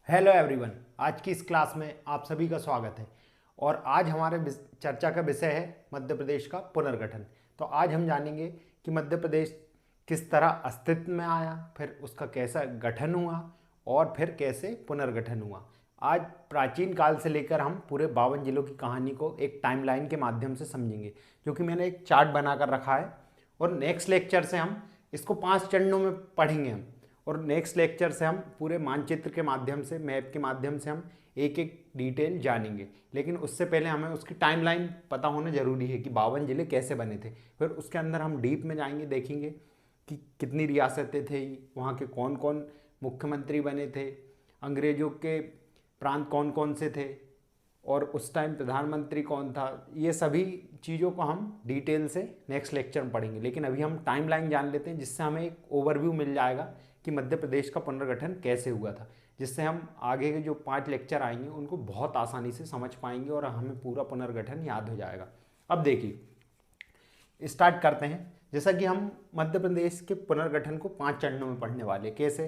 Hello everyone. आज की इस क्लास में आप सभी का स्वागत है और आज हमारे चर्चा का विषय है मध्य प्रदेश का पुनर्गठन। तो आज हम जानेंगे कि मध्य प्रदेश किस तरह अस्तित्व में आया, फिर उसका कैसा गठन हुआ और फिर कैसे पुनर्गठन हुआ। आज प्राचीन काल से लेकर हम पूरे 52 जिलों की कहानी को एक टाइमलाइन के माध्यम से समझेंगे, जो कि मैंने एक चार्ट बनाकर रखा है। और नेक्स्ट लेक्चर से हम इसको 5 चरणों में पढ़ेंगे हम, और नेक्स्ट लेक्चर से हम पूरे मानचित्र के माध्यम से, मैप के माध्यम से हम एक एक डिटेल जानेंगे। लेकिन उससे पहले हमें उसकी टाइमलाइन पता होना जरूरी है कि 52 जिले कैसे बने थे। फिर उसके अंदर हम डीप में जाएंगे, देखेंगे कि कितनी रियासतें थी, वहाँ के कौन कौन मुख्यमंत्री बने थे, अंग्रेजों के प्रांत कौन कौन से थे और उस टाइम प्रधानमंत्री कौन था। ये सभी चीज़ों को हम डिटेल से नेक्स्ट लेक्चर में पढ़ेंगे। लेकिन अभी हम टाइमलाइन जान लेते हैं, जिससे हमें एक ओवरव्यू मिल जाएगा कि मध्य प्रदेश का पुनर्गठन कैसे हुआ था, जिससे हम आगे के जो 5 लेक्चर आएंगे उनको बहुत आसानी से समझ पाएंगे और हमें पूरा पुनर्गठन याद हो जाएगा। अब देखिए, स्टार्ट करते हैं। जैसा कि हम मध्य प्रदेश के पुनर्गठन को 5 चरणों में पढ़ने वाले। कैसे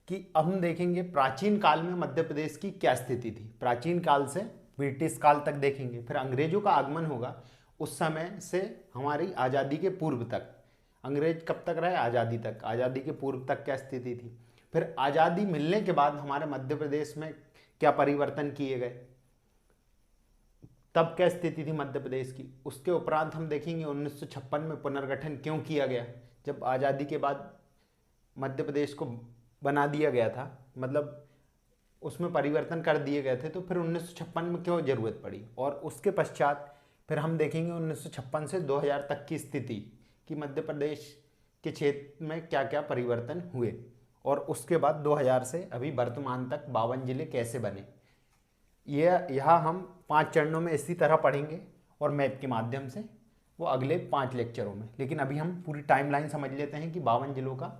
कि अब हम देखेंगे प्राचीन काल में मध्य प्रदेश की क्या स्थिति थी। प्राचीन काल से ब्रिटिश काल तक देखेंगे, फिर अंग्रेजों का आगमन होगा, उस समय से हमारी आज़ादी के पूर्व तक। अंग्रेज कब तक रहे? आज़ादी तक। आज़ादी के पूर्व तक क्या स्थिति थी, फिर आज़ादी मिलने के बाद हमारे मध्य प्रदेश में क्या परिवर्तन किए गए, तब क्या स्थिति थी मध्य प्रदेश की। उसके उपरांत हम देखेंगे 1956 में पुनर्गठन क्यों किया गया। जब आज़ादी के बाद मध्य प्रदेश को बना दिया गया था, मतलब उसमें परिवर्तन कर दिए गए थे, तो फिर 1956 में क्यों ज़रूरत पड़ी। और उसके पश्चात फिर हम देखेंगे 1956 से 2000 तक की स्थिति कि मध्य प्रदेश के क्षेत्र में क्या क्या परिवर्तन हुए, और उसके बाद 2000 से अभी वर्तमान तक 52 जिले कैसे बने। यह हम 5 चरणों में इसी तरह पढ़ेंगे और मैप के माध्यम से, वो अगले 5 लेक्चरों में। लेकिन अभी हम पूरी टाइमलाइन समझ लेते हैं कि 52 जिलों का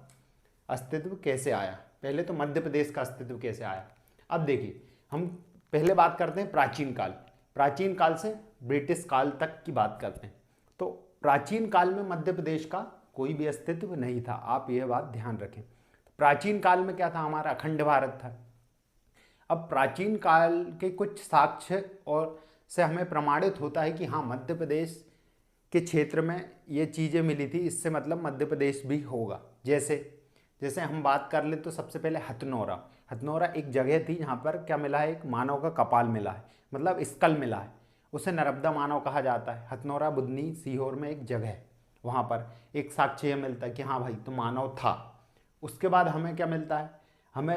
अस्तित्व कैसे आया। पहले तो मध्य प्रदेश का अस्तित्व कैसे आया। अब देखिए, हम पहले बात करते हैं प्राचीन काल। प्राचीन काल से ब्रिटिश काल तक की बात करते हैं। तो प्राचीन काल में मध्य प्रदेश का कोई भी अस्तित्व नहीं था, आप यह बात ध्यान रखें। प्राचीन काल में क्या था? हमारा अखंड भारत था। अब प्राचीन काल के कुछ साक्ष्य और से हमें प्रमाणित होता है कि हाँ, मध्य प्रदेश के क्षेत्र में ये चीज़ें मिली थी, इससे मतलब मध्य प्रदेश भी होगा। जैसे जैसे हम बात कर ले तो सबसे पहले हथनौरा। हथनौरा एक जगह थी जहाँ पर क्या मिला है? एक मानव का कपाल मिला है, मतलब स्कल मिला है। उसे नर्मदा मानव कहा जाता है। हथनौरा बुधनी सीहोर में एक जगह है, वहाँ पर एक साक्ष्य यह मिलता है कि हाँ भाई, तो मानव था। उसके बाद हमें क्या मिलता है? हमें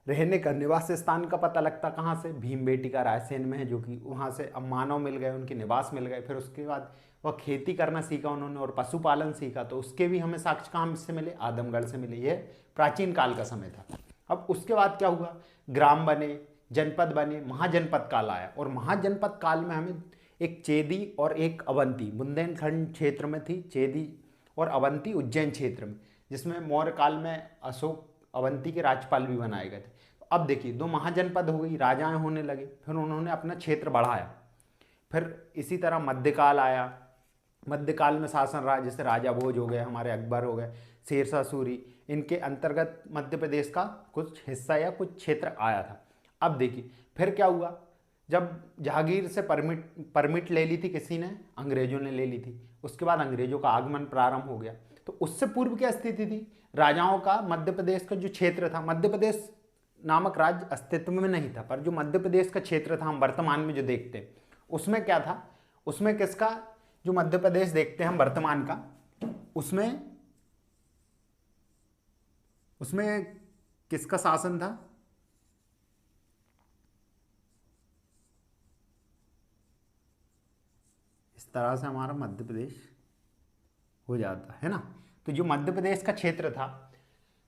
रहने का निवास स्थान का पता लगता कहाँ से? भीमबेटका रायसेन में है, जो कि वहाँ से अब मानव मिल गए, उनके निवास मिल गए। फिर उसके बाद वह खेती करना सीखा उन्होंने और पशुपालन सीखा, तो उसके भी हमें साक्ष्य कहाँ से मिले? आदमगढ़ से मिले। यह प्राचीन काल का समय था। अब उसके बाद क्या हुआ? ग्राम बने, जनपद बने, महाजनपद काल आया। और महाजनपद काल में हमें एक चेदी और एक अवंती, बुंदेलखंड क्षेत्र में थी चेदी और अवंती उज्जैन क्षेत्र में, जिसमें मौर्य काल में अशोक अवंती के राज्यपाल भी बनाए गए थे। अब देखिए, 2 महाजनपद हो गई, राजाएं होने लगे, फिर उन्होंने अपना क्षेत्र बढ़ाया। फिर इसी तरह मध्यकाल आया। मध्यकाल में शासन रहा, जैसे राजा भोज हो गए, हमारे अकबर हो गए, शेरशाह सूरी, इनके अंतर्गत मध्य प्रदेश का कुछ हिस्सा या कुछ क्षेत्र आया था। अब देखिए फिर क्या हुआ? जब जहांगीर से परमिट ले ली थी किसी ने? अंग्रेजों ने ले ली थी। उसके बाद अंग्रेजों का आगमन प्रारंभ हो गया। तो उससे पूर्व क्या स्थिति थी? राजाओं का मध्य प्रदेश का जो क्षेत्र था, मध्य प्रदेश नामक राज्य अस्तित्व में नहीं था, पर जो मध्य प्रदेश का क्षेत्र था हम वर्तमान में जो देखते हैं, उसमें क्या था? उसमें किसका, जो मध्य प्रदेश देखते हैं हम वर्तमान का, उसमें उसमें किसका शासन था? इस तरह से हमारा मध्य प्रदेश हो जाता है ना। तो जो मध्य प्रदेश का क्षेत्र था,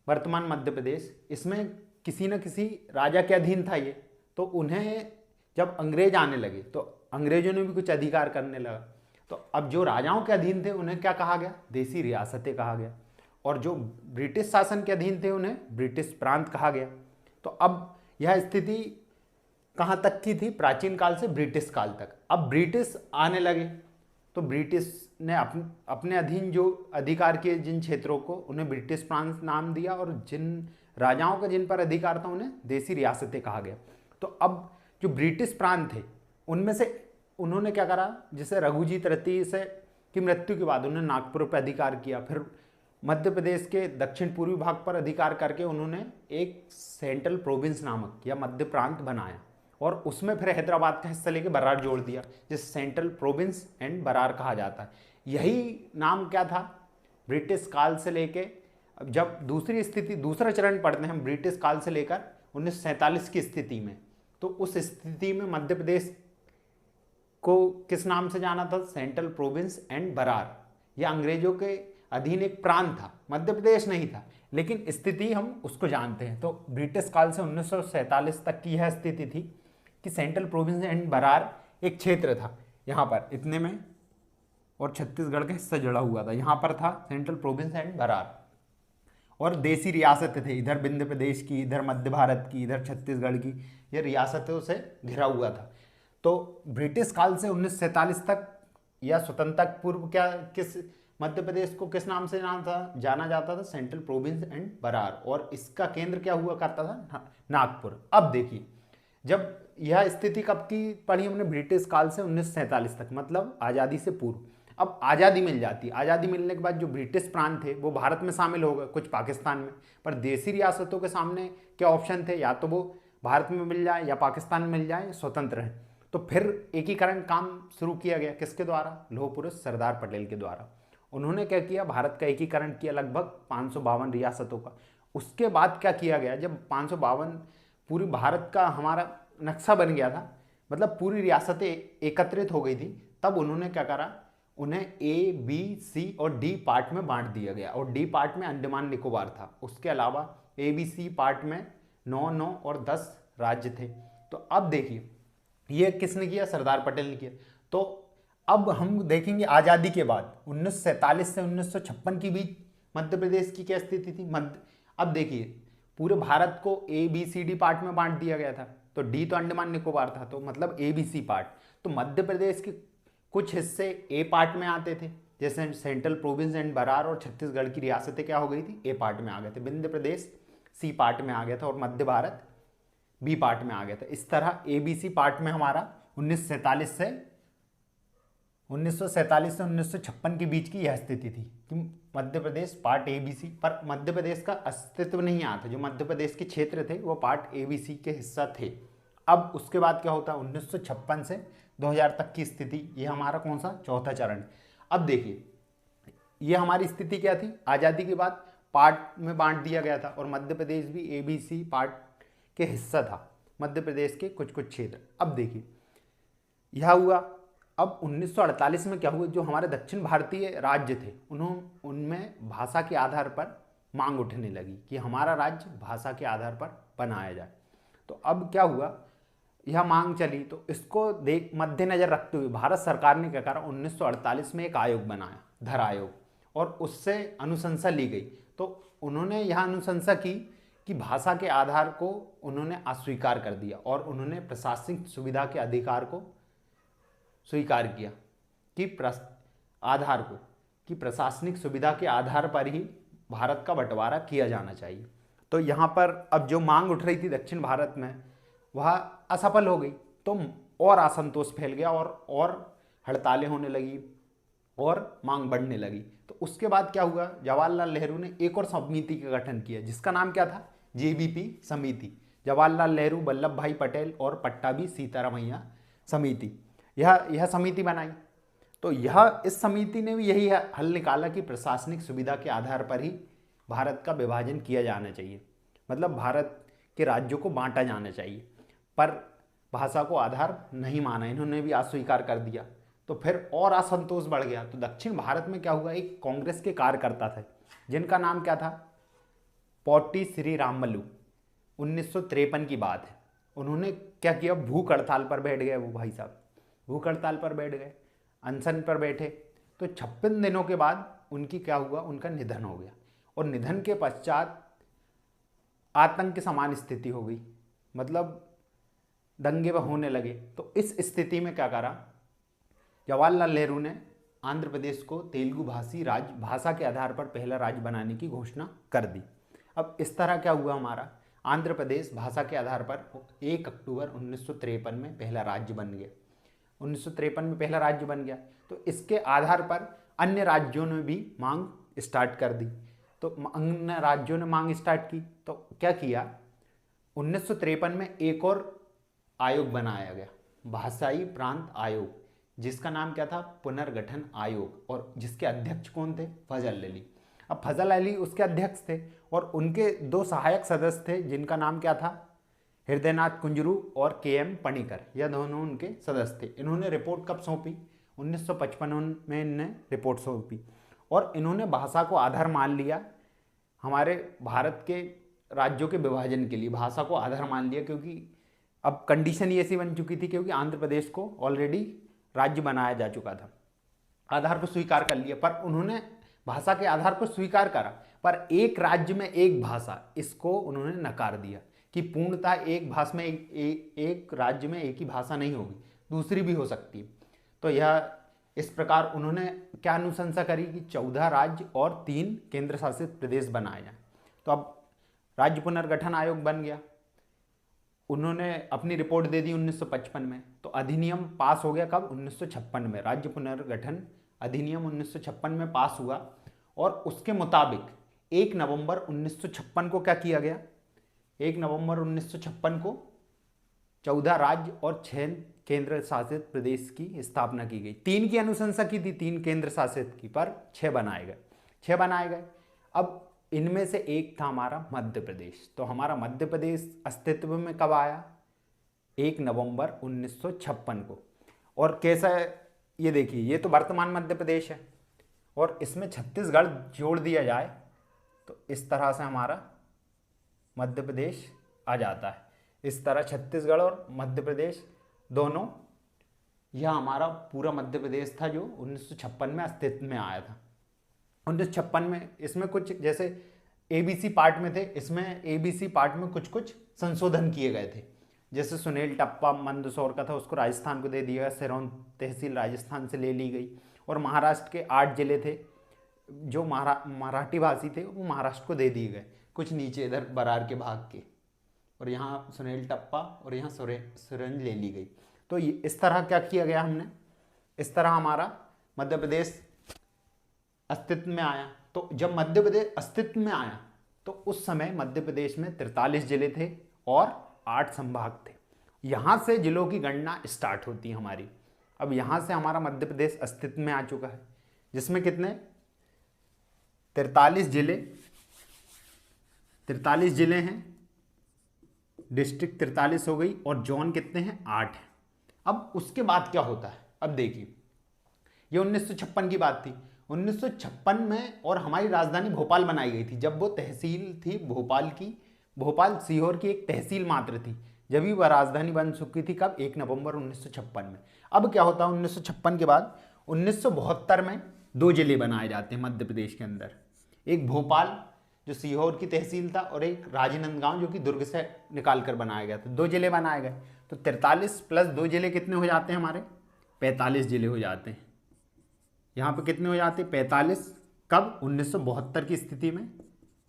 वर्तमान मध्य प्रदेश, इसमें किसी न किसी राजा के अधीन था ये। तो उन्हें जब अंग्रेज आने लगे तो अंग्रेजों ने भी कुछ अधिकार करने लगा। तो अब जो राजाओं के अधीन थे उन्हें क्या कहा गया? देसी रियासतें कहा गया। और जो ब्रिटिश शासन के अधीन थे उन्हें ब्रिटिश प्रांत कहा गया। तो अब यह स्थिति कहाँ तक की थी? प्राचीन काल से ब्रिटिश काल तक। अब ब्रिटिश आने लगे तो ब्रिटिश ने अपने अधीन जो अधिकार किए जिन क्षेत्रों को, उन्हें ब्रिटिश प्रांत नाम दिया, और जिन राजाओं का जिन पर अधिकार था उन्हें देसी रियासतें कहा गया। तो अब जो ब्रिटिश प्रांत थे उनमें से उन्होंने क्या करा, जैसे रघुजी तृतीय से की मृत्यु के बाद उन्होंने नागपुर पर अधिकार किया, फिर मध्य प्रदेश के दक्षिण पूर्वी भाग पर अधिकार करके उन्होंने एक सेंट्रल प्रोविंस नामक या मध्य प्रांत बनाया, और उसमें फिर हैदराबाद का हिस्सा लेके बरार जोड़ दिया, जिसे सेंट्रल प्रोविंस एंड बरार कहा जाता है। यही नाम क्या था ब्रिटिश काल से लेके, जब दूसरा चरण पढ़ते हैं हम ब्रिटिश काल से लेकर 1947 की स्थिति में, तो उस स्थिति में मध्य प्रदेश को किस नाम से जाना था, सेंट्रल प्रोविंस एंड बरार। यह अंग्रेजों के अधीन एक प्रांत था, मध्य प्रदेश नहीं था, लेकिन स्थिति हम उसको जानते हैं। तो ब्रिटिश काल से 1947 तक की यह स्थिति थी कि सेंट्रल प्रोविंस एंड बरार एक क्षेत्र था यहाँ पर इतने में, और छत्तीसगढ़ का हिस्सा जुड़ा हुआ था, यहाँ पर था सेंट्रल प्रोविंस एंड बरार, और देसी रियासतें थे, इधर विंध्य प्रदेश की, इधर मध्य भारत की, इधर छत्तीसगढ़ की, ये रियासतों से घिरा हुआ था। तो ब्रिटिश काल से 1947 तक या स्वतंत्रता पूर्व क्या किस मध्य प्रदेश को किस नाम से जाना जाता था, सेंट्रल प्रोविंस एंड बरार, और इसका केंद्र क्या हुआ करता था, नागपुर। अब देखिए, जब यह स्थिति कब की पढ़ी हमने, ब्रिटिश काल से 1947 तक, मतलब आज़ादी से पूर्व। अब आज़ादी मिल जाती, आज़ादी मिलने के बाद जो ब्रिटिश प्रांत थे वो भारत में शामिल हो गए, कुछ पाकिस्तान में, पर देसी रियासतों के सामने क्या ऑप्शन थे, या तो वो भारत में मिल जाए या पाकिस्तान में मिल जाए, स्वतंत्र हैं। तो फिर एकीकरण काम शुरू किया गया, किसके द्वारा, लौह पुरुष सरदार पटेल के द्वारा। उन्होंने क्या किया, भारत का एकीकरण किया, लगभग 552 रियासतों का। उसके बाद क्या किया गया, जब 552 पूरी भारत का हमारा नक्शा बन गया था, मतलब पूरी रियासतें एकत्रित हो गई थी, तब उन्होंने क्या करा, उन्हें ए, बी, सी और डी पार्ट में बांट दिया गया, और डी पार्ट में अंडमान निकोबार था। उसके अलावा ए, बी, सी पार्ट में 9 और 10 राज्य थे। तो अब देखिए, ये किसने किया, सरदार पटेल ने किया। तो अब हम देखेंगे आज़ादी के बाद 1947 से 1956 के बीच मध्य प्रदेश की क्या स्थिति थी। अब देखिए, पूरे भारत को ए, बी, सी, डी पार्ट में बांट दिया गया था, तो डी तो अंडमान निकोबार था, तो मतलब ए, बी, सी पार्ट। तो मध्य प्रदेश के कुछ हिस्से ए पार्ट में आते थे, जैसे सेंट्रल प्रोविंस एंड बरार और छत्तीसगढ़ की रियासतें क्या हो गई थी, ए पार्ट में आ गए थे, विंध्य प्रदेश सी पार्ट में आ गया था, और मध्य भारत बी पार्ट में आ गया था। इस तरह ए, बी, सी पार्ट में हमारा 1947 से 1956 के बीच की यह स्थिति थी कि Madhya Pradesh part A, B, सी, पर मध्य प्रदेश का अस्तित्व नहीं आता, जो मध्य प्रदेश के क्षेत्र थे वो पार्ट ए, बी, सी के हिस्सा थे। अब उसके बाद क्या होता है, 1956 से 2000 तक की स्थिति, ये हमारा कौन सा, चौथा चरण। अब देखिए, ये हमारी स्थिति क्या थी, आज़ादी के बाद पार्ट में बांट दिया गया था, और मध्य प्रदेश भी ए, बी, सी पार्ट के हिस्सा था, मध्य प्रदेश के कुछ कुछ क्षेत्र। अब देखिए, यह हुआ। अब 1948 में क्या हुआ, जो हमारे दक्षिण भारतीय राज्य थे उनमें भाषा के आधार पर मांग उठने लगी कि हमारा राज्य भाषा के आधार पर बनाया जाए। तो अब क्या हुआ, यह मांग चली, तो इसको मद्देनजर रखते हुए भारत सरकार ने क्या करा, 1948 में एक आयोग बनाया, धर आयोग, और उससे अनुशंसा ली गई। तो उन्होंने यह अनुशंसा की कि भाषा के आधार को उन्होंने अस्वीकार कर दिया, और उन्होंने प्रशासनिक सुविधा के अधिकार को स्वीकार किया कि प्रशासनिक सुविधा के आधार पर ही भारत का बंटवारा किया जाना चाहिए। तो यहाँ पर अब जो मांग उठ रही थी दक्षिण भारत में, वह असफल हो गई, तो और असंतोष फैल गया, और हड़तालें होने लगी और मांग बढ़ने लगी। तो उसके बाद क्या हुआ, जवाहरलाल नेहरू ने एक और समिति का गठन किया, जिसका नाम क्या था, JBP समिति, जवाहरलाल नेहरू, वल्लभ भाई पटेल और पट्टाभी सीतारामैया समिति। यह समिति बनाई। तो इस समिति ने भी यही हल निकाला कि प्रशासनिक सुविधा के आधार पर ही भारत का विभाजन किया जाना चाहिए, मतलब भारत के राज्यों को बांटा जाना चाहिए, पर भाषा को आधार नहीं माना, इन्होंने भी अस्वीकार कर दिया। तो फिर और असंतोष बढ़ गया। तो दक्षिण भारत में क्या हुआ, एक कांग्रेस के कार्यकर्ता थे जिनका नाम क्या था, पोट्टी श्रीरामुलु, 1953 की बात है। उन्होंने क्या किया, भूख हड़ताल पर बैठ गए, वो भाई साहब भूख हड़ताल पर बैठ गए, अनशन पर बैठे। तो 56 दिनों के बाद उनकी क्या हुआ, उनका निधन हो गया, और निधन के पश्चात आतंक की समान स्थिति हो गई, मतलब दंगे होने लगे। तो इस स्थिति में क्या करा, जवाहरलाल नेहरू ने आंध्र प्रदेश को तेलुगु भाषी भाषा के आधार पर पहला राज्य बनाने की घोषणा कर दी। अब इस तरह क्या हुआ हमारा, आंध्र प्रदेश भाषा के आधार पर 1 अक्टूबर 1953 में पहला राज्य बन गया। 1953 में पहला राज्य बन गया, तो इसके आधार पर अन्य राज्यों ने भी मांग स्टार्ट कर दी। तो अन्य राज्यों ने मांग स्टार्ट की, तो क्या किया, 1953 में एक और आयोग बनाया गया, भाषाई प्रांत आयोग, जिसका नाम क्या था, पुनर्गठन आयोग, और जिसके अध्यक्ष कौन थे, फजल अली। अब फजल अली उसके अध्यक्ष थे और उनके 2 सहायक सदस्य थे जिनका नाम क्या था, हृदयनाथ कुंजरू और के.एम. पणिकर, यह दोनों उनके सदस्य थे। इन्होंने रिपोर्ट कब सौंपी, 1955 में इन्हें रिपोर्ट सौंपी, और इन्होंने भाषा को आधार मान लिया हमारे भारत के राज्यों के विभाजन के लिए, भाषा को आधार मान लिया, क्योंकि अब कंडीशन ही ऐसी बन चुकी थी, क्योंकि आंध्र प्रदेश को ऑलरेडी राज्य बनाया जा चुका था, आधार को स्वीकार कर लिया। पर उन्होंने भाषा के आधार पर स्वीकार करा, पर एक राज्य में एक भाषा, इसको उन्होंने नकार दिया कि पूर्णतः एक भाषा में एक राज्य में एक ही भाषा नहीं होगी, दूसरी भी हो सकती है। तो यह इस प्रकार उन्होंने क्या अनुशंसा करी कि 14 राज्य और 3 केंद्र शासित प्रदेश बनाए जाए। तो अब राज्य पुनर्गठन आयोग बन गया, उन्होंने अपनी रिपोर्ट दे दी 1955 में। तो अधिनियम पास हो गया कब, 1956 में, राज्य पुनर्गठन अधिनियम 1956 में पास हुआ, और उसके मुताबिक 1 नवंबर 1956 को क्या किया गया, 1 नवंबर 1956 को 14 राज्य और 6 केंद्र शासित प्रदेश की स्थापना की गई। 3 की अनुशंसा की थी, 3 केंद्र शासित की, पर 6 बनाए गए, 6 बनाए गए। अब इनमें से एक था हमारा मध्य प्रदेश। तो हमारा मध्य प्रदेश अस्तित्व में कब आया, 1 नवंबर 1956 को। और कैसा है ये देखिए, ये तो वर्तमान मध्य प्रदेश है, और इसमें छत्तीसगढ़ जोड़ दिया जाए तो इस तरह से हमारा मध्य प्रदेश आ जाता है। इस तरह छत्तीसगढ़ और मध्य प्रदेश दोनों, यह हमारा पूरा मध्य प्रदेश था जो 1956 में अस्तित्व में आया था। 1956 में इसमें कुछ जैसे एबीसी पार्ट में थे, इसमें एबीसी पार्ट में कुछ कुछ संशोधन किए गए थे। जैसे सुनील टप्पा मंदसौर का था, उसको राजस्थान को दे दिया गया, सिरौन तहसील राजस्थान से ले ली गई, और महाराष्ट्र के 8 जिले थे जो मराठी भाषी थे, वो महाराष्ट्र को दे दिए गए, कुछ नीचे इधर बरार के भाग के, और यहाँ सुनील टप्पा और यहाँ सुरंज ले ली गई। तो इस तरह क्या किया गया हमने, इस तरह हमारा मध्य प्रदेश अस्तित्व में आया। तो जब मध्य प्रदेश अस्तित्व में आया तो उस समय मध्य प्रदेश में 43 जिले थे और 8 संभाग थे। यहाँ से जिलों की गणना स्टार्ट होती है हमारी। अब यहाँ से हमारा मध्य प्रदेश अस्तित्व में आ चुका है, जिसमें कितने 43 जिले हैं, डिस्ट्रिक्ट 43 हो गई, और जोन कितने हैं, 8 हैं। अब उसके बाद क्या होता है, अब देखिए ये 1956 की बात थी। 1956 में और हमारी राजधानी भोपाल बनाई गई थी, जब वो तहसील थी भोपाल की, भोपाल सीहोर की एक तहसील मात्र थी, जब भी वह राजधानी बन चुकी थी कब, 1 नवंबर 1956 में। अब क्या होता है 1956 के बाद 1972 में 2 जिले बनाए जाते हैं मध्य प्रदेश के अंदर, एक भोपाल जो सीहोर की तहसील था, और एक राजनांदगांव जो कि दुर्ग से निकाल कर बनाया गया था। 2 जिले बनाए गए, तो 43 प्लस 2 जिले कितने हो जाते हैं हमारे, 45 जिले हो जाते हैं। यहाँ पे कितने हो जाते हैं, 45, कब, 1972 की स्थिति में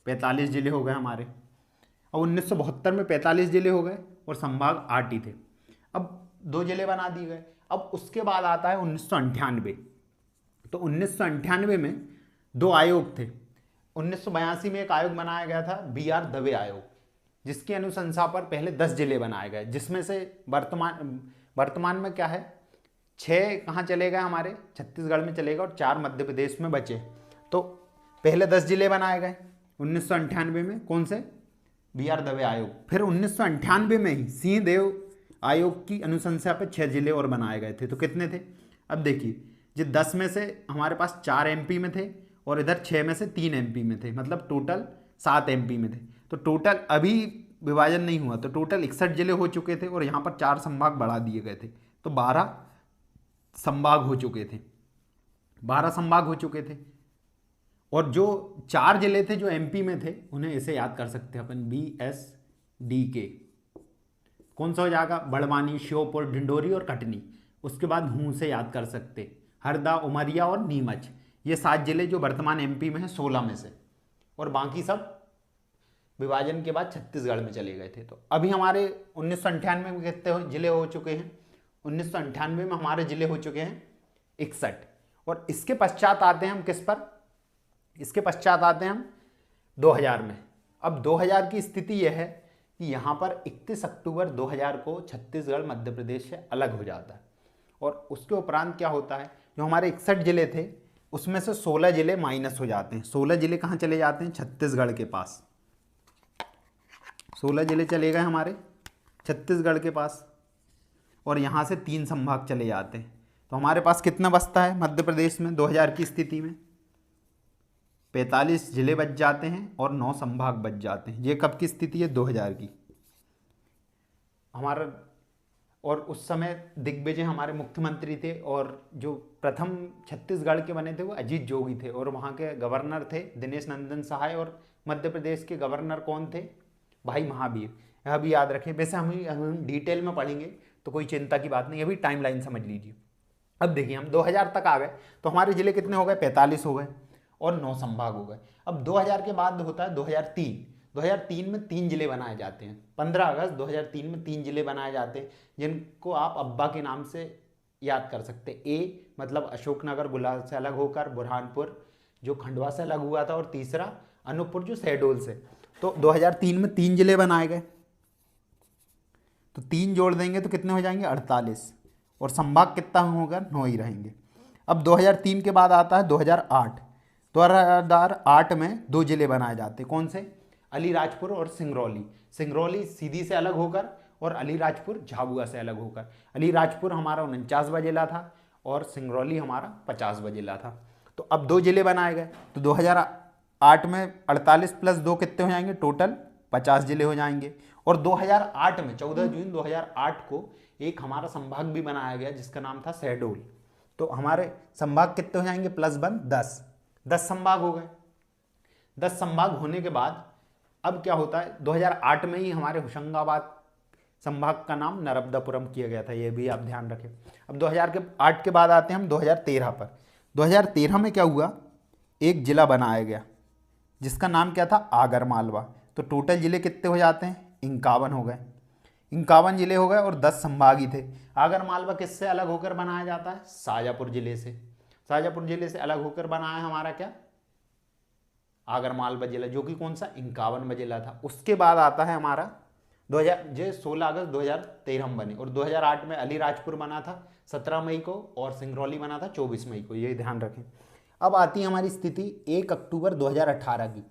45 जिले हो गए हमारे। अब 1972 में 45 जिले हो गए और संभाग 8 ही थे। अब 2 जिले बना दिए गए। अब उसके बाद आता है 1998। तो 1998 में 2 आयोग थे। 1982 में एक आयोग बनाया गया था, BR दवे आयोग, जिसकी अनुशंसा पर पहले 10 जिले बनाए गए, जिसमें से वर्तमान में क्या है, 6 कहाँ चले गए हमारे, छत्तीसगढ़ में चले गए, और 4 मध्य प्रदेश में बचे। तो पहले 10 जिले बनाए गए 1998 में, कौन से, BR दवे आयोग। फिर 1998 में ही सिंहदेव आयोग की अनुशंसा पर 6 जिले और बनाए गए थे। तो कितने थे, अब देखिए, जो 10 में से हमारे पास 4 MP में थे, और इधर 6 में से 3 MP में थे, मतलब टोटल 7 MP में थे। तो टोटल अभी विभाजन नहीं हुआ, तो टोटल 61 जिले हो चुके थे, और यहाँ पर 4 संभाग बढ़ा दिए गए थे, तो 12 संभाग हो चुके थे, 12 संभाग हो चुके थे। और जो 4 जिले थे जो MP में थे, उन्हें ऐसे याद कर सकते हैं अपन, BSDK। कौन सा हो जाएगा, बड़वानी, श्योपुर, ढिंडोरी और कटनी। उसके बाद हूँ से याद कर सकते, हरदा, उमरिया और नीमच। ये 7 जिले जो वर्तमान MP में हैं 16 में से, और बाकी सब विभाजन के बाद छत्तीसगढ़ में चले गए थे। तो अभी हमारे 1998 में कितने जिले हो चुके हैं? 1998 में हमारे जिले हो चुके हैं 61। और इसके पश्चात आते हैं हम किस पर? इसके पश्चात आते हैं हम 2000 में। अब 2000 की स्थिति यह है कि यहाँ पर 31 अक्टूबर 2000 को छत्तीसगढ़ मध्य प्रदेश से अलग हो जाता है। और उसके उपरांत क्या होता है, जो हमारे 61 जिले थे उसमें से 16 जिले माइनस हो जाते हैं। 16 जिले कहाँ चले जाते हैं? छत्तीसगढ़ के पास। 16 जिले चले गए हमारे छत्तीसगढ़ के पास, और यहाँ से 3 संभाग चले जाते हैं। तो हमारे पास कितना बचता है मध्य प्रदेश में 2000 की स्थिति में? 45 जिले बच जाते हैं और 9 संभाग बच जाते हैं। ये कब की स्थिति है? 2000 की। हमारा और उस समय दिग्विजय हमारे मुख्यमंत्री थे, और जो प्रथम छत्तीसगढ़ के बने थे वो अजीत जोगी थे, और वहाँ के गवर्नर थे दिनेश नंदन सहाय, और मध्य प्रदेश के गवर्नर कौन थे? भाई महावीर। यह भी याद रखें। वैसे हम डिटेल में पढ़ेंगे तो कोई चिंता की बात नहीं, अभी टाइमलाइन समझ लीजिए। अब देखिए हम 2000 तक आ गए तो हमारे जिले कितने हो गए? 45 हो गए और 9 संभाग हो गए। अब 2000 के बाद होता है 2003। 2003 में 3 जिले बनाए जाते हैं। 15 अगस्त 2003 में 3 जिले बनाए जाते हैं, जिनको आप अब्बा के नाम से याद कर सकते हैं। ए मतलब अशोकनगर गुलाल से अलग होकर, बुरहानपुर जो खंडवा से अलग हुआ था, और तीसरा अनूपपुर जो शहडोल से। तो 2003 में 3 जिले बनाए गए, तो 3 जोड़ देंगे तो कितने हो जाएंगे? 48। और संभाग कितना होगा? 9 ही रहेंगे। अब 2003 के बाद आता है 2008। 2008 में 2 जिले बनाए जाते हैं। कौन से? अलीराजपुर और सिंगरौली। सिंगरौली सीधी से अलग होकर और अलीराजपुर झाबुआ से अलग होकर। अलीराजपुर हमारा 49वां जिला था और सिंगरौली हमारा 50वां जिला था। तो अब 2 जिले बनाए गए, तो 2008 में 48 + 2 कितने हो जाएंगे? टोटल 50 जिले हो जाएंगे। और 2008 में 14 जून 2008 को एक हमारा संभाग भी बनाया गया जिसका नाम था शहडोल। तो हमारे संभाग कितने हो जाएंगे? +1 10 संभाग हो गए। 10 संभाग होने के बाद अब क्या होता है? 2008 में ही हमारे होशंगाबाद संभाग का नाम नर्मदापुरम किया गया था, ये भी आप ध्यान रखें। अब 2008 के बाद आते हैं हम 2013 पर। 2013 में क्या हुआ? एक जिला बनाया गया जिसका नाम क्या था? आगरमालवा। तो टोटल जिले कितने हो जाते हैं? 51 हो गए। 51 जिले हो गए और 10 संभाग ही थे। आगरमालवा किससे अलग होकर बनाया जाता है? शाजापुर जिले से। शाजापुर जिले से अलग होकर बना है हमारा क्या? आगरमालवा जिला, जो कि कौन सा? 51वां जिला था। उसके बाद आता है हमारा 16 अगस्त 2013 में बने, और 2008 में अलीराजपुर बना था 17 मई को, और सिंगरौली बना था 24 मई को, ये ध्यान रखें। अब आती है हमारी स्थिति 1 अक्टूबर 2018 की,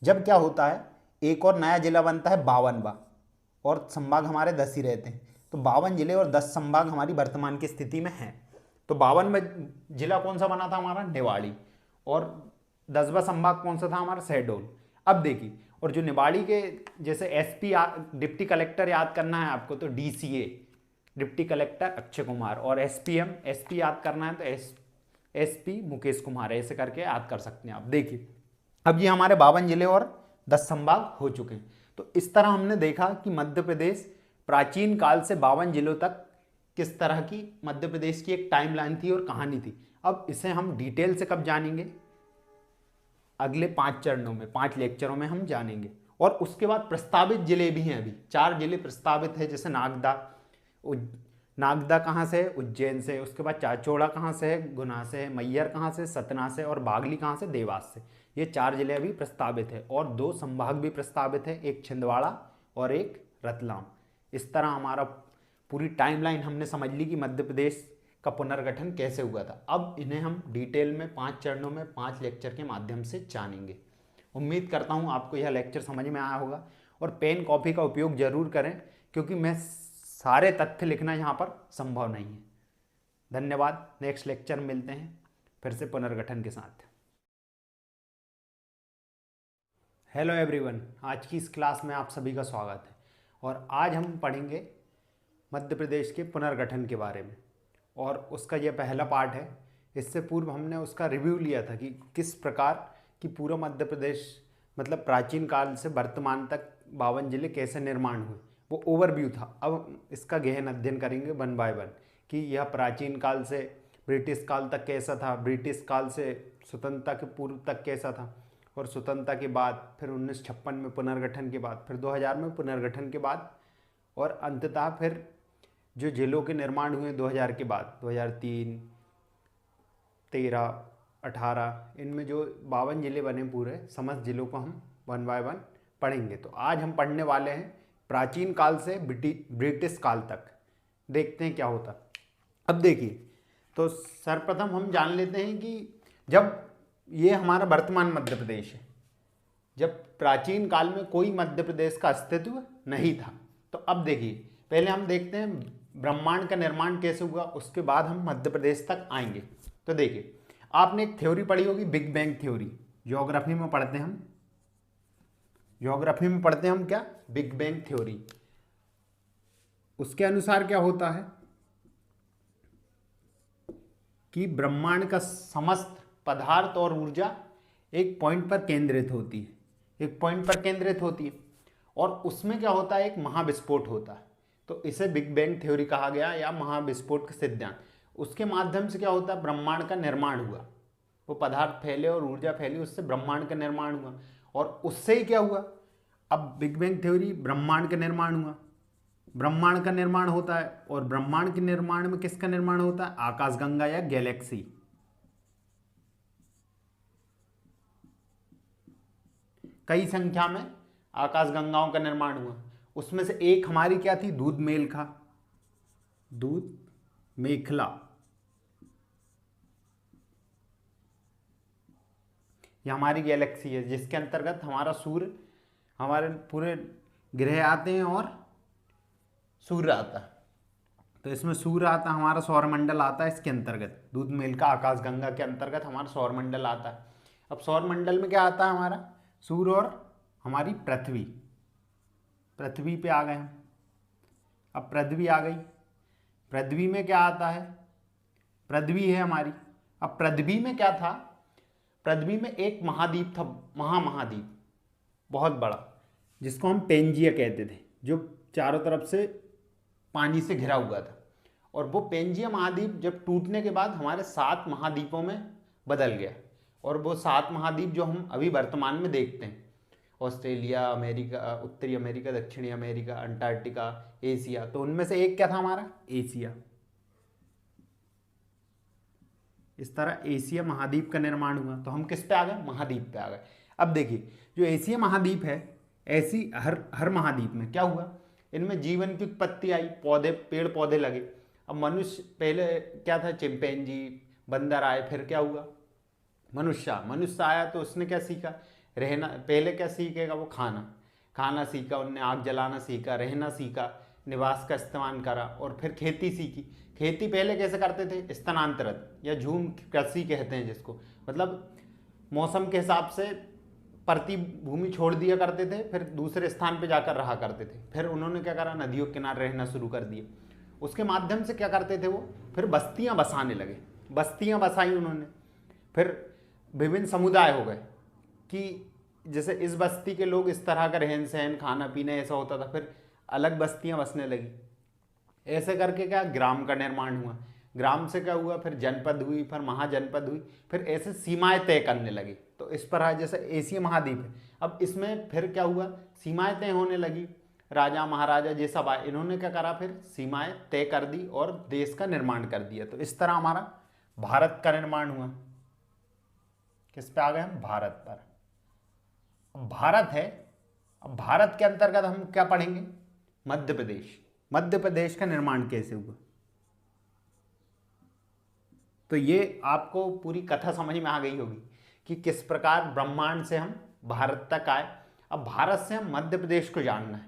जब क्या होता है? एक और नया जिला बनता है 52वां, और संभाग हमारे 10 ही रहते हैं। तो 52 जिले और 10 संभाग हमारी वर्तमान की स्थिति में हैं। तो 52 में जिला कौन सा बना था हमारा? निवाड़ी। और 10वां संभाग कौन सा था हमारा? शहडोल। अब देखिए, और जो निवाड़ी के जैसे एसपी डिप्टी कलेक्टर याद करना है आपको, तो DCA deputy collector Akshay Kumar, और एसपी याद करना है तो एसपी मुकेश कुमार, ऐसे करके याद कर सकते हैं आप। देखिए अब ये हमारे 52 जिले और 10 संभाग हो चुके हैं। तो इस तरह हमने देखा कि मध्य प्रदेश प्राचीन काल से 52 जिलों तक किस तरह की मध्य प्रदेश की एक टाइमलाइन थी और कहानी थी। अब इसे हम डिटेल से कब जानेंगे? अगले 5 चरणों में, 5 लेक्चरों में हम जानेंगे। और उसके बाद प्रस्तावित जिले भी हैं, अभी 4 जिले प्रस्तावित है, जैसे नागदा कहाँ से है? उज्जैन से। उसके बाद चाचौड़ा कहाँ से है? गुना से है। मैहर कहाँ से? सतना से। और बागली कहाँ से? देवास से। ये 4 जिले अभी प्रस्तावित है, और 2 संभाग भी प्रस्तावित है, एक छिंदवाड़ा और एक रतलाम। इस तरह हमारा पूरी टाइमलाइन हमने समझ ली कि मध्य प्रदेश का पुनर्गठन कैसे हुआ था। अब इन्हें हम डिटेल में 5 चरणों में 5 लेक्चर के माध्यम से जानेंगे। उम्मीद करता हूँ आपको यह लेक्चर समझ में आया होगा, और पेन कॉपी का उपयोग जरूर करें, क्योंकि मैं सारे तथ्य लिखना यहाँ पर संभव नहीं है। धन्यवाद। नेक्स्ट लेक्चर मिलते हैं फिर से पुनर्गठन के साथ। हेलो एवरीवन, आज की इस क्लास में आप सभी का स्वागत है, और आज हम पढ़ेंगे मध्य प्रदेश के पुनर्गठन के बारे में, और उसका यह पहला पार्ट है। इससे पूर्व हमने उसका रिव्यू लिया था कि किस प्रकार कि पूरा मध्य प्रदेश मतलब प्राचीन काल से वर्तमान तक 52 जिले कैसे निर्माण हुए, वो ओवरव्यू था। अब इसका गहन अध्ययन करेंगे 1 बाय 1 कि यह प्राचीन काल से ब्रिटिश काल तक कैसा था, ब्रिटिश काल से स्वतंत्रता के पूर्व तक कैसा था, और स्वतंत्रता के बाद, फिर 1956 में पुनर्गठन के बाद, फिर 2000 में पुनर्गठन के बाद, और अंततः फिर जो जिलों के निर्माण हुए 2000 के बाद, 2003, 13, 18, इनमें जो 52 जिले बने पूरे, समस्त जिलों को हम वन बाय वन पढ़ेंगे। तो आज हम पढ़ने वाले हैं प्राचीन काल से ब्रिटिश काल तक। देखते हैं क्या होता। अब देखिए, तो सर्वप्रथम हम जान लेते हैं कि जब ये हमारा वर्तमान मध्य प्रदेश है, जब प्राचीन काल में कोई मध्य प्रदेश का अस्तित्व नहीं था। तो अब देखिए, पहले हम देखते हैं ब्रह्मांड का निर्माण कैसे हुआ, उसके बाद हम मध्य प्रदेश तक आएंगे। तो देखिए, आपने एक थ्योरी पढ़ी होगी, बिग बैंग थ्योरी। ज्योग्राफी में पढ़ते हैं हम, ज्योग्राफी में पढ़ते हैं हम क्या, बिग बैंग थ्योरी। उसके अनुसार क्या होता है कि ब्रह्मांड का समस्त पदार्थ और ऊर्जा एक पॉइंट पर केंद्रित होती है, एक पॉइंट पर केंद्रित होती है, और उसमें क्या होता है, एक महाविस्फोट होता है। तो इसे बिग बैंग थ्योरी कहा गया, या महाविस्फोट का सिद्धांत। उसके माध्यम से क्या होता है, ब्रह्मांड का निर्माण हुआ, वो पदार्थ फैले और ऊर्जा फैली, उससे ब्रह्मांड का निर्माण हुआ। और उससे ही क्या हुआ, अब बिग बैंग थ्योरी, ब्रह्मांड का निर्माण हुआ, ब्रह्मांड का निर्माण होता है, और ब्रह्मांड के निर्माण में किसका निर्माण होता है, आकाशगंगा या गैलेक्सी। कई संख्या में आकाशगंगाओं का निर्माण हुआ। उसमें से एक हमारी क्या थी, दूध मेखला, दूध मेखला। यह हमारी गैलेक्सी है, जिसके अंतर्गत हमारा सूर्य, हमारे पूरे ग्रह आते हैं और सूर्य आता है। तो इसमें सूर्य आता, हमारा सौरमंडल आता है इसके अंतर्गत, दूध मेखला आकाशगंगा के अंतर्गत हमारा सौरमंडल आता है। अब सौरमंडल में क्या आता है, हमारा सूर्य और हमारी पृथ्वी। पृथ्वी पे आ गए हम। अब पृथ्वी आ गई, पृथ्वी में क्या आता है, पृथ्वी है हमारी। अब पृथ्वी में क्या था, पृथ्वी में एक महाद्वीप था, महामहाद्वीप बहुत बड़ा, जिसको हम पेंजिया कहते थे, जो चारों तरफ से पानी से घिरा हुआ था। और वो पेंजिया महाद्वीप जब टूटने के बाद हमारे 7 महाद्वीपों में बदल गया। और वो 7 महाद्वीप जो हम अभी वर्तमान में देखते हैं, ऑस्ट्रेलिया, अमेरिका, उत्तरी अमेरिका, दक्षिणी अमेरिका, अंटार्कटिका, एशिया, तो उनमें से एक क्या था हमारा, एशिया। इस तरह एशिया महाद्वीप का निर्माण हुआ। तो हम किस पे आ गए, महाद्वीप पे आ गए। अब देखिए, जो एशिया महाद्वीप है, ऐसी हर महाद्वीप में क्या हुआ, इनमें जीवन की उत्पत्ति आई, पौधे, पेड़ पौधे लगे। अब मनुष्य, पहले क्या था, चिंपैंजी, बंदर आए, फिर क्या हुआ, मनुष्य आया। तो उसने क्या सीखा, रहना। पहले क्या सीखेगा वो, खाना सीखा, उनने आग जलाना सीखा, रहना सीखा, निवास का इस्तेमाल करा, और फिर खेती सीखी। खेती पहले कैसे करते थे, स्थानांतरित या झूम कृषि कहते हैं जिसको, मतलब मौसम के हिसाब से परती भूमि छोड़ दिया करते थे, फिर दूसरे स्थान पे जाकर रहा करते थे। फिर उन्होंने क्या करा, नदियों के किनारे रहना शुरू कर दिए। उसके माध्यम से क्या करते थे वो, फिर बस्तियां बसाने लगे, बस्तियां बसाई उन्होंने। फिर विभिन्न समुदाय हो गए कि जैसे इस बस्ती के लोग इस तरह का रहन सहन, खाना पीना ऐसा होता था, फिर अलग बस्तियां बसने लगी। ऐसे करके क्या, ग्राम का निर्माण हुआ। ग्राम से क्या हुआ, फिर जनपद हुई, फिर महाजनपद हुई, फिर ऐसे सीमाएं तय करने लगी। तो इस पर जैसे एशिया महाद्वीप है, अब इसमें फिर क्या हुआ, सीमाएं तय होने लगी। राजा महाराजा ये सब आए, इन्होंने क्या करा, फिर सीमाएं तय कर दी और देश का निर्माण कर दिया। तो इस तरह हमारा भारत का निर्माण हुआ। किस पे आ गए हम, भारत पर। अब भारत है, अब भारत के अंतर्गत हम क्या पढ़ेंगे, मध्य प्रदेश। मध्य प्रदेश का निर्माण कैसे हुआ, तो ये आपको पूरी कथा समझ में आ गई होगी कि किस प्रकार ब्रह्मांड से हम भारत तक आए। अब भारत से हम मध्य प्रदेश को जानना है,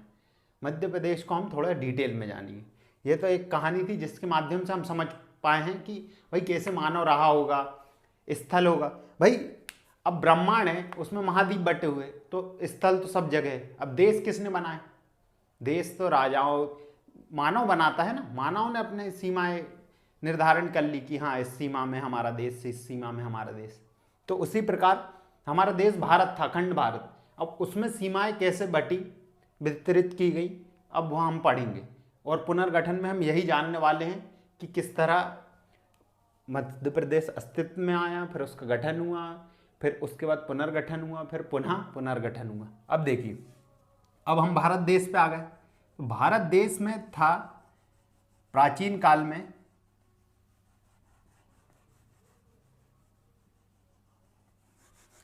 मध्य प्रदेश को हम थोड़ा डिटेल में जानेंगे। ये तो एक कहानी थी जिसके माध्यम से हम समझ पाए हैं कि भाई कैसे मानव रहा होगा, स्थल होगा। भाई अब ब्रह्मांड है, उसमें महाद्वीप बटे हुए, तो स्थल तो सब जगह है। अब देश किसने बनाए, देश तो राजाओं, मानव बनाता है ना, मानव ने अपने सीमाएं निर्धारण कर ली कि हाँ इस सीमा में हमारा देश, इस सीमा में हमारा देश। तो उसी प्रकार हमारा देश भारत था, अखंड भारत। अब उसमें सीमाएं कैसे बटी, वितरित की गई, अब वहाँ हम पढ़ेंगे। और पुनर्गठन में हम यही जानने वाले हैं कि किस तरह मध्य प्रदेश अस्तित्व में आया, फिर उसका गठन हुआ, फिर उसके बाद पुनर्गठन हुआ, फिर पुनः पुनर्गठन हुआ। अब देखिए, अब हम भारत देश पे आ गए। तो भारत देश में था प्राचीन काल में,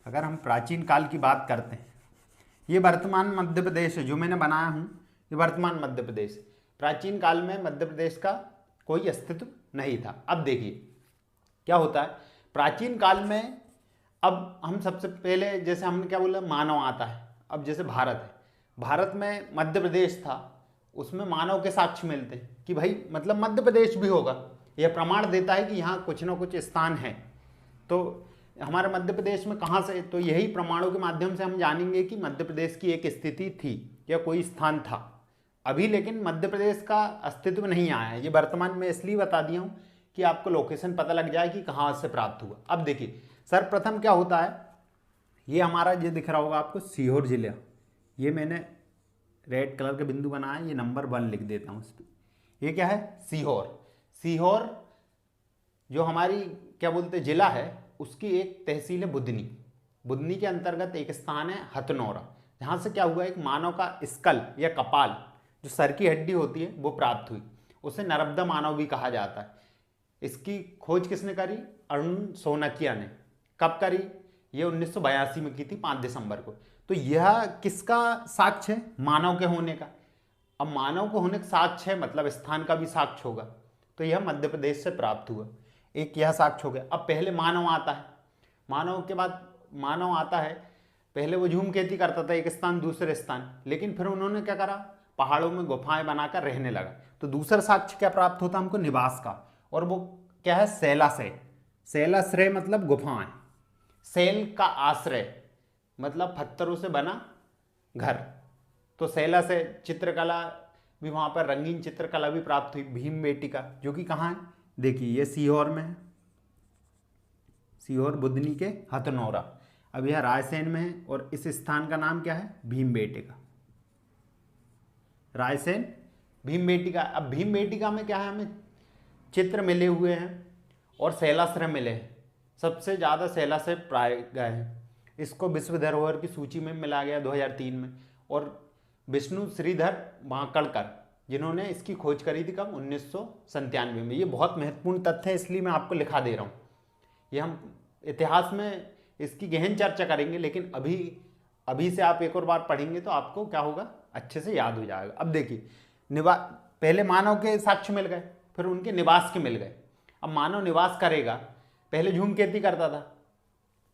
अगर हम प्राचीन काल की बात करते हैं, ये वर्तमान मध्य प्रदेश है जो मैंने बनाया हूँ, ये वर्तमान मध्य प्रदेश है। प्राचीन काल में मध्य प्रदेश का कोई अस्तित्व नहीं था। अब देखिए क्या होता है प्राचीन काल में। अब हम सबसे पहले, जैसे हमने क्या बोला, मानव आता है। अब जैसे भारत है, भारत में मध्य प्रदेश था, उसमें मानव के साक्ष्य मिलते हैं कि भाई मतलब मध्य प्रदेश भी होगा। यह प्रमाण देता है कि यहाँ कुछ ना कुछ स्थान है। तो हमारे मध्य प्रदेश में कहाँ से, तो यही प्रमाणों के माध्यम से हम जानेंगे कि मध्य प्रदेश की एक स्थिति थी या कोई स्थान था अभी, लेकिन मध्य प्रदेश का अस्तित्व नहीं आया है। ये वर्तमान में इसलिए बता दिया हूँ कि आपको लोकेशन पता लग जाए कि कहाँ से प्राप्त हुआ। अब देखिए सर्वप्रथम क्या होता है, ये हमारा ये दिख रहा होगा आपको सीहोर जिला, ये मैंने रेड कलर के बिंदु बनाया, ये नंबर 1 लिख देता हूँ इस पर। ये क्या है, सीहोर। सीहोर जो हमारी क्या बोलते जिला है, उसकी एक तहसील है बुधनी। बुधनी के अंतर्गत एक स्थान है हथनौरा, जहाँ से क्या हुआ, एक मानव का स्कल या कपाल, जो सर की हड्डी होती है, वो प्राप्त हुई। उसे नर्मदा मानव भी कहा जाता है। इसकी खोज किसने करी, अरुण सोनकिया ने। कब करी, ये 1982 में की थी, 5 दिसंबर को। तो यह किसका साक्ष्य है, मानव के होने का। अब मानव को होने का साक्ष्य है, मतलब स्थान का भी साक्ष्य होगा। तो यह मध्य प्रदेश से प्राप्त हुआ, एक यह साक्ष्य हो गया। अब पहले मानव आता है, मानव के बाद मानव आता है, पहले वो झूम खेती करता था एक स्थान दूसरे स्थान, लेकिन फिर उन्होंने क्या करा, पहाड़ों में गुफाएं बनाकर रहने लगा। तो दूसरा साक्ष्य क्या प्राप्त होता हमको, निवास का, और वो क्या है, शैलाश्रय। शैलाश्रय मतलब गुफाएं, शैल का आश्रय मतलब पत्थरों से बना घर। तो शैलाश्रय, चित्रकला भी वहाँ पर, रंगीन चित्रकला भी प्राप्त हुई। भीमबेटिका जो कि कहाँ है, देखिए ये सीहोर में है, सीहोर बुधनी के हथनौरा। अब यह रायसेन में है, और इस स्थान का नाम क्या है, भीमबेटिका। रायसेन भीमबेटिका। अब भीमबेटिका में क्या है, हमें चित्र मिले हुए हैं और शैलाश्रय मिले हैं। सबसे ज़्यादा शैलाश्रय पाए गए हैं। इसको विश्व धरोहर की सूची में मिला गया 2003 में। और विष्णु श्रीधर माकड़कर, जिन्होंने इसकी खोज करी थी कब, 1997 में। ये बहुत महत्वपूर्ण तथ्य है, इसलिए मैं आपको लिखा दे रहा हूँ। ये हम इतिहास में इसकी गहन चर्चा करेंगे, लेकिन अभी से आप एक और बार पढ़ेंगे तो आपको क्या होगा, अच्छे से याद हो जाएगा। अब देखिए पहले मानव के साक्ष्य मिल गए, फिर उनके निवास के मिल गए। अब मानव निवास करेगा, पहले झूम खेती करता था,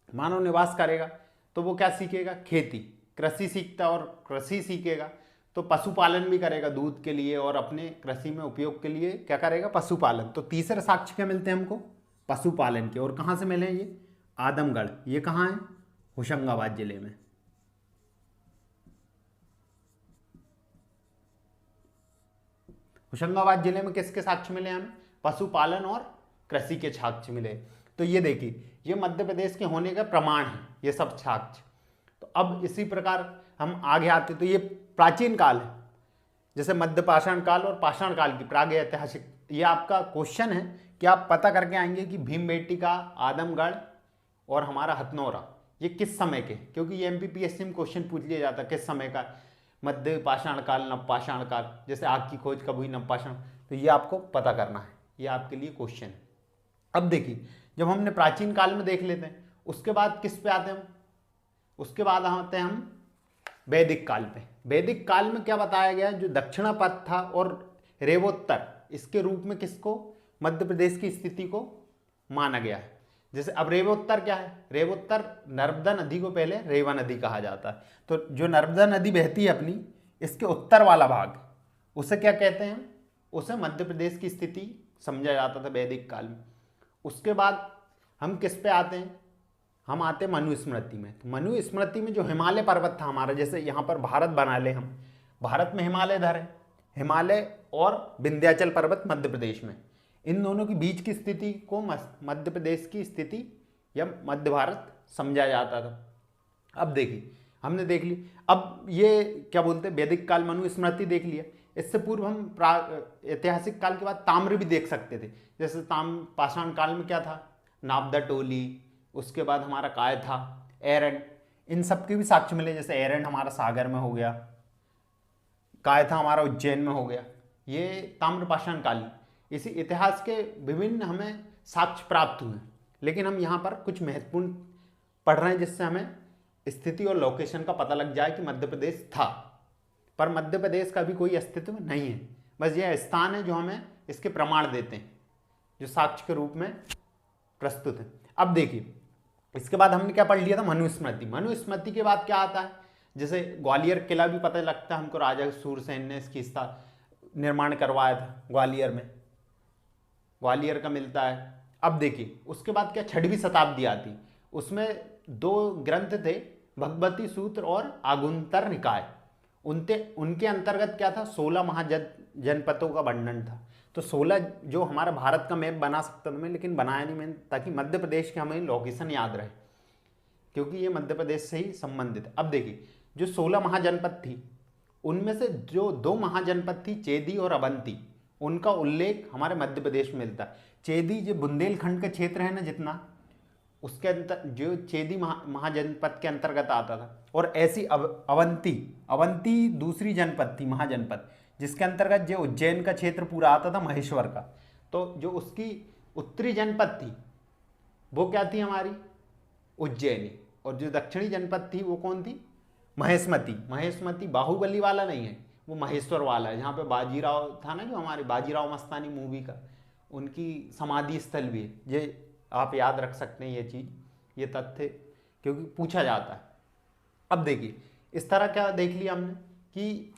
मानव निवास करेगा तो वो क्या सीखेगा, खेती, कृषि सीखता, और कृषि सीखेगा तो पशुपालन भी करेगा दूध के लिए, और अपने कृषि में उपयोग के लिए क्या करेगा, पशुपालन। तो तीसरे साक्ष्य क्या मिलते हैं हमको, पशुपालन के। और कहाँ से मिले हैं ये, आदमगढ़। ये कहाँ है, होशंगाबाद जिले में। होशंगाबाद जिले में किसके साक्ष्य मिले हमें, पशुपालन और कृषि के साक्ष्य मिले। तो ये देखिए, ये मध्य प्रदेश के होने का प्रमाण है, ये सब साक्ष्य। तो अब इसी प्रकार हम आगे आते, तो ये प्राचीन काल है, जैसे मध्य पाषाण काल और पाषाण काल की प्राग ऐतिहासिक। ये आपका क्वेश्चन है कि आप पता करके आएंगे कि भीमबेटिका, आदमगढ़ और हमारा हथनौरा ये किस समय के, क्योंकि ये एमपीपीएससी में क्वेश्चन पूछ लिया जाता है किस समय का, मध्य पाषाण काल, नवपाषाण काल, जैसे आग की खोज कब हुई, नवपाषाण। तो ये आपको पता करना है, ये आपके लिए क्वेश्चन है। अब देखिए, जब हमने प्राचीन काल में देख लेते हैं, उसके बाद किस पे आते हैं हम, उसके बाद आते हैं हम वैदिक काल पे। वैदिक काल में क्या बताया गया, जो दक्षिणापथ था और रेवोत्तर, इसके रूप में किसको, मध्य प्रदेश की स्थिति को माना गया है। जैसे अब रेवोत्तर क्या है, रेवोत्तर नर्मदा नदी को पहले रेवा नदी कहा जाता है। तो जो नर्मदा नदी बहती है अपनी, इसके उत्तर वाला भाग, उसे क्या कहते हैं, उसे मध्य प्रदेश की स्थिति समझा जाता था वैदिक काल में। उसके बाद हम किस पे आते हैं, हम आते हैं मनुस्मृति में। तो मनुस्मृति में जो हिमालय पर्वत था हमारा, जैसे यहाँ पर भारत बना ले हम, भारत में हिमालय इधर है, हिमालय और विंध्याचल पर्वत मध्य प्रदेश में, इन दोनों के बीच की स्थिति को मध्य प्रदेश की स्थिति या मध्य भारत समझा जाता था। अब देखिए, हमने देख ली। अब ये क्या बोलते हैं, वैदिक काल, मनुस्मृति देख लिया। इससे पूर्व हम ऐतिहासिक काल के बाद ताम्र भी देख सकते थे। जैसे पाषाण काल में क्या था, नाबदा टोली, उसके बाद हमारा काय था, एरन, इन सब के भी साक्ष्य मिले। जैसे एरन हमारा सागर में हो गया, काय था हमारा उज्जैन में हो गया। ये ताम्रपाषाण कालीन, इसी इतिहास के विभिन्न हमें साक्ष्य प्राप्त हुए। लेकिन हम यहाँ पर कुछ महत्वपूर्ण पढ़ रहे हैं जिससे हमें स्थिति और लोकेशन का पता लग जाए कि मध्य प्रदेश था। पर मध्य प्रदेश का भी कोई अस्तित्व नहीं है, बस यह स्थान है जो हमें इसके प्रमाण देते हैं, जो साक्ष्य के रूप में प्रस्तुत है। अब देखिए, इसके बाद हमने क्या पढ़ लिया था, मनुस्मृति। मनुस्मृति के बाद क्या आता है, जैसे ग्वालियर किला भी पता लगता है हमको, राजा सूरसेन ने इसकी निर्माण करवाया था ग्वालियर में, ग्वालियर का मिलता है। अब देखिए उसके बाद क्या, 6वीं शताब्दी आती, उसमें 2 ग्रंथ थे, भगवती सूत्र और आगुंतर निकाय। उनके अंतर्गत क्या था, 16 महाजनपदों का वर्णन था। तो 16 जो हमारा भारत का मैप बना सकता था मैं, लेकिन बनाया नहीं मैंने, ताकि मध्य प्रदेश के हमें लोकेशन याद रहे, क्योंकि ये मध्य प्रदेश से ही संबंधित है। अब देखिए जो 16 महाजनपद थी, उनमें से जो 2 महाजनपद थी, चेदी और अवंती, उनका उल्लेख हमारे मध्य प्रदेश में मिलता है। चेदी जो बुंदेलखंड का क्षेत्र है ना जितना, उसके अंतर जो चेदी महाजनपद के अंतर्गत आता था। और ऐसी अवंती दूसरी जनपद थी, महाजनपद, जिसके अंतर्गत जो उज्जैन का क्षेत्र पूरा आता था, महेश्वर का। तो जो उसकी उत्तरी जनपद थी वो क्या थी हमारी, उज्जैनी। और जो दक्षिणी जनपद थी वो कौन थी, महेशमती। महेशमती बाहुबली वाला नहीं है, वो महेश्वर वाला है, जहाँ पे बाजीराव था ना, जो हमारे बाजीराव मस्तानी मूवी का, उनकी समाधि स्थल भी है। ये आप याद रख सकते हैं ये चीज़, ये तथ्य, क्योंकि पूछा जाता है। अब देखिए इस तरह क्या देख लिया हमने कि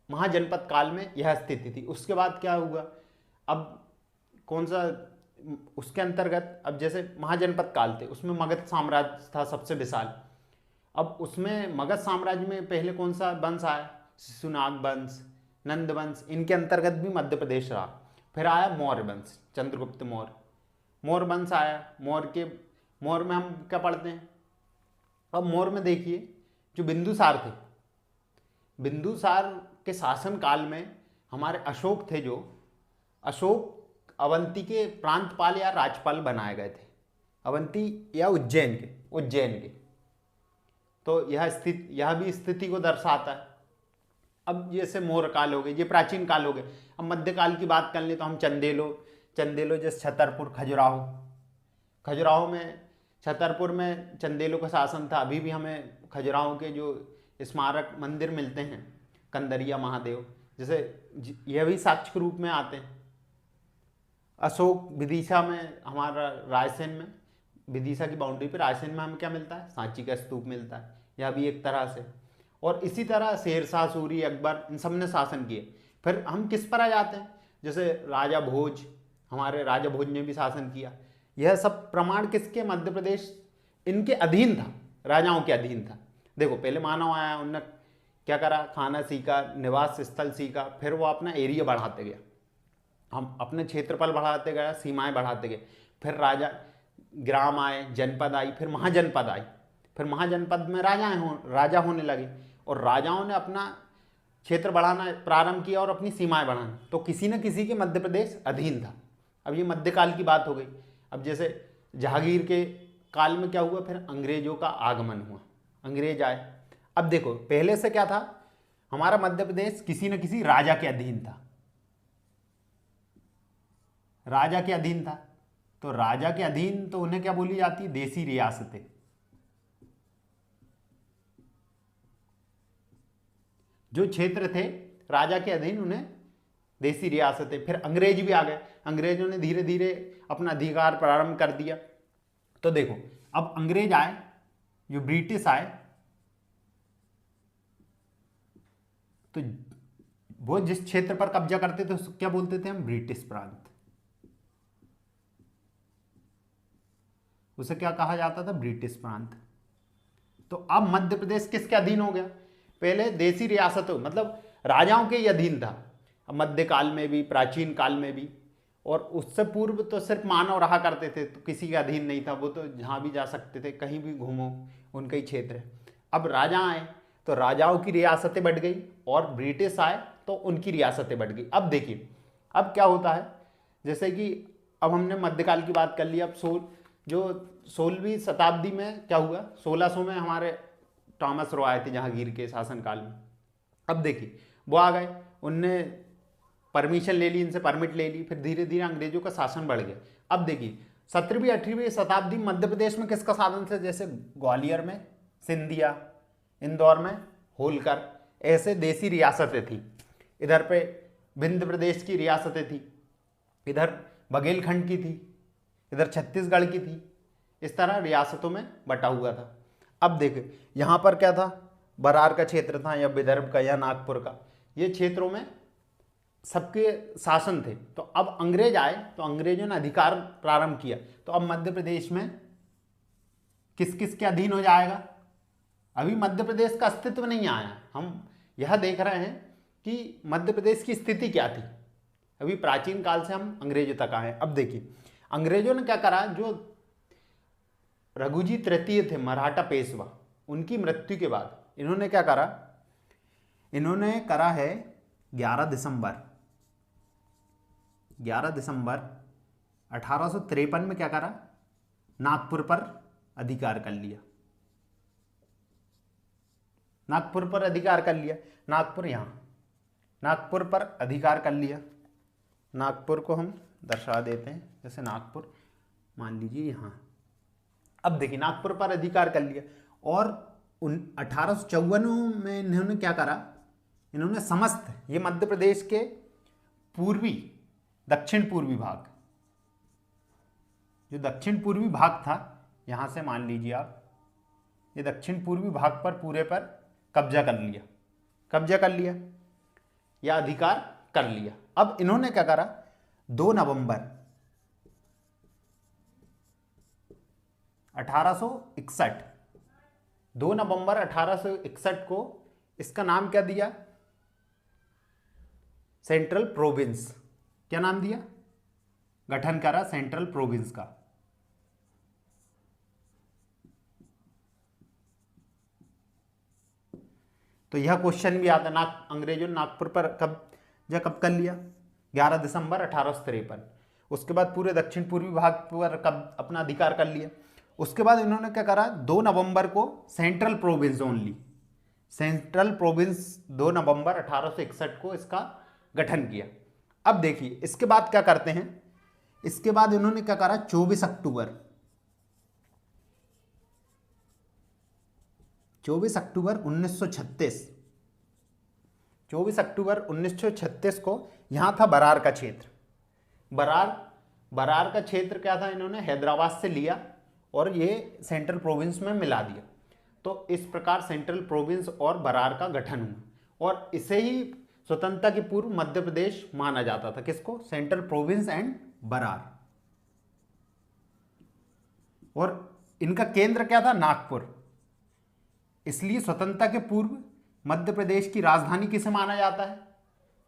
महाजनपद काल में यह स्थिति थी। उसके बाद क्या हुआ, अब कौन सा उसके अंतर्गत, अब जैसे महाजनपद काल थे, उसमें मगध साम्राज्य था सबसे विशाल। अब उसमें मगध साम्राज्य में पहले कौन सा वंश आया, शिशुनाग वंश, नंद वंश, इनके अंतर्गत भी मध्य प्रदेश रहा। फिर आया मौर्य वंश, चंद्रगुप्त मौर्य, मौर्य वंश आया। मौर्य में हम क्या पढ़ते हैं, अब मौर्य में देखिए जो बिंदुसार थे, बिंदुसार के शासन काल में हमारे अशोक थे, जो अशोक अवंती के प्रांतपाल या राज्यपाल बनाए गए थे, अवंती या उज्जैन के। तो यह भी स्थिति को दर्शाता है। अब जैसे मौर्य काल हो गए, ये प्राचीन काल हो गए। अब मध्यकाल की बात कर लें तो हम चंदेलो जैसे छतरपुर, खजुराहो में, छतरपुर में चंदेलों का शासन था। अभी भी हमें खजुराहो के जो स्मारक मंदिर मिलते हैं, कंदरिया महादेव जैसे, यह भी साक्ष्य के रूप में आते हैं। अशोक विदिशा में, हमारा रायसेन में, विदिशा की बाउंड्री पर रायसेन में हमें क्या मिलता है, सांची का स्तूप मिलता है, यह भी एक तरह से। और इसी तरह शेरशाह सूरी, अकबर, इन सब ने शासन किए। फिर हम किस पर आ जाते हैं, जैसे राजा भोज, हमारे राजा भोज ने भी शासन किया। यह सब प्रमाण किसके, मध्य प्रदेश इनके अधीन था, राजाओं के अधीन था। देखो पहले मानव आया, उनने क्या करा, खाना सीखा, निवास स्थल सीखा, फिर वो अपना एरिया बढ़ाते गया, हम अपने क्षेत्रफल बढ़ाते गए, सीमाएं बढ़ाते गए। फिर ग्राम आए, जनपद आई, फिर महाजनपद आई। फिर महाजनपद में राजा होने लगे, और राजाओं ने अपना क्षेत्र बढ़ाना प्रारंभ किया और अपनी सीमाएं बढ़ाना। तो किसी न किसी के मध्य प्रदेश अधीन था। अब ये मध्यकाल की बात हो गई। अब जैसे जहांगीर के काल में क्या हुआ, फिर अंग्रेजों का आगमन हुआ, अंग्रेज आए। अब देखो पहले से क्या था, हमारा मध्य प्रदेश किसी न किसी राजा के अधीन था, राजा के अधीन था। तो राजा के अधीन तो उन्हें क्या बोली जाती है, देसी रियासतें। जो क्षेत्र थे राजा के अधीन, उन्हें देसी रियासतें। फिर अंग्रेज भी आ गए, अंग्रेजों ने धीरे धीरे अपना अधिकार प्रारंभ कर दिया। तो देखो अब अंग्रेज आए, जो ब्रिटिश आए, तो वो जिस क्षेत्र पर कब्जा करते थे उसको क्या बोलते थे हम, ब्रिटिश प्रांत। उसे क्या कहा जाता था, ब्रिटिश प्रांत। तो अब मध्य प्रदेश किसके अधीन हो गया, पहले देसी रियासतों, मतलब राजाओं के ही अधीन था। अब मध्यकाल में भी, प्राचीन काल में भी, और उससे पूर्व तो सिर्फ मानव रहा करते थे, तो किसी के अधीन नहीं था, वो तो जहाँ भी जा सकते थे, कहीं भी घूमो, उनका ही क्षेत्र है। अब राजा आए तो राजाओं की रियासतें बढ़ गई, और ब्रिटिश आए तो उनकी रियासतें बढ़ गई। अब देखिए अब क्या होता है, जैसे कि अब हमने मध्यकाल की बात कर ली, अब जो 16वीं शताब्दी में क्या हुआ, 1600 में हमारे टॉमस रो आए थे जहांगीर के शासनकाल में। अब देखिए वो आ गए, उनने परमिशन ले ली, इनसे परमिट ले ली, फिर धीरे धीरे अंग्रेजों का शासन बढ़ गया। अब देखिए 17वीं 18वीं शताब्दी में मध्य प्रदेश में किसका शासन था, जैसे ग्वालियर में सिंधिया, इंदौर में होलकर, ऐसे देसी रियासतें थी। इधर पे विंध्य प्रदेश की रियासतें थी, इधर बघेलखंड की थी, इधर छत्तीसगढ़ की थी, इस तरह रियासतों में बटा हुआ था। अब देखें यहाँ पर क्या था, बरार का क्षेत्र था या विदर्भ का या नागपुर का, ये क्षेत्रों में सबके शासन थे। तो अब अंग्रेज आए तो अंग्रेजों ने अधिकार प्रारंभ किया, तो अब मध्य प्रदेश में किस किस के अधीन हो जाएगा। अभी मध्य प्रदेश का अस्तित्व नहीं आया, हम यह देख रहे हैं कि मध्य प्रदेश की स्थिति क्या थी। अभी प्राचीन काल से हम अंग्रेजों तक आए। अब देखिए अंग्रेजों ने क्या करा, जो रघुजी तृतीय थे मराठा पेशवा, उनकी मृत्यु के बाद इन्होंने क्या करा, इन्होंने करा है 11 दिसंबर 1853 में क्या करा, नागपुर पर अधिकार कर लिया। नागपुर पर अधिकार कर लिया, नागपुर यहाँ, नागपुर पर अधिकार कर लिया। नागपुर को हम दर्शा देते हैं, जैसे नागपुर मान लीजिए यहाँ। अब देखिए नागपुर पर अधिकार कर लिया, और 1854 में इन्होंने क्या करा, इन्होंने समस्त ये मध्य प्रदेश के पूर्वी दक्षिण पूर्वी भाग, जो दक्षिण पूर्वी भाग था, यहाँ से मान लीजिए आप, ये दक्षिण पूर्वी भाग पर पूरे पर कब्जा कर लिया या अधिकार कर लिया। अब इन्होंने क्या करा, 2 नवंबर 1861 को इसका नाम क्या दिया, सेंट्रल प्रोविंस। क्या नाम दिया, गठन करा सेंट्रल प्रोविंस का। तो यह क्वेश्चन भी आता है, अंग्रेजों ने नागपुर पर कब कर लिया, 11 दिसंबर 1853। उसके बाद पूरे दक्षिण पूर्वी भाग पर कब अपना अधिकार कर लिया। उसके बाद इन्होंने क्या करा, 2 नवंबर को central province only, central province 2 नवंबर 1861 को इसका गठन किया। अब देखिए इसके बाद क्या करते हैं, इसके बाद इन्होंने क्या करा, 24 अक्टूबर 1936, 24 अक्टूबर 1936 को यहाँ था बरार का क्षेत्र। बरार का क्षेत्र क्या था, इन्होंने हैदराबाद से लिया और ये सेंट्रल प्रोविंस में मिला दिया। तो इस प्रकार सेंट्रल प्रोविंस और बरार का गठन हुआ, और इसे ही स्वतंत्रता के पूर्व मध्य प्रदेश माना जाता था। किसको, सेंट्रल प्रोविंस एंड बरार। और इनका केंद्र क्या था, नागपुर। इसलिए स्वतंत्रता के पूर्व मध्य प्रदेश की राजधानी किसे माना जाता है,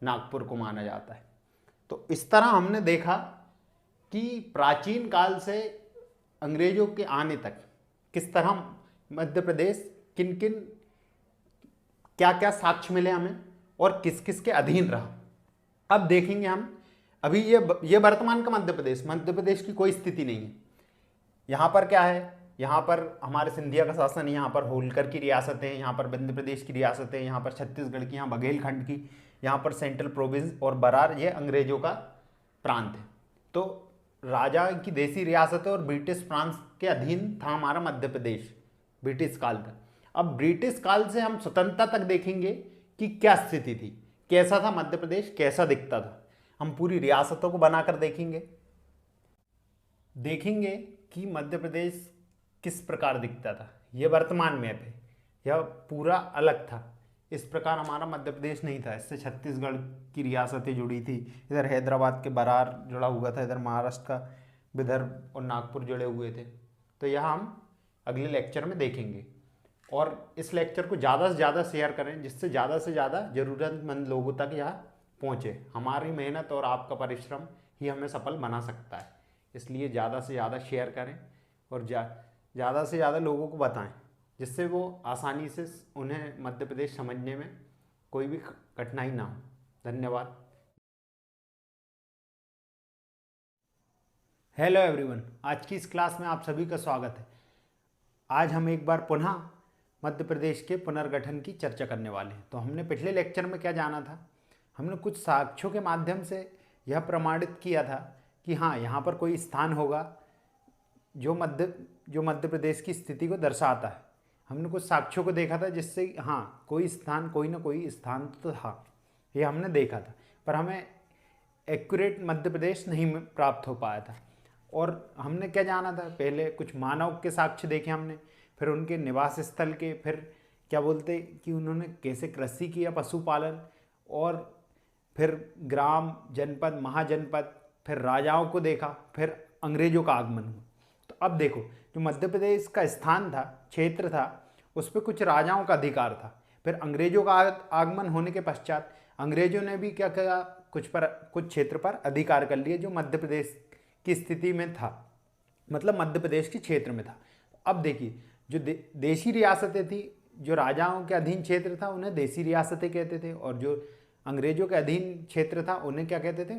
नागपुर को माना जाता है। तो इस तरह हमने देखा कि प्राचीन काल से अंग्रेजों के आने तक किस तरह मध्य प्रदेश किन क्या क्या साक्ष्य मिले हमें और किस किस के अधीन रहा। अब देखेंगे हम, अभी ये वर्तमान का मध्य प्रदेश की कोई स्थिति नहीं है। यहाँ पर क्या है, यहाँ पर हमारे सिंधिया का शासन है, यहाँ पर होलकर की रियासतें, यहाँ पर विंध्य प्रदेश की रियासतें, यहाँ पर छत्तीसगढ़ की, यहाँ बघेलखंड की, यहाँ पर सेंट्रल प्रोविंस और बरार, ये अंग्रेजों का प्रांत है। तो राजा की देसी रियासतें और ब्रिटिश फ्रांस के अधीन था हमारा मध्य प्रदेश ब्रिटिश काल तक। अब ब्रिटिश काल से हम स्वतंत्रता तक देखेंगे कि क्या स्थिति थी, कैसा था मध्य प्रदेश, कैसा दिखता था। हम पूरी रियासतों को बनाकर देखेंगे कि मध्य प्रदेश किस प्रकार दिखता था। यह वर्तमान मैप है, यह पूरा अलग था। इस प्रकार हमारा मध्य प्रदेश नहीं था, इससे छत्तीसगढ़ की रियासतें जुड़ी थी, इधर हैदराबाद के बरार जुड़ा हुआ था, इधर महाराष्ट्र का विदर्भ और नागपुर जुड़े हुए थे। तो यह हम अगले लेक्चर में देखेंगे, और इस लेक्चर को ज़्यादा से ज़्यादा शेयर करें, जिससे ज़्यादा से ज़्यादा ज़रूरतमंद लोगों तक यह पहुँचे। हमारी मेहनत और आपका परिश्रम ही हमें सफल बना सकता है। इसलिए ज़्यादा से ज़्यादा शेयर करें और ज़्यादा से ज़्यादा लोगों को बताएं, जिससे वो आसानी से उन्हें मध्य प्रदेश समझने में कोई भी कठिनाई ना हो। धन्यवाद। हेलो एवरीवन, आज की इस क्लास में आप सभी का स्वागत है। आज हम एक बार पुनः मध्य प्रदेश के पुनर्गठन की चर्चा करने वाले हैं। तो हमने पिछले लेक्चर में क्या जाना था, हमने कुछ साक्ष्यों के माध्यम से यह प्रमाणित किया था कि हाँ, यहाँ पर कोई स्थान होगा जो मध्य प्रदेश की स्थिति को दर्शाता है। हमने कुछ साक्ष्यों को देखा था जिससे हाँ, कोई स्थान, कोई ना कोई स्थान तो था, ये हमने देखा था, पर हमें एक्यूरेट मध्य प्रदेश नहीं प्राप्त हो पाया था। और हमने क्या जाना था, पहले कुछ मानव के साक्ष्य देखे हमने, फिर उनके निवास स्थल के, फिर क्या बोलते कि उन्होंने कैसे कृषि किया, पशुपालन, और फिर ग्राम, जनपद, महाजनपद, फिर राजाओं को देखा, फिर अंग्रेजों का आगमन हुआ। तो अब देखो, जो मध्य प्रदेश का स्थान था, क्षेत्र था, उस पर कुछ राजाओं का अधिकार था। फिर अंग्रेजों का आगमन होने के पश्चात अंग्रेजों ने भी क्या किया, कुछ क्षेत्र पर अधिकार कर लिए जो मध्य प्रदेश की स्थिति में था, मतलब मध्य प्रदेश के क्षेत्र में था। अब देखिए, जो देशी रियासतें थी, जो राजाओं के अधीन क्षेत्र था उन्हें देशी रियासतें कहते थे, और जो अंग्रेजों के अधीन क्षेत्र था उन्हें क्या कहते थे,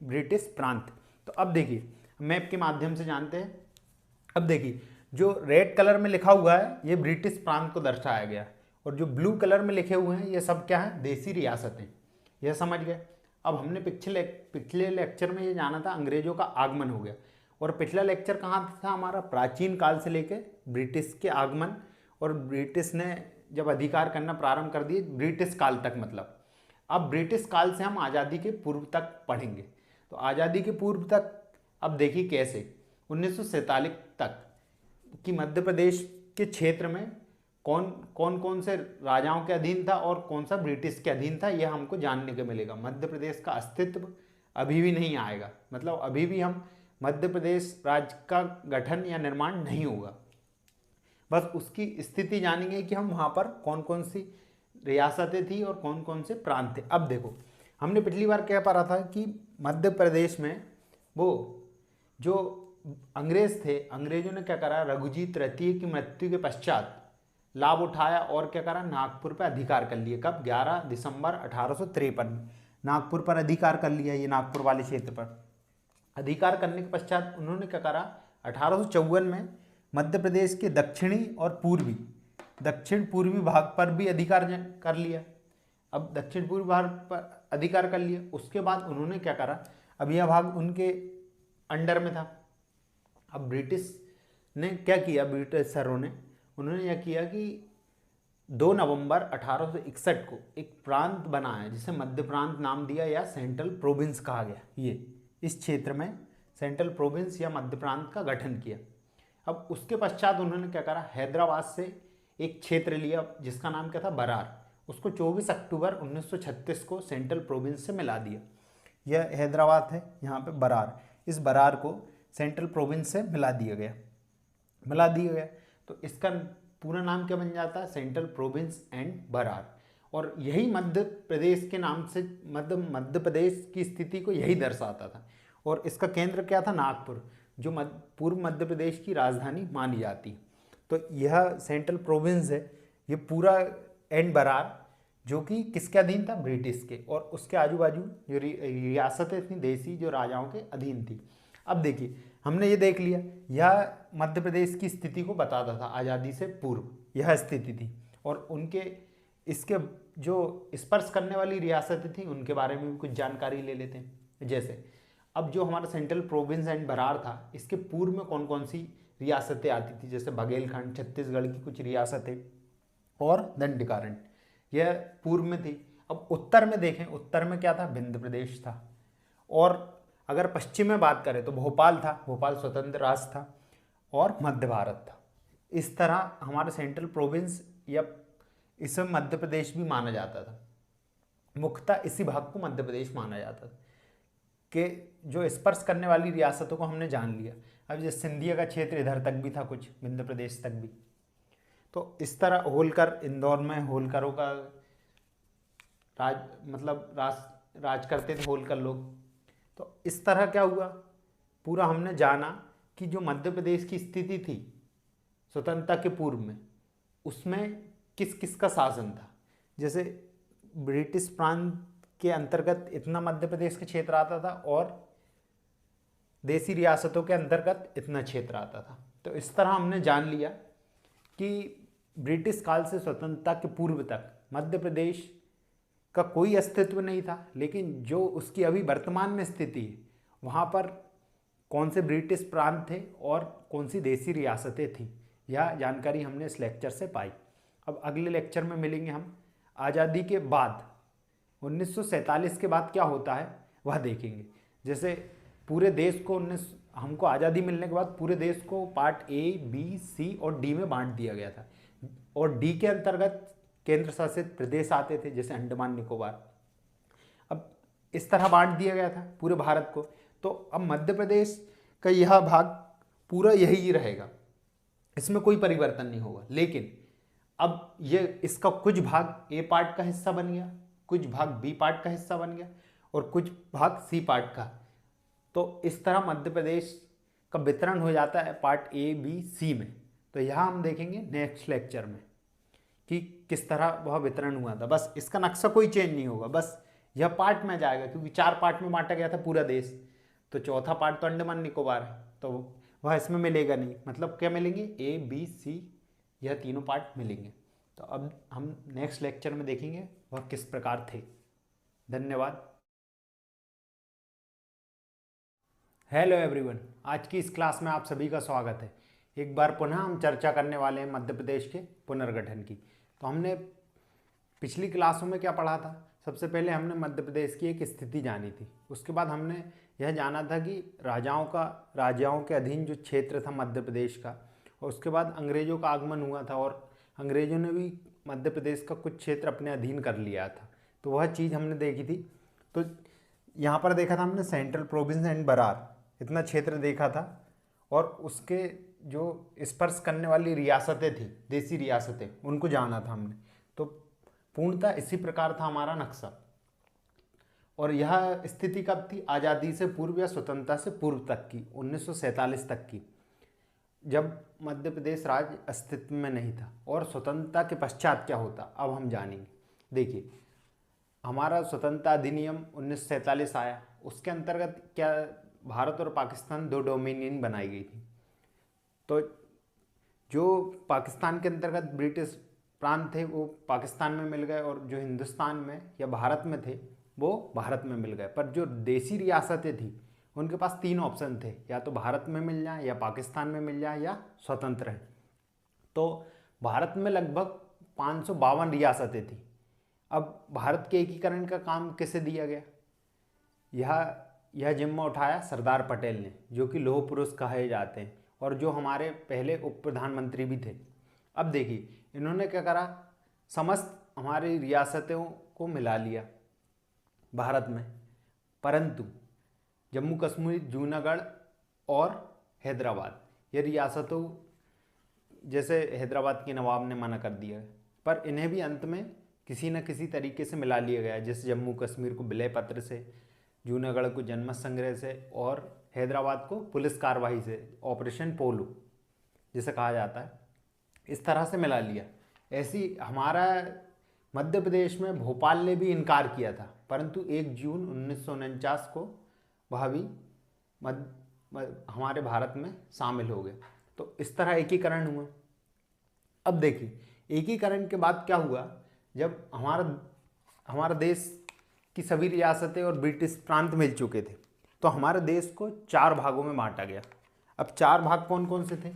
ब्रिटिश प्रांत। तो अब देखिए, मैप के माध्यम से जानते हैं। अब देखिए, जो रेड कलर में लिखा हुआ है ये ब्रिटिश प्रांत को दर्शाया गया है, और जो ब्लू कलर में लिखे हुए हैं ये सब क्या है, देशी रियासतें। यह समझ गए। अब हमने पिछले लेक्चर में ये जाना था अंग्रेजों का आगमन हो गया, और पिछला लेक्चर कहाँ था हमारा, प्राचीन काल से लेकर ब्रिटिश के आगमन, और ब्रिटिश ने जब अधिकार करना प्रारंभ कर दिए ब्रिटिश काल तक, मतलब अब ब्रिटिश काल से हम आज़ादी के पूर्व तक पढ़ेंगे। तो आज़ादी के पूर्व तक अब देखिए कैसे 1947 तक कि मध्य प्रदेश के क्षेत्र में कौन से राजाओं के अधीन था और कौन सा ब्रिटिश के अधीन था, यह हमको जानने को मिलेगा। मध्य प्रदेश का अस्तित्व अभी भी नहीं आएगा, मतलब अभी भी हम मध्य प्रदेश राज्य का गठन या निर्माण नहीं होगा। बस उसकी स्थिति जानेंगे कि हम वहाँ पर कौन कौन सी रियासतें थी और कौन कौन से प्रांत थे। अब देखो, हमने पिछली बार क्या पढ़ा था कि मध्य प्रदेश में वो जो अंग्रेज थे, अंग्रेजों ने क्या करा, रघुजीत तृतीय की मृत्यु के पश्चात लाभ उठाया और क्या करा, नागपुर पर अधिकार कर लिया। कब, 11 दिसंबर 1853 में नागपुर पर अधिकार कर लिया। ये नागपुर वाले क्षेत्र पर अधिकार करने के पश्चात उन्होंने क्या करा, 1854 में मध्य प्रदेश के दक्षिण पूर्वी भाग पर भी अधिकार कर लिया। अब दक्षिण पूर्वी भाग पर अधिकार कर लिया, उसके बाद उन्होंने क्या करा, अब यह भाग उनके अंडर में था। अब ब्रिटिश ने क्या किया, ब्रिटिशरों ने उन्होंने यह किया कि 2 नवंबर 1861 को एक प्रांत बनाया जिसे मध्य प्रांत नाम दिया, या सेंट्रल प्रोविंस कहा गया। ये इस क्षेत्र में सेंट्रल प्रोविंस या मध्य प्रांत का गठन किया। अब उसके पश्चात उन्होंने क्या करा, हैदराबाद से एक क्षेत्र लिया जिसका नाम क्या था, बरार। उसको 24 अक्टूबर 1936 को सेंट्रल प्रोविंस से मिला दिया। यह हैदराबाद है, यहाँ पे बरार, इस बरार को सेंट्रल प्रोविंस से मिला दिया गया। तो इसका पूरा नाम क्या बन जाता है, सेंट्रल प्रोविंस एंड बरार। और यही मध्य प्रदेश के नाम से, मध्य प्रदेश की स्थिति को यही दर्शाता था। और इसका केंद्र क्या था, नागपुर, जो पूर्व मध्य प्रदेश की राजधानी मानी जाती है। तो यह सेंट्रल प्रोविंस है, ये पूरा एंड बरार, जो कि किसके अधीन था, ब्रिटिश के, और उसके आजू बाजू जो रियासतें थी देसी, जो राजाओं के अधीन थी। अब देखिए, हमने ये देख लिया, यह मध्य प्रदेश की स्थिति को बताता था आज़ादी से पूर्व, यह स्थिति थी। और उनके इसके जो स्पर्श करने वाली रियासतें थी उनके बारे में भी कुछ जानकारी ले लेते हैं। जैसे अब जो हमारा सेंट्रल प्रोविंस एंड बरार था, इसके पूर्व में कौन कौन सी रियासतें आती थी, जैसे बघेलखंड, छत्तीसगढ़ की कुछ रियासतें, और दंडकारण्य, यह पूर्व में थी। अब उत्तर में देखें, उत्तर में क्या था, विंध्य प्रदेश था। और अगर पश्चिम में बात करें तो भोपाल था, भोपाल स्वतंत्र राज्य था, और मध्य भारत था। इस तरह हमारे सेंट्रल प्रोविंस या इसे मध्य प्रदेश भी माना जाता था। मुख्यतः इसी भाग को मध्य प्रदेश माना जाता था, कि जो स्पर्श करने वाली रियासतों को हमने जान लिया। अब जैसे सिंधिया का क्षेत्र इधर तक भी था, कुछ विंध्य प्रदेश तक भी। तो इस तरह होलकर, इंदौर में होलकरों का राज करते थे होलकर लोग। तो इस तरह क्या हुआ, पूरा हमने जाना कि जो मध्य प्रदेश की स्थिति थी स्वतंत्रता के पूर्व में, उसमें किस किस का शासन था। जैसे ब्रिटिश प्रांत के अंतर्गत इतना मध्य प्रदेश का क्षेत्र आता था, और देसी रियासतों के अंतर्गत इतना क्षेत्र आता था। तो इस तरह हमने जान लिया कि ब्रिटिश काल से स्वतंत्रता के पूर्व तक मध्य प्रदेश का कोई अस्तित्व नहीं था, लेकिन जो उसकी अभी वर्तमान में स्थिति है वहाँ पर कौन से ब्रिटिश प्रांत थे और कौन सी देसी रियासतें थीं, यह जानकारी हमने इस लेक्चर से पाई। अब अगले लेक्चर में मिलेंगे हम। आज़ादी के बाद 1947 के बाद क्या होता है वह देखेंगे। जैसे पूरे देश को हमको आज़ादी मिलने के बाद पूरे देश को पार्ट ए, बी, सी और डी में बांट दिया गया था, और डी के अंतर्गत केंद्र शासित प्रदेश आते थे, जैसे अंडमान निकोबार। अब इस तरह बांट दिया गया था पूरे भारत को। तो अब मध्य प्रदेश का यह भाग पूरा यही रहेगा, इसमें कोई परिवर्तन नहीं होगा। लेकिन अब ये इसका कुछ भाग ए पार्ट का हिस्सा बन गया, कुछ भाग बी पार्ट का हिस्सा बन गया और कुछ भाग सी पार्ट का। तो इस तरह मध्य प्रदेश का वितरण हो जाता है पार्ट ए, बी, सी में। तो यहाँ हम देखेंगे नेक्स्ट लेक्चर में कि किस तरह वह वितरण हुआ था। बस इसका नक्शा कोई चेंज नहीं होगा, बस यह पार्ट में जाएगा, क्योंकि 4 पार्ट में बांटा गया था पूरा देश। तो चौथा पार्ट तो अंडमान निकोबार है, तो वह इसमें मिलेगा नहीं। मतलब क्या मिलेंगे, ए, बी, सी, यह तीनों पार्ट मिलेंगे। तो अब हम नेक्स्ट लेक्चर में देखेंगे वह किस प्रकार थे। धन्यवाद। हेलो एवरीवन, आज की इस क्लास में आप सभी का स्वागत है। एक बार पुनः हम चर्चा करने वाले हैं मध्य प्रदेश के पुनर्गठन की। तो हमने पिछली क्लासों में क्या पढ़ा था? सबसे पहले हमने मध्य प्रदेश की एक स्थिति जानी थी। उसके बाद हमने यह जाना था कि राजाओं के अधीन जो क्षेत्र था मध्य प्रदेश का, और उसके बाद अंग्रेज़ों का आगमन हुआ था और अंग्रेज़ों ने भी मध्य प्रदेश का कुछ क्षेत्र अपने अधीन कर लिया था। तो वह चीज़ हमने देखी थी। तो यहाँ पर देखा था हमने सेंट्रल प्रोविंस एंड बरार, इतना क्षेत्र देखा था, और उसके जो स्पर्श करने वाली रियासतें थी, देसी रियासतें, उनको जाना था हमने। तो पूर्णतः इसी प्रकार था हमारा नक्शा। और यह स्थिति कब थी? आज़ादी से पूर्व या स्वतंत्रता से पूर्व तक की, 1947 तक की, जब मध्य प्रदेश राज्य अस्तित्व में नहीं था। और स्वतंत्रता के पश्चात क्या होता, अब हम जानेंगे। देखिए, हमारा स्वतंत्रता अधिनियम 1947 आया, उसके अंतर्गत क्या भारत और पाकिस्तान 2 डोमिनियन बनाई गई थी। तो जो पाकिस्तान के अंतर्गत ब्रिटिश प्रांत थे वो पाकिस्तान में मिल गए, और जो हिंदुस्तान में या भारत में थे वो भारत में मिल गए। पर जो देसी रियासतें थी उनके पास 3 ऑप्शन थे, या तो भारत में मिल जाए, या पाकिस्तान में मिल जाए, या स्वतंत्र है। तो भारत में लगभग 552 रियासतें थी। अब भारत के एकीकरण का काम किसे दिया गया? यह जिम्मा उठाया सरदार पटेल ने, जो कि लौह पुरुष कहे जाते हैं, और जो हमारे पहले उप प्रधानमंत्री भी थे। अब देखिए, इन्होंने क्या करा, समस्त हमारी रियासतों को मिला लिया भारत में, परंतु जम्मू कश्मीर, जूनागढ़ और हैदराबाद, ये रियासतों, जैसे हैदराबाद के नवाब ने मना कर दिया, पर इन्हें भी अंत में किसी न किसी तरीके से मिला लिया गया। जैसे जम्मू कश्मीर को विलय पत्र से, जूनागढ़ को जनमत संग्रह से, और हैदराबाद को पुलिस कार्रवाई से, ऑपरेशन पोलो जिसे कहा जाता है, इस तरह से मिला लिया। ऐसी हमारा मध्य प्रदेश में भोपाल ने भी इनकार किया था, परंतु 1 जून 1949 को वह भी हमारे भारत में शामिल हो गए। तो इस तरह एकीकरण हुआ। अब देखिए, एकीकरण के बाद क्या हुआ, जब हमारा देश की सभी रियासतें और ब्रिटिश प्रांत मिल चुके थे, तो हमारे देश को 4 भागों में बांटा गया। अब 4 भाग कौन कौन से थे?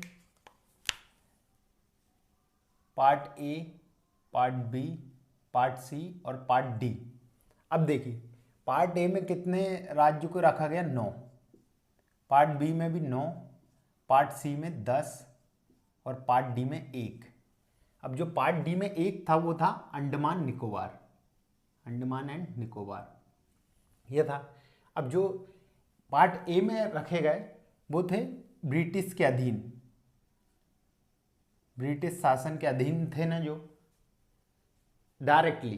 Part A, part B, part C और पार्ट डी। अब देखिए, पार्ट ए में कितने राज्यों को रखा गया? 9। पार्ट बी में भी 9, पार्ट सी में 10 और पार्ट डी में 1। अब जो पार्ट डी में 1 था वो था अंडमान निकोबार, अंडमान एंड निकोबार, यह था। अब जो पार्ट ए में रखे गए वो थे ब्रिटिश के अधीन, ब्रिटिश शासन के अधीन थे ना, जो डायरेक्टली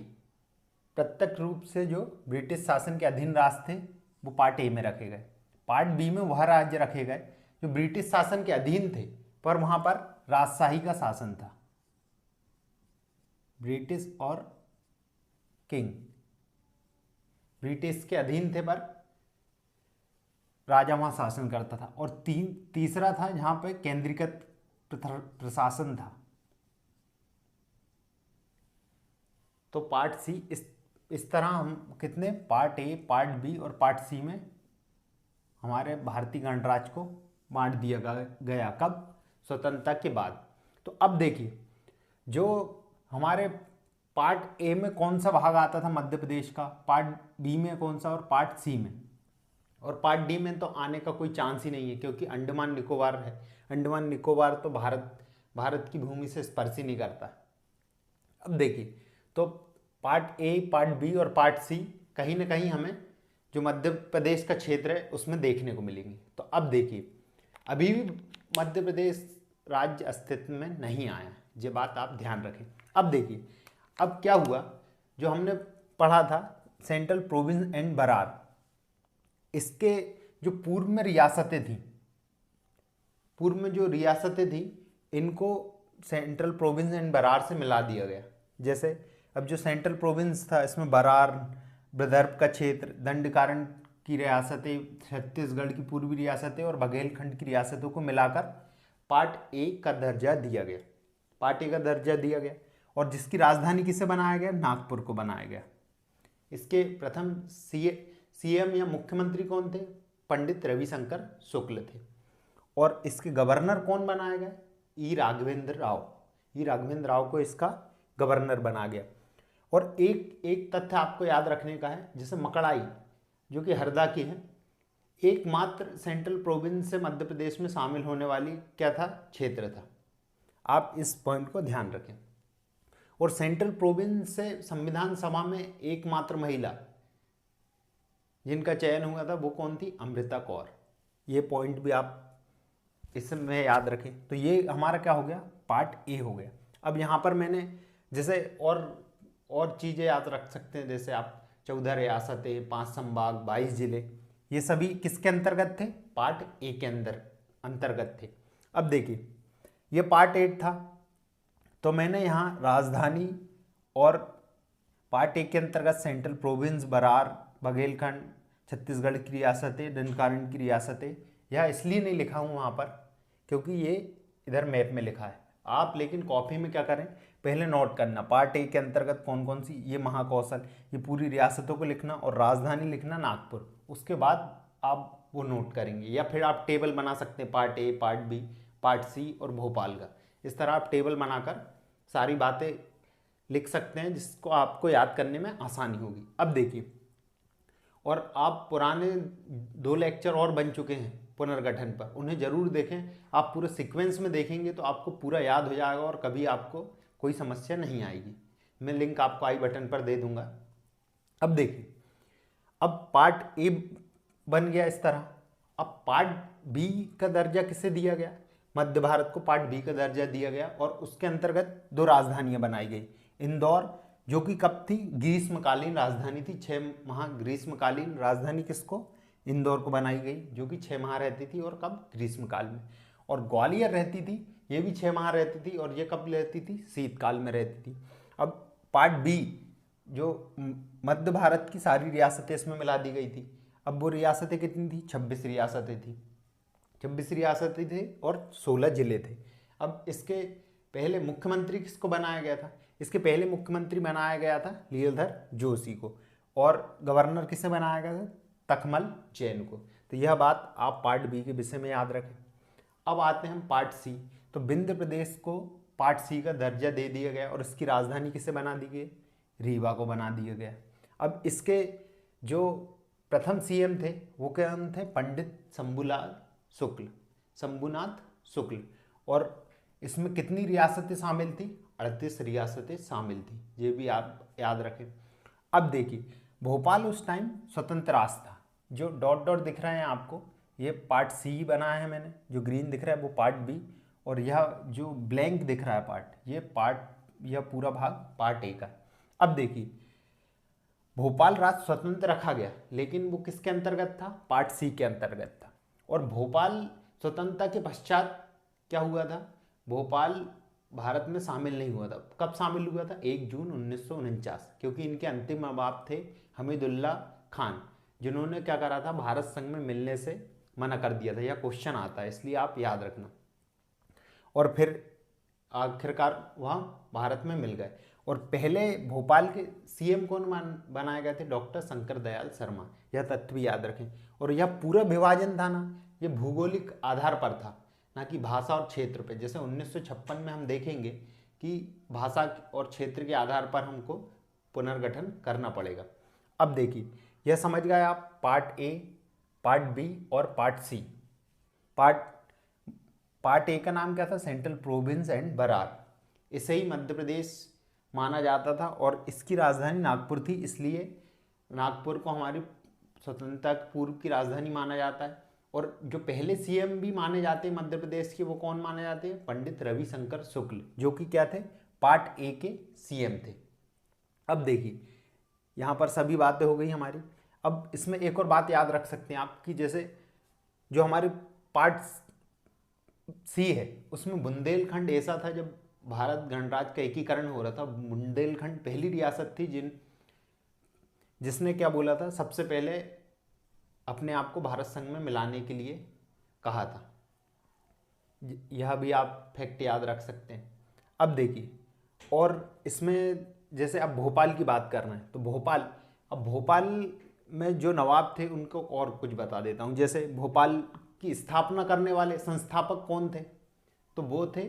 प्रत्यक्ष रूप से जो ब्रिटिश शासन के अधीन राज्य थे वो पार्ट ए में रखे गए। पार्ट बी में वह राज्य रखे गए जो ब्रिटिश शासन के अधीन थे, पर वहाँ पर राजशाही का शासन था, ब्रिटिश और किंग ब्रिटिश के अधीन थे, पर राजा वहाँ शासन करता था। और तीसरा था जहाँ पे केंद्रीकृत प्रशासन था। तो पार्ट सी इस तरह हम कितने पार्ट ए, पार्ट बी और पार्ट सी में हमारे भारतीय गणराज्य को बांट दिया गया। कब? स्वतंत्रता के बाद। तो अब देखिए, जो हमारे पार्ट ए में कौन सा भाग आता था मध्य प्रदेश का, पार्ट बी में कौन सा और पार्ट सी में, और पार्ट डी में तो आने का कोई चांस ही नहीं है, क्योंकि अंडमान निकोबार है। अंडमान निकोबार तो भारत की भूमि से स्पर्श ही नहीं करता। अब देखिए, तो पार्ट ए, पार्ट बी और पार्ट सी कहीं ना कहीं हमें जो मध्य प्रदेश का क्षेत्र है उसमें देखने को मिलेंगे। तो अब देखिए, अभी भी मध्य प्रदेश राज्य अस्तित्व में नहीं आया है, ये बात आप ध्यान रखें। अब देखिए, अब क्या हुआ, जो हमने पढ़ा था सेंट्रल प्रोविंस एंड बरार, इसके जो पूर्व में रियासतें थी, पूर्व में जो रियासतें थी, इनको सेंट्रल प्रोविंस एंड बरार से मिला दिया गया। जैसे अब जो सेंट्रल प्रोविंस था, इसमें बरार, विदर्भ का क्षेत्र, दंडकारण्य की रियासतें, छत्तीसगढ़ की पूर्वी रियासतें और बघेलखंड की रियासतों को मिलाकर पार्ट ए का दर्जा दिया गया। पार्ट ए का दर्जा दिया गया, और जिसकी राजधानी किसे बनाया गया? नागपुर को बनाया गया। इसके प्रथम सीएम या मुख्यमंत्री कौन थे? पंडित रविशंकर शुक्ल थे। और इसके गवर्नर कौन बनाया गया? ई राघवेंद्र राव। ई राघवेंद्र राव को इसका गवर्नर बना गया। और एक तथ्य आपको याद रखने का है, जैसे मकड़ाई जो कि हरदा की है, एकमात्र सेंट्रल प्रोविंस से मध्य प्रदेश में शामिल होने वाली क्या था? क्षेत्र था। आप इस पॉइंट को ध्यान रखें। और सेंट्रल प्रोविंस से संविधान सभा में एकमात्र महिला जिनका चयन हुआ था वो कौन थी? अमृता कौर। ये पॉइंट भी आप इसमें याद रखें। तो ये हमारा क्या हो गया? पार्ट ए हो गया। अब यहाँ पर मैंने जैसे और चीज़ें याद रख सकते हैं, जैसे आप 14 रियासतें, 5 संभाग, 22 जिले, ये सभी किसके अंतर्गत थे? पार्ट ए के अंतर्गत थे। अब देखिए, ये पार्ट 8 था, तो मैंने यहाँ राजधानी और पार्ट ए के अंतर्गत सेंट्रल प्रोविंस, बरार, बघेलखंड, छत्तीसगढ़ की रियासतें, दंडकारण्य की रियासतें, यह इसलिए नहीं लिखा हूँ वहाँ पर क्योंकि ये इधर मैप में लिखा है। आप लेकिन कॉपी में क्या करें, पहले नोट करना पार्ट ए के अंतर्गत कौन कौन सी, ये महाकौशल, ये पूरी रियासतों को लिखना और राजधानी लिखना नागपुर। उसके बाद आप वो नोट करेंगे, या फिर आप टेबल बना सकते हैं, part A, part B, part C और भोपाल का। इस तरह आप टेबल बनाकर सारी बातें लिख सकते हैं, जिसको आपको याद करने में आसानी होगी। अब देखिए, और आप पुराने 2 लेक्चर और बन चुके हैं पुनर्गठन पर, उन्हें जरूर देखें। आप पूरे सीक्वेंस में देखेंगे तो आपको पूरा याद हो जाएगा और कभी आपको कोई समस्या नहीं आएगी। मैं लिंक आपको आई बटन पर दे दूंगा। अब देखिए, अब पार्ट ए बन गया इस तरह। अब पार्ट बी का दर्जा किसे दिया गया? मध्य भारत को पार्ट बी का दर्जा दिया गया, और उसके अंतर्गत 2 राजधानियां बनाई गई। इंदौर, जो कि कब थी? ग्रीष्मकालीन राजधानी थी। 6 माह ग्रीष्मकालीन राजधानी किसको? इंदौर को बनाई गई, जो कि 6 माह रहती थी, और कब? ग्रीष्मकाल में। और ग्वालियर रहती थी, ये भी 6 माह रहती थी, और ये कब रहती थी? शीतकाल में रहती थी। अब पार्ट बी, जो मध्य भारत की सारी रियासतें इसमें मिला दी गई थी। अब वो रियासतें कितनी थी? 26 रियासतें थी। 26 रियासतें थे और 16 जिले थे। अब इसके पहले मुख्यमंत्री किसको बनाया गया था? इसके पहले मुख्यमंत्री बनाया गया था लीलाधर जोशी को, और गवर्नर किसे बनाया गया था? तखमल जैन को। तो यह बात आप पार्ट बी के विषय में याद रखें। अब आते हैं हम पार्ट सी। तो विंध्य प्रदेश को पार्ट सी का दर्जा दे दिया गया, और इसकी राजधानी किसे बना दी गई? रीवा को बना दिया गया। अब इसके जो प्रथम सीएम थे वो क्या थे? पंडित शंभुनाथ शुक्ल। और इसमें कितनी रियासतें शामिल थी? 38 रियासतें शामिल थी। ये भी आप याद रखें। अब देखिए, भोपाल उस टाइम स्वतंत्र राष्ट्र था। जो डॉट डॉट दिख रहे हैं आपको, ये पार्ट सी बनाया है मैंने, जो ग्रीन दिख रहा है वो पार्ट बी, और यह जो ब्लैंक दिख रहा है पार्ट, यह पूरा भाग पार्ट ए का। अब देखिए, भोपाल राज्य स्वतंत्र रखा गया, लेकिन वो किसके अंतर्गत था? पार्ट सी के अंतर्गत था। और भोपाल स्वतंत्रता के पश्चात क्या हुआ था? भोपाल भारत में शामिल नहीं हुआ था। कब शामिल हुआ था? 1 जून 1949, क्योंकि इनके अंतिम नवाब थे हमीदुल्ला खान, जिन्होंने क्या करा था? भारत संघ में मिलने से मना कर दिया था, या क्वेश्चन आता है, इसलिए आप याद रखना। और फिर आखिरकार वहाँ भारत में मिल गए। और पहले भोपाल के सीएम कौन बनाए गए थे? डॉक्टर शंकर दयाल शर्मा। यह तथ्य भी याद रखें। और यह पूरा विभाजन था ना, ये भौगोलिक आधार पर था, ना कि भाषा और क्षेत्र पे। जैसे 1956 में हम देखेंगे कि भाषा और क्षेत्र के आधार पर हमको पुनर्गठन करना पड़ेगा। अब देखिए, यह समझ गए आप पार्ट ए, पार्ट बी और पार्ट सी। पार्ट ए का नाम क्या था? Central province and Berar. इसे ही मध्य प्रदेश माना जाता था और इसकी राजधानी नागपुर थी, इसलिए नागपुर को हमारी स्वतंत्रता पूर्व की राजधानी माना जाता है। और जो पहले सीएम भी माने जाते हैं मध्य प्रदेश के, वो कौन माने जाते हैं? पंडित रविशंकर शुक्ल, जो कि क्या थे? पार्ट ए के सीएम थे। अब देखिए, यहाँ पर सभी बातें हो गई हमारी। अब इसमें एक और बात याद रख सकते हैं आप कि जैसे जो हमारे पार्ट सी है, उसमें बुंदेलखंड ऐसा था, जब भारत गणराज्य का एकीकरण हो रहा था, बुंदेलखंड पहली रियासत थी जिसने क्या बोला था? सबसे पहले अपने आप को भारत संघ में मिलाने के लिए कहा था। यह भी आप फैक्ट याद रख सकते हैं। अब देखिए, और इसमें जैसे अब भोपाल की बात कर रहे हैं, तो भोपाल में जो नवाब थे उनको और कुछ बता देता हूँ। जैसे भोपाल की स्थापना करने वाले संस्थापक कौन थे? तो वो थे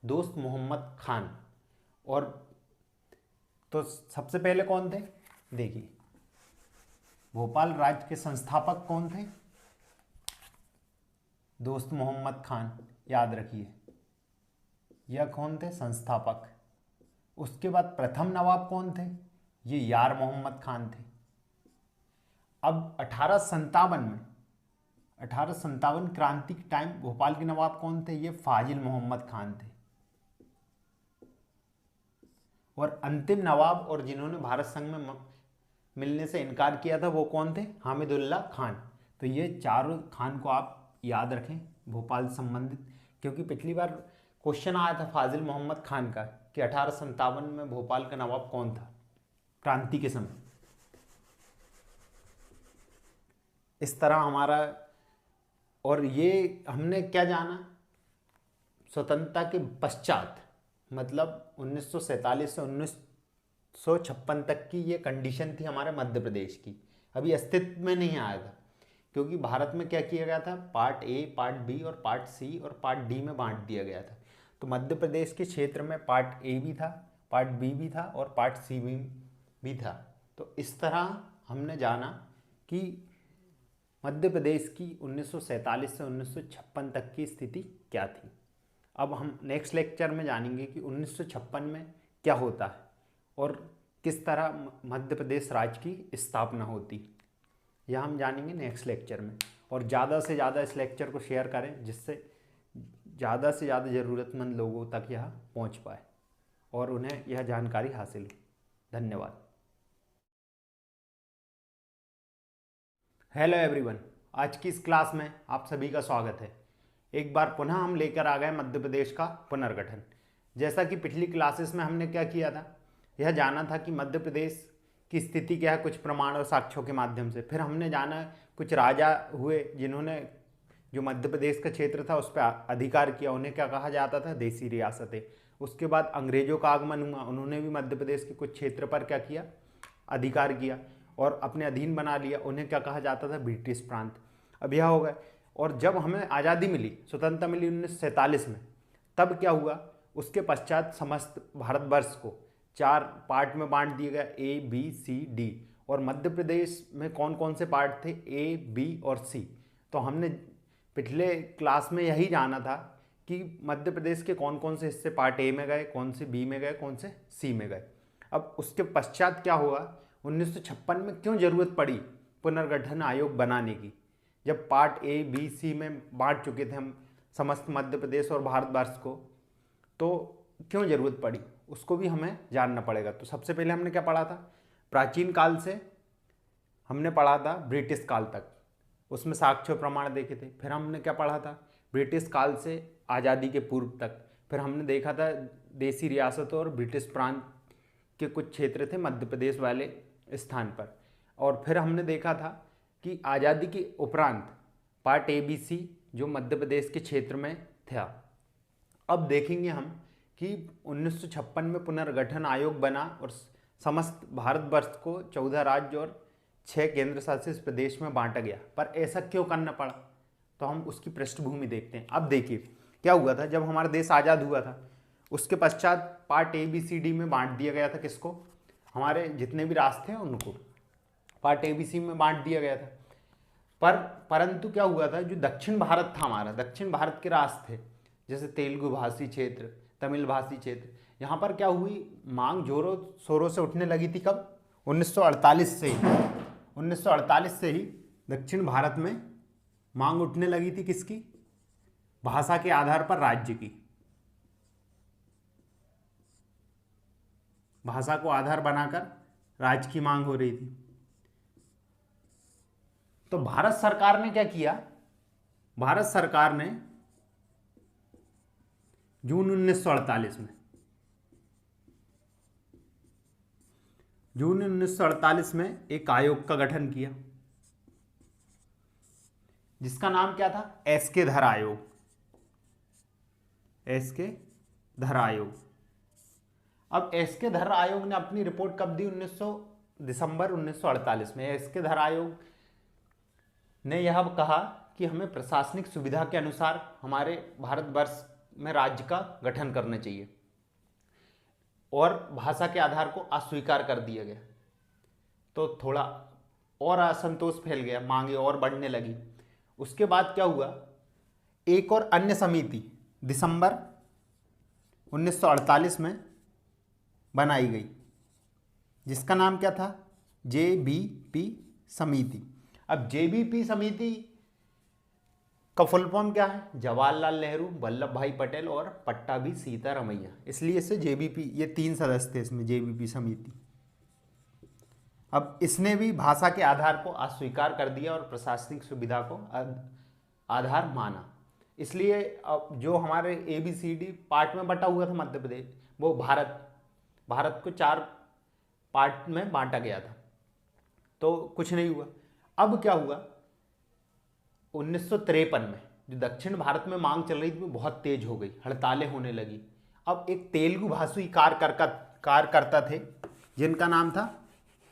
दोस्त मोहम्मद खान। और तो सबसे पहले कौन थे? देखिए, भोपाल राज्य के संस्थापक कौन थे? दोस्त मोहम्मद खान, याद रखिए, यह कौन थे? संस्थापक। उसके बाद प्रथम नवाब कौन थे? ये यार मोहम्मद खान थे। अब 1857 क्रांति के टाइम भोपाल के नवाब कौन थे? ये फाजिल मोहम्मद खान थे। और अंतिम नवाब और जिन्होंने भारत संघ में मिलने से इनकार किया था, वो कौन थे? हामिदुल्लाह खान। तो ये चारों खान को आप याद रखें भोपाल से संबंधित, क्योंकि पिछली बार क्वेश्चन आया था फाजिल मोहम्मद खान का कि 1857 में भोपाल का नवाब कौन था क्रांति के समय। इस तरह हमारा, और ये हमने क्या जाना? स्वतंत्रता के पश्चात, मतलब 1947 से 1956 तक की ये कंडीशन थी हमारे मध्य प्रदेश की, अभी अस्तित्व में नहीं आया था। क्योंकि भारत में क्या किया गया था? पार्ट ए, पार्ट बी और पार्ट सी और पार्ट डी में बांट दिया गया था। तो मध्य प्रदेश के क्षेत्र में पार्ट ए भी था, पार्ट बी भी था और पार्ट सी भी था। तो इस तरह हमने जाना कि मध्य प्रदेश की 1947 से 1956 तक की स्थिति क्या थी। अब हम नेक्स्ट लेक्चर में जानेंगे कि 1956 में क्या होता है और किस तरह मध्य प्रदेश राज्य की स्थापना होती, यह हम जानेंगे नेक्स्ट लेक्चर में। और ज़्यादा से ज़्यादा इस लेक्चर को शेयर करें, जिससे ज़्यादा से ज़्यादा ज़रूरतमंद लोगों तक यह पहुंच पाए और उन्हें यह जानकारी हासिल हो। धन्यवाद। हेलो एवरीवन, आज की इस क्लास में आप सभी का स्वागत है। एक बार पुनः हम लेकर आ गए मध्य प्रदेश का पुनर्गठन। जैसा कि पिछली क्लासेस में हमने क्या किया था, यह जाना था कि मध्य प्रदेश की स्थिति क्या है कुछ प्रमाण और साक्ष्यों के माध्यम से। फिर हमने जाना कुछ राजा हुए जिन्होंने जो मध्य प्रदेश का क्षेत्र था उस पर अधिकार किया, उन्हें क्या कहा जाता था? देसी रियासतें। उसके बाद अंग्रेजों का आगमन हुआ, उन्होंने भी मध्य प्रदेश के कुछ क्षेत्र पर क्या किया? अधिकार किया और अपने अधीन बना लिया, उन्हें क्या कहा जाता था? ब्रिटिश प्रांत। अब यह हो गए। और जब हमें आज़ादी मिली, स्वतंत्रता मिली 1947 में, तब क्या हुआ? उसके पश्चात समस्त भारतवर्ष को 4 पार्ट में बांट दिया गया, ए, बी, सी, डी। और मध्य प्रदेश में कौन कौन से पार्ट थे? ए, बी और सी। तो हमने पिछले क्लास में यही जाना था कि मध्य प्रदेश के कौन कौन से हिस्से पार्ट ए में गए, कौन से बी में गए, कौन से सी में गए। अब उसके पश्चात क्या हुआ? 1956 में क्यों ज़रूरत पड़ी पुनर्गठन आयोग बनाने की? जब पार्ट ए, बी, सी में बांट चुके थे हम समस्त मध्य प्रदेश और भारतवर्ष को, तो क्यों ज़रूरत पड़ी उसको भी हमें जानना पड़ेगा। तो सबसे पहले हमने क्या पढ़ा था? प्राचीन काल से हमने पढ़ा था ब्रिटिश काल तक, उसमें साक्ष्य प्रमाण देखे थे। फिर हमने क्या पढ़ा था? ब्रिटिश काल से आज़ादी के पूर्व तक। फिर हमने देखा था देसी रियासतों और ब्रिटिश प्रांत के कुछ क्षेत्र थे मध्य प्रदेश वाले स्थान पर। और फिर हमने देखा था कि आज़ादी के उपरांत पार्ट ए बी सी जो मध्य प्रदेश के क्षेत्र में था। अब देखेंगे हम कि 1956 में पुनर्गठन आयोग बना और समस्त भारतवर्ष को 14 राज्य और 6 केंद्र शासित प्रदेश में बांटा गया। पर ऐसा क्यों करना पड़ा, तो हम उसकी पृष्ठभूमि देखते हैं। अब देखिए क्या हुआ था, जब हमारा देश आज़ाद हुआ था उसके पश्चात part A B C D में बांट दिया गया था। किसको? हमारे जितने भी राष्ट्र हैं उनको पार्ट ए बी सी में बांट दिया गया था। परंतु क्या हुआ था, जो दक्षिण भारत था हमारा, दक्षिण भारत के राष्ट्र थे जैसे तेलुगु भाषी क्षेत्र, तमिल भाषी क्षेत्र, यहाँ पर क्या हुई, मांग जोरों शोरों से उठने लगी थी। कब? 1948 से ही 1948 से ही दक्षिण भारत में मांग उठने लगी थी। किसकी? भाषा के आधार पर राज्य की। भाषा को आधार बनाकर राज्य की मांग हो रही थी। तो भारत सरकार ने क्या किया, भारत सरकार ने जून 1948 में एक आयोग का गठन किया जिसका नाम क्या था? एस.के. धर आयोग। एस.के. धर आयोग। अब एस.के. धर आयोग ने अपनी रिपोर्ट कब दी? दिसंबर 1948 में। एस.के. धर आयोग ने यह कहा कि हमें प्रशासनिक सुविधा के अनुसार हमारे भारतवर्ष में राज्य का गठन करना चाहिए और भाषा के आधार को अस्वीकार कर दिया गया। तो थोड़ा और असंतोष फैल गया, मांगे और बढ़ने लगी। उसके बाद क्या हुआ, एक और अन्य समिति दिसंबर 1948 में बनाई गई जिसका नाम क्या था? JBP समिति। अब JBP समिति का फुल फॉर्म क्या है? जवाहरलाल नेहरू, वल्लभ भाई पटेल और पट्टाभी सीतारमैया, इसलिए इसे JBP, ये 3 सदस्य थे इसमें JBP समिति। अब इसने भी भाषा के आधार को अस्वीकार कर दिया और प्रशासनिक सुविधा को आधार माना। इसलिए अब जो हमारे ABCD पार्ट में बटा हुआ था मध्य प्रदेश, वो भारत को 4 पार्ट में बांटा गया था। तो कुछ नहीं हुआ। अब क्या हुआ, 1953 में जो दक्षिण भारत में मांग चल रही थी वो बहुत तेज हो गई, हड़तालें होने लगी। अब एक तेलुगु भाषी कार्यकर्ता थे जिनका नाम था,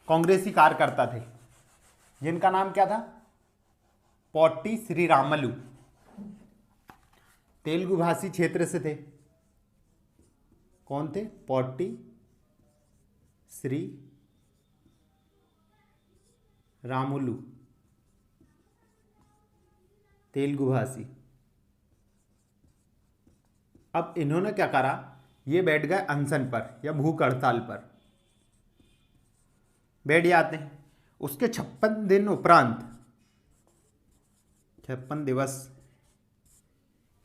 कांग्रेसी कार्यकर्ता थे जिनका नाम क्या था? पोट्टी श्रीरामलू। तेलुगु भाषी क्षेत्र से थे। कौन थे? पोट्टी श्रीरामुलू, तेलुगु भाषी। अब इन्होंने क्या करा, ये बैठ गए अनशन पर या भूख हड़ताल पर बैठ जाते हैं। उसके 56 दिन उपरांत, 56 दिवस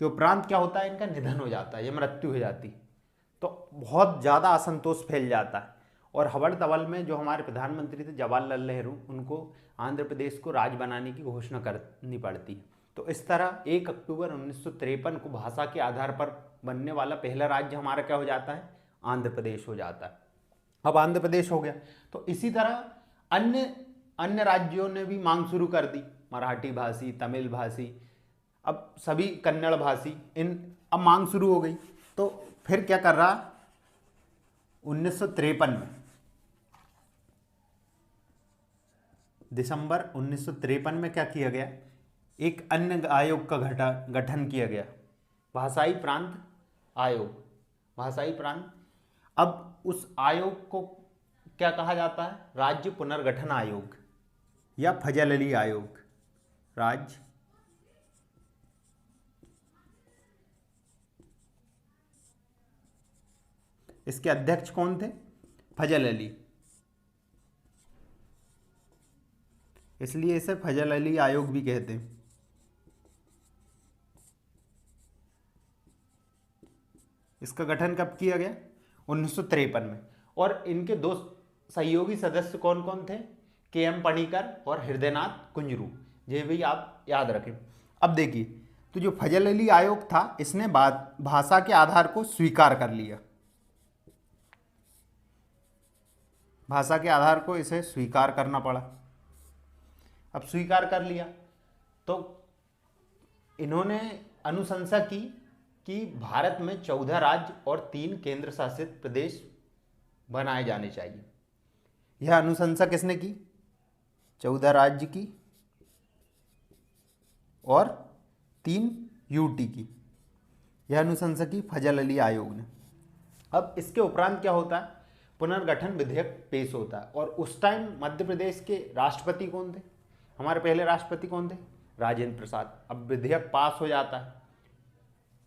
के उपरांत क्या होता है, इनका निधन हो जाता है या मृत्यु हो जाती। तो बहुत ज़्यादा असंतोष फैल जाता है और हवड़ तवल में जो हमारे प्रधानमंत्री थे जवाहरलाल नेहरू, उनको आंध्र प्रदेश को राज्य बनाने की घोषणा करनी पड़ती है। तो इस तरह 1 अक्टूबर 1953 को भाषा के आधार पर बनने वाला पहला राज्य हमारा क्या हो जाता है? आंध्र प्रदेश हो जाता है। अब आंध्र प्रदेश हो गया। तो इसी तरह अन्य राज्यों ने भी मांग शुरू कर दी, मराठी भाषी, तमिल भाषी, अब सभी कन्नड़ भाषी, अब मांग शुरू हो गई। तो फिर क्या कर रहा, 1953 में, दिसंबर 1953 में क्या किया गया, एक अन्य आयोग का गठन किया गया, भाषाई प्रांत आयोग। भाषाई प्रांत, अब उस आयोग को क्या कहा जाता है? राज्य पुनर्गठन आयोग या फजल अली आयोग। राज्य इसके अध्यक्ष कौन थे? फजल अली, इसलिए इसे फजल अली आयोग भी कहते हैं। इसका गठन कब किया गया? 1953 में। और इनके 2 सहयोगी सदस्य कौन कौन थे? KM पणिकर और हृदयनाथ कुंजरू। ये भी आप याद रखें। अब देखिए, तो जो फजल अली आयोग था, इसने भाषा के आधार को स्वीकार कर लिया। भाषा के आधार को इसे स्वीकार करना पड़ा। अब स्वीकार कर लिया तो इन्होंने अनुशंसा की कि भारत में 14 राज्य और 3 केंद्र शासित प्रदेश बनाए जाने चाहिए। यह अनुशंसा किसने की? 14 राज्य की और 3 यूटी की। यह अनुशंसा की फजल अली आयोग ने। अब इसके उपरांत क्या होता है? पुनर्गठन विधेयक पेश होता है। और उस टाइम मध्य प्रदेश के राष्ट्रपति कौन थे? हमारे पहले राष्ट्रपति कौन थे? राजेंद्र प्रसाद। अब विधेयक पास हो जाता है।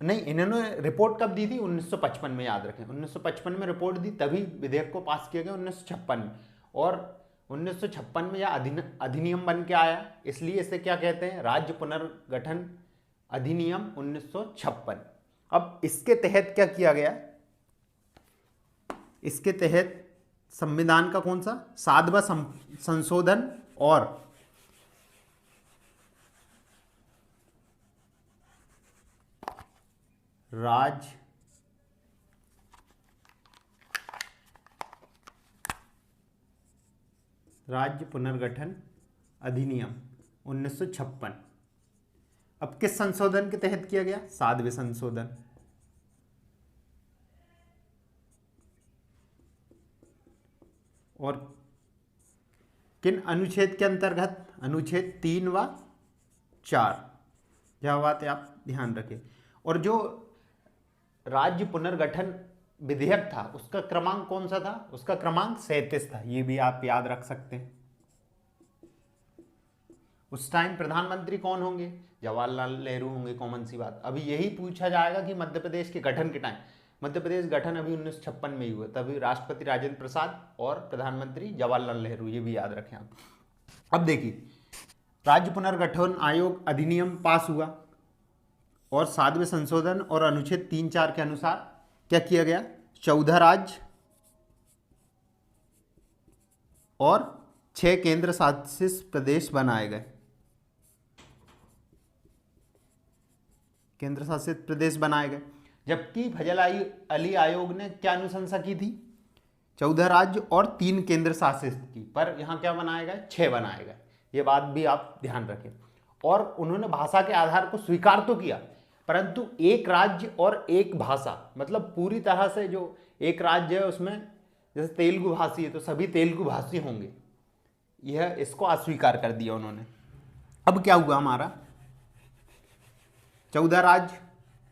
नहीं, इन्होंने रिपोर्ट कब दी थी? 1955 में, याद रखें 1955 में रिपोर्ट दी, तभी विधेयक को पास किया गया 1956 में। और 1956 में यह अधिनियम बन के आया, इसलिए इसे क्या कहते हैं? राज्य पुनर्गठन अधिनियम 1956। अब इसके तहत क्या किया गया? इसके तहत संविधान का कौन सा 7वां संशोधन और राज्य पुनर्गठन अधिनियम 1956 अब किस संशोधन के तहत किया गया? 7वें संशोधन। और किन अनुच्छेद के अंतर्गत? अनुच्छेद 3 व 4। यह बात आप ध्यान रखें। और जो राज्य पुनर्गठन विधेयक था उसका क्रमांक कौन सा था? उसका क्रमांक 37 था। ये भी आप याद रख सकते हैं। उस टाइम प्रधानमंत्री कौन होंगे? जवाहरलाल नेहरू होंगे। कॉमन सी बात। अभी यही पूछा जाएगा कि मध्य प्रदेश के गठन के टाइम, मध्य प्रदेश गठन अभी 1956 में ही हुआ, तभी राष्ट्रपति राजेंद्र प्रसाद और प्रधानमंत्री जवाहरलाल नेहरू। ये भी याद रखें आप। अब देखिए, राज्य पुनर्गठन आयोग अधिनियम पास हुआ और 7वें संशोधन और अनुच्छेद 3-4 के अनुसार क्या किया गया? 14 राज्य और 6 केंद्र शासित प्रदेश बनाए गए। केंद्र शासित प्रदेश बनाए गए। जबकि फजल अली आयोग ने क्या अनुशंसा की थी? 14 राज्य और 3 केंद्र शासित की, पर यहाँ क्या बनाए गए? 6 बनाए गए। ये बात भी आप ध्यान रखें। और उन्होंने भाषा के आधार को स्वीकार तो किया, परंतु एक राज्य और एक भाषा, मतलब पूरी तरह से जो एक राज्य है उसमें जैसे तेलुगु भाषी है तो सभी तेलुगु भाषी होंगे, यह इसको अस्वीकार कर दिया उन्होंने। अब क्या हुआ? हमारा 14 राज्य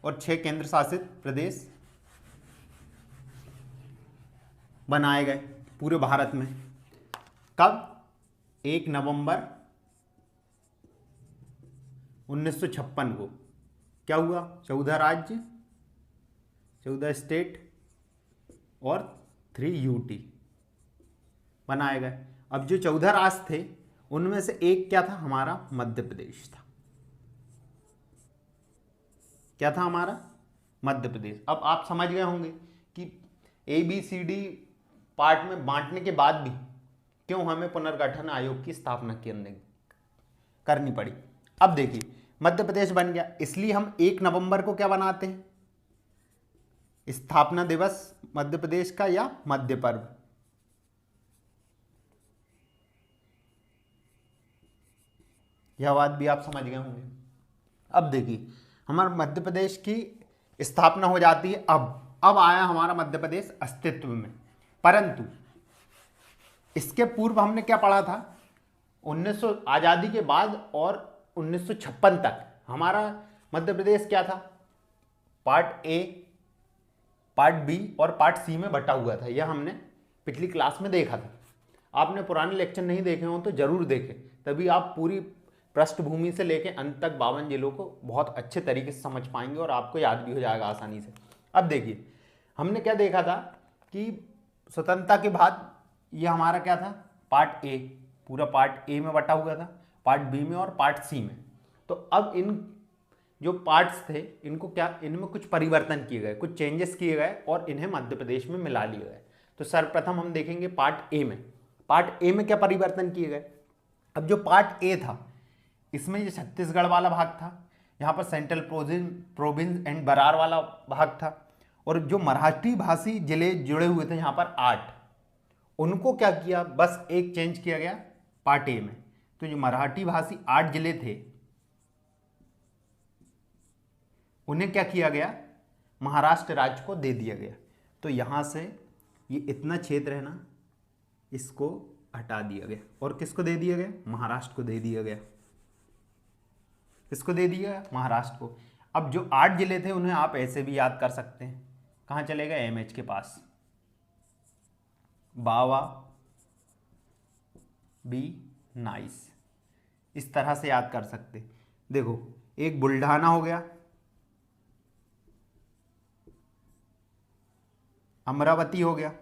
और 6 केंद्र शासित प्रदेश बनाए गए पूरे भारत में। कब? 1 नवंबर 1956 को। क्या हुआ? 14 राज्य, 14 स्टेट और 3 यूटी बनाए गए। अब जो 14 राज्य थे उनमें से एक क्या था? हमारा मध्य प्रदेश था। क्या था? हमारा मध्य प्रदेश। अब आप समझ गए होंगे कि ABCD पार्ट में बांटने के बाद भी क्यों हमें पुनर्गठन आयोग की स्थापना करनी पड़ी। अब देखिए, मध्य प्रदेश बन गया, इसलिए हम 1 नवंबर को क्या बनाते हैं? स्थापना दिवस मध्य प्रदेश का या मध्य पर्व। यह बात भी आप समझ गए होंगे। अब देखिए, हमारे मध्य प्रदेश की स्थापना हो जाती है। अब आया हमारा मध्य प्रदेश अस्तित्व में। परंतु इसके पूर्व हमने क्या पढ़ा था? 1900 आज़ादी के बाद और 1956 तक हमारा मध्य प्रदेश क्या था? पार्ट ए, पार्ट बी और पार्ट सी में बटा हुआ था। यह हमने पिछली क्लास में देखा था। आपने पुराने लेक्चर नहीं देखे हो तो जरूर देखें, तभी आप पूरी पृष्ठभूमि से लेकर अंत तक 52 जिलों को बहुत अच्छे तरीके से समझ पाएंगे और आपको याद भी हो जाएगा आसानी से। अब देखिए, हमने क्या देखा था कि स्वतंत्रता के बाद ये हमारा क्या था? पार्ट ए, पूरा पार्ट ए में बटा हुआ था, पार्ट बी में और पार्ट सी में। तो अब इन जो पार्ट्स थे इनको क्या, इनमें कुछ परिवर्तन किए गए, कुछ चेंजेस किए गए और इन्हें मध्य प्रदेश में मिला लिए गए। तो सर्वप्रथम हम देखेंगे पार्ट ए में। पार्ट ए में क्या परिवर्तन किए गए? अब जो पार्ट ए था इसमें ये छत्तीसगढ़ वाला भाग था, यहाँ पर सेंट्रल प्रोविंस एंड बरार वाला भाग था, और जो मराठी भाषी जिले जुड़े हुए थे यहाँ पर 8, उनको क्या किया? बस एक चेंज किया गया पार्ट ए में। तो जो मराठी भाषी 8 जिले थे उन्हें क्या किया गया, महाराष्ट्र राज्य को दे दिया गया। तो यहाँ से ये इतना क्षेत्र है ना, इसको हटा दिया गया और किसको दे दिया गया, महाराष्ट्र को दे दिया गया। किसको दे दिया गया, महाराष्ट्र को। अब जो 8 जिले थे उन्हें आप ऐसे भी याद कर सकते हैं, कहाँ चले गए, एमएच के पास, बावा, बी, नाइस, इस तरह से याद कर सकते। देखो, एक बुल्ढाना हो गया, अमरावती हो गया,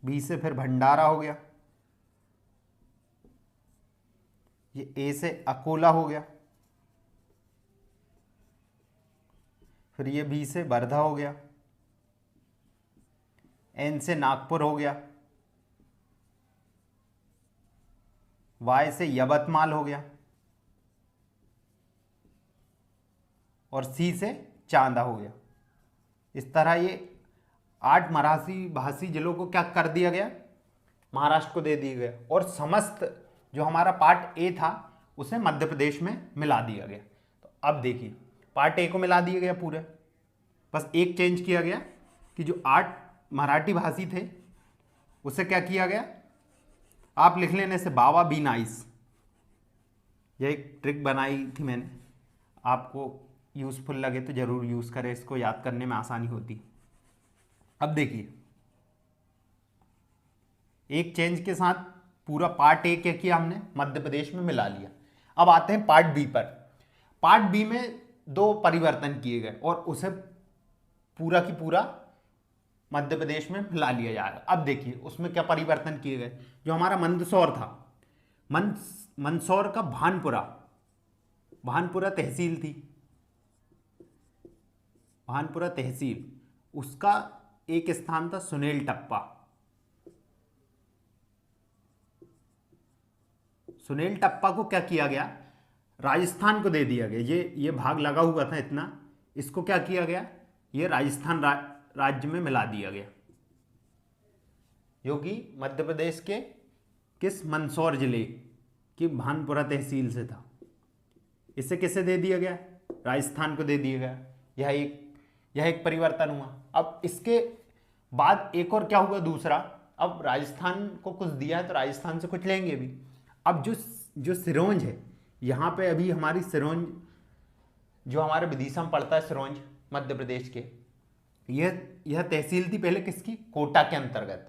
बी से फिर भंडारा हो गया, ये ए से अकोला हो गया, फिर ये बी से वर्धा हो गया, एन से नागपुर हो गया, वाई से यवतमाल हो गया और सी से चांदा हो गया। इस तरह ये 8 मराठी भाषी जिलों को क्या कर दिया गया, महाराष्ट्र को दे दिया गया और समस्त जो हमारा पार्ट ए था उसे मध्य प्रदेश में मिला दिया गया। तो अब देखिए, पार्ट ए को मिला दिया गया पूरे, बस एक चेंज किया गया कि जो 8 मराठी भाषी थे उसे क्या किया गया, आप लिख लेने से बावा, बी, नाइस। यह एक ट्रिक बनाई थी मैंने, आपको यूज़फुल लगे तो ज़रूर यूज़ करें, इसको याद करने में आसानी होती। अब देखिए, एक चेंज के साथ पूरा पार्ट ए क्या किया हमने, मध्य प्रदेश में मिला लिया। अब आते हैं पार्ट बी पर। पार्ट बी में 2 परिवर्तन किए गए और उसे पूरा की पूरा मध्य प्रदेश में मिला लिया जाएगा। अब देखिए उसमें क्या परिवर्तन किए गए। जो हमारा मंदसौर था, मंदसौर का भानपुरा तहसील थी, भानपुरा तहसील, उसका एक स्थान था सुनेल टप्पा। सुनेल टप्पा को क्या किया गया, राजस्थान को दे दिया गया। ये भाग लगा हुआ था इतना, इसको क्या किया गया, ये राजस्थान राज्य में मिला दिया गया, जो कि मध्य प्रदेश के किस, मंदसौर जिले की भानपुरा तहसील से था। इसे किसे दे दिया गया, राजस्थान को दे दिया गया। यह एक परिवर्तन हुआ। अब इसके बाद एक और क्या हुआ दूसरा, अब राजस्थान को कुछ दिया है तो राजस्थान से कुछ लेंगे भी। अब जो सिरोंज है, यहाँ पे अभी हमारी सिरोंज, जो हमारे विदिशा में पड़ता है सिरोंज, मध्य प्रदेश के, यह तहसील थी पहले किसकी, कोटा के अंतर्गत।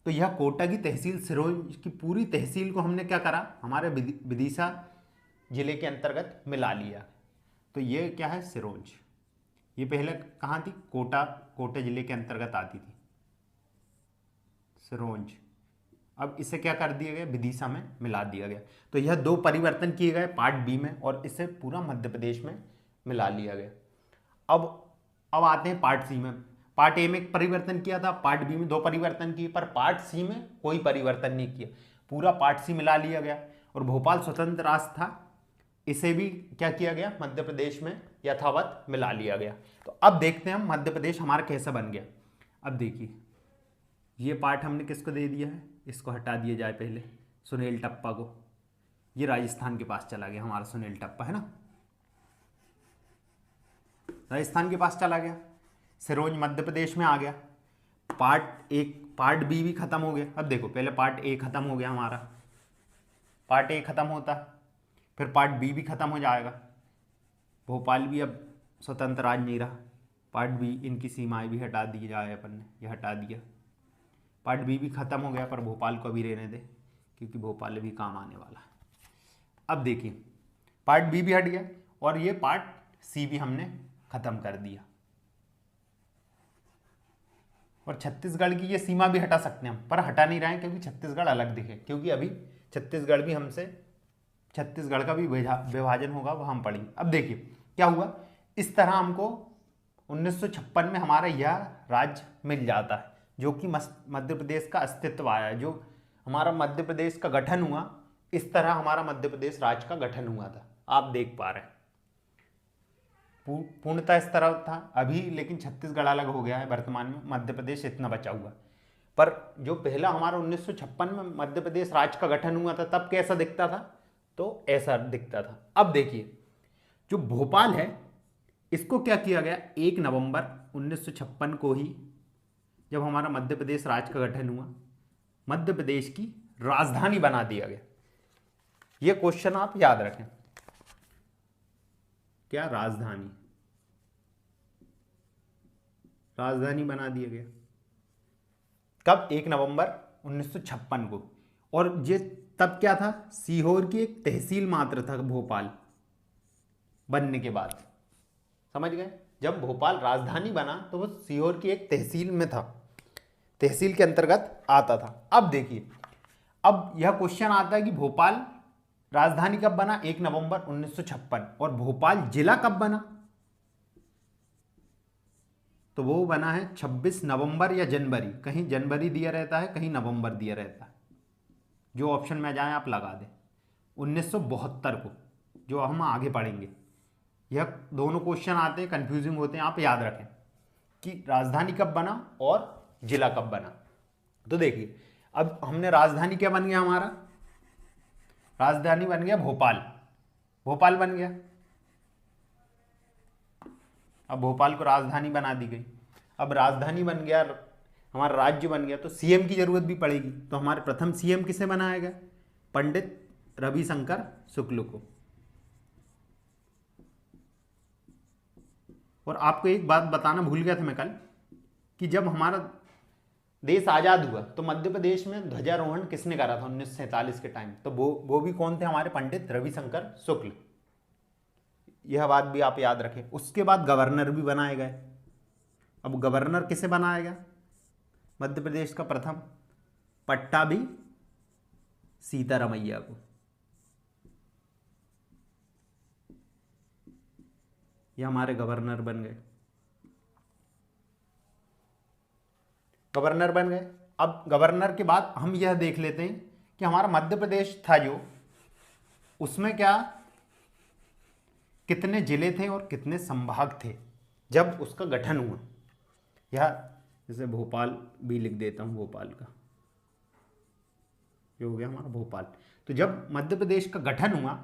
तो यह कोटा की तहसील, सिरोंज की पूरी तहसील को हमने क्या करा, हमारे विदिशा जिले के अंतर्गत मिला लिया। तो ये क्या है, सिरोंज। ये पहले कहाँ थी, कोटा जिले के अंतर्गत आती थी सिरोंज। अब इसे क्या कर दिया गया, विदिशा में मिला दिया गया। तो यह 2 परिवर्तन किए गए पार्ट बी में और इसे पूरा मध्य प्रदेश में मिला लिया गया। अब आते हैं पार्ट सी में। पार्ट ए में एक परिवर्तन किया था, पार्ट बी में 2 परिवर्तन किए, पर पार्ट सी में कोई परिवर्तन नहीं किया, पूरा पार्ट सी मिला लिया गया। और भोपाल स्वतंत्र राज्य था, इसे भी क्या किया गया, मध्य प्रदेश में यथावत मिला लिया गया। तो अब देखते हैं हम मध्य प्रदेश हमारा कैसा बन गया। अब देखिए, ये पार्ट हमने किसको दे दिया है, इसको हटा दिया जाए पहले, सुनेल टप्पा को। ये राजस्थान के पास चला गया हमारा सुनेल टप्पा, है ना, राजस्थान के पास चला गया। सिरोंज मध्य प्रदेश में आ गया। पार्ट बी भी खत्म हो गया। अब देखो, पहले पार्ट ए खत्म हो गया हमारा, पार्ट ए खत्म होता, फिर पार्ट बी भी खत्म हो जाएगा। भोपाल भी अब स्वतंत्र राज्य नहीं रहा। पार्ट बी, इनकी सीमाएं भी हटा दी जाए, अपन ने ये हटा दिया। पार्ट बी भी खत्म हो गया, पर भोपाल को भी रहने दे, क्योंकि भोपाल भी काम आने वाला है। अब देखिए, पार्ट बी भी हट गया और ये पार्ट सी भी हमने खत्म कर दिया। और छत्तीसगढ़ की ये सीमा भी हटा सकते हैं हम, पर हटा नहीं रहे हैं क्योंकि छत्तीसगढ़ अलग दिखे, क्योंकि अभी छत्तीसगढ़ भी हमसे, छत्तीसगढ़ का भी विभाजन होगा, वो हम पढ़ेंगे। अब देखिए क्या हुआ, इस तरह हमको 1956 में हमारा यह राज्य मिल जाता है, जो कि मध्य प्रदेश का अस्तित्व आया है। जो हमारा मध्य प्रदेश का गठन हुआ, इस तरह हमारा मध्य प्रदेश राज्य का गठन हुआ था। आप देख पा रहे हैं, पूर्णतः इस तरह था अभी, लेकिन छत्तीसगढ़ अलग हो गया है वर्तमान में, मध्य प्रदेश इतना बचा हुआ। पर जो पहला हमारा 1956 में मध्य प्रदेश राज्य का गठन हुआ था, तब कैसा दिखता था, तो ऐसा दिखता था। अब देखिए जो भोपाल है इसको क्या किया गया, 1 नवंबर 1956 को ही जब हमारा मध्य प्रदेश राज्य का गठन हुआ, मध्य प्रदेश की राजधानी बना दिया गया। यह क्वेश्चन आप याद रखें, क्या राजधानी, राजधानी बना दिया गया कब, 1 नवंबर 1956 को। और ये तब क्या था, सीहोर की एक तहसील मात्र था भोपाल बनने के बाद, समझ गए। जब भोपाल राजधानी बना तो वो सीहोर की एक तहसील में था, तहसील के अंतर्गत आता था। अब देखिए, अब यह क्वेश्चन आता है कि भोपाल राजधानी कब बना, 1 नवंबर 1956, और भोपाल जिला कब बना, तो वो बना है 26 नवंबर या जनवरी, कहीं जनवरी दिया रहता है कहीं नवंबर दिया रहता है, जो ऑप्शन में जाए आप लगा दें, 1972 को, जो हम आगे पढ़ेंगे। यह दोनों क्वेश्चन आते हैं, कंफ्यूजिंग होते हैं, आप याद रखें कि राजधानी कब बना और जिला कब बना। तो देखिए अब हमने राजधानी क्या बन गया, हमारा राजधानी बन गया भोपाल, भोपाल बन गया। अब भोपाल को राजधानी बना दी गई, अब राजधानी बन गया, हमारा राज्य बन गया, तो सीएम की जरूरत भी पड़ेगी। तो हमारे प्रथम सीएम किसे बनाया गया, पंडित रविशंकर शुक्ल को। और आपको एक बात बताना भूल गया था मैं कल, कि जब हमारा देश आज़ाद हुआ तो मध्य प्रदेश में ध्वजारोहण किसने करा था 1947 के टाइम, तो वो भी कौन थे, हमारे पंडित रविशंकर शुक्ल। यह बात भी आप याद रखें। उसके बाद गवर्नर भी बनाए गए। अब गवर्नर किसे बनाया गया, मध्य प्रदेश का प्रथम पट्टाभी सीतारमैया को। ये हमारे गवर्नर बन गए, गवर्नर बन गए। अब गवर्नर के बाद हम यह देख लेते हैं कि हमारा मध्य प्रदेश था जो, उसमें क्या कितने जिले थे और कितने संभाग थे जब उसका गठन हुआ। यह जैसे भोपाल भी लिख देता हूं, भोपाल का ये हो गया हमारा भोपाल। तो जब मध्य प्रदेश का गठन हुआ,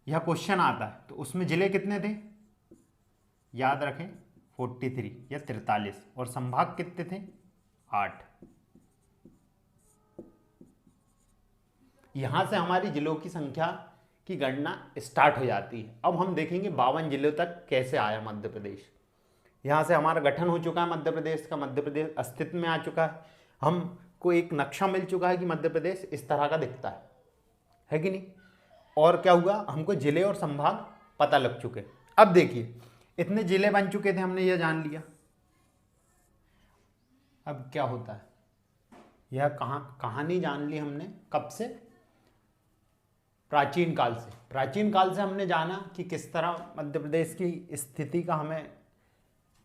यह क्वेश्चन आता है, तो उसमें जिले कितने थे, याद रखें 43 या 43, और संभाग कितने थे, 8। यहां से हमारी जिलों की संख्या की गणना स्टार्ट हो जाती है। अब हम देखेंगे 52 जिलों तक कैसे आया मध्य प्रदेश। यहां से हमारा गठन हो चुका है मध्य प्रदेश का, मध्य प्रदेश अस्तित्व में आ चुका है, हमको एक नक्शा मिल चुका है कि मध्य प्रदेश इस तरह का दिखता है कि नहीं। और क्या हुआ, हमको जिले और संभाग पता लग चुके। अब देखिए इतने जिले बन चुके थे, हमने यह जान लिया। अब क्या होता है, यह कहानी जान ली हमने कब से, प्राचीन काल से। प्राचीन काल से हमने जाना कि किस तरह मध्य प्रदेश की स्थिति का हमें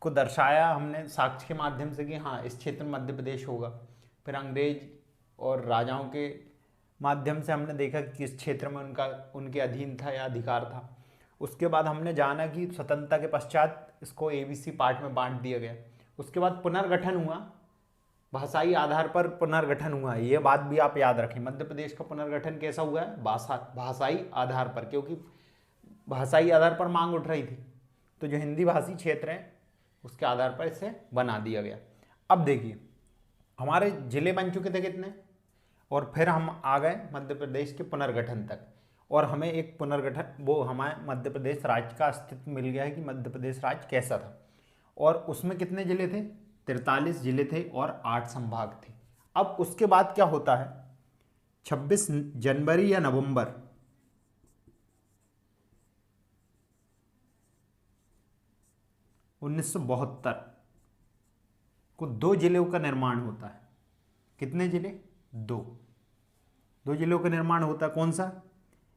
को दर्शाया हमने साक्ष्य के माध्यम से कि हाँ इस क्षेत्र में मध्य प्रदेश होगा। फिर अंग्रेज और राजाओं के माध्यम से हमने देखा कि किस क्षेत्र में उनके अधीन था या अधिकार था। उसके बाद हमने जाना कि स्वतंत्रता के पश्चात इसको ABC पार्ट में बांट दिया गया। उसके बाद पुनर्गठन हुआ, भाषाई आधार पर पुनर्गठन हुआ। ये बात भी आप याद रखें, मध्य प्रदेश का पुनर्गठन कैसा हुआ है, भाषाई आधार पर, क्योंकि भाषाई आधार पर मांग उठ रही थी। तो जो हिंदी भाषी क्षेत्र है उसके आधार पर इसे बना दिया गया। अब देखिए हमारे जिले बन चुके थे कितने, और फिर हम आ गए मध्य प्रदेश के पुनर्गठन तक, और हमें एक पुनर्गठन, वो हमारे मध्य प्रदेश राज्य का अस्तित्व मिल गया है कि मध्य प्रदेश राज्य कैसा था। और उसमें कितने जिले थे, 43 जिले थे और 8 संभाग थे। अब उसके बाद क्या होता है, 26 जनवरी या नवंबर 1972 को 2 जिलों का निर्माण होता है। कितने जिले, 2 जिलों का निर्माण होता है। कौन सा,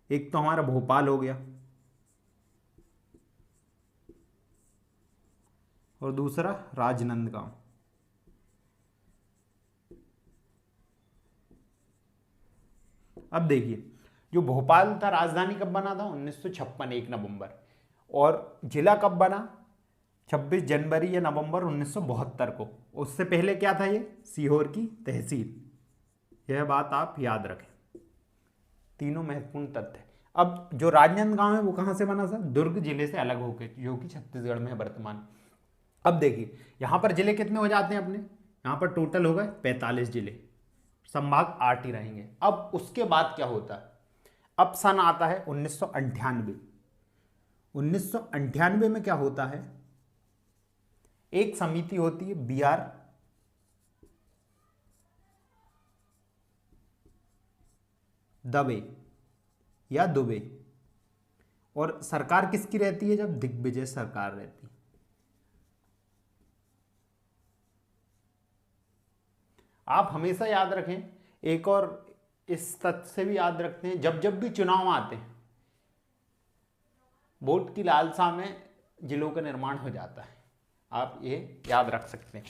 एक तो हमारा भोपाल हो गया और दूसरा राजनांदगांव। अब देखिए जो भोपाल था राजधानी कब बना था, 1956 1 नवंबर, और जिला कब बना, 26 जनवरी या नवंबर 1972 को। उससे पहले क्या था, ये सीहोर की तहसील। यह बात आप याद रखें, तीनों महत्वपूर्ण तथ्य। अब जो राजनांदगांव है वो कहाँ से बना सर? दुर्ग जिले से अलग होकर, जो कि छत्तीसगढ़ में है वर्तमान। अब देखिए यहाँ पर जिले कितने हो जाते हैं अपने, यहाँ पर टोटल हो गए 45 जिले, संभाग 8 ही रहेंगे। अब उसके बाद क्या होता है, अब सन आता है 1998। 1998 में क्या होता है, एक समिति होती है BR दवे या दुबे, और सरकार किसकी रहती है जब? दिग्विजय सरकार रहती है। आप हमेशा याद रखें, एक और इस तथ्य से भी याद रखते हैं, जब जब भी चुनाव आते हैं वोट की लालसा में जिलों का निर्माण हो जाता है। आप ये याद रख सकते हैं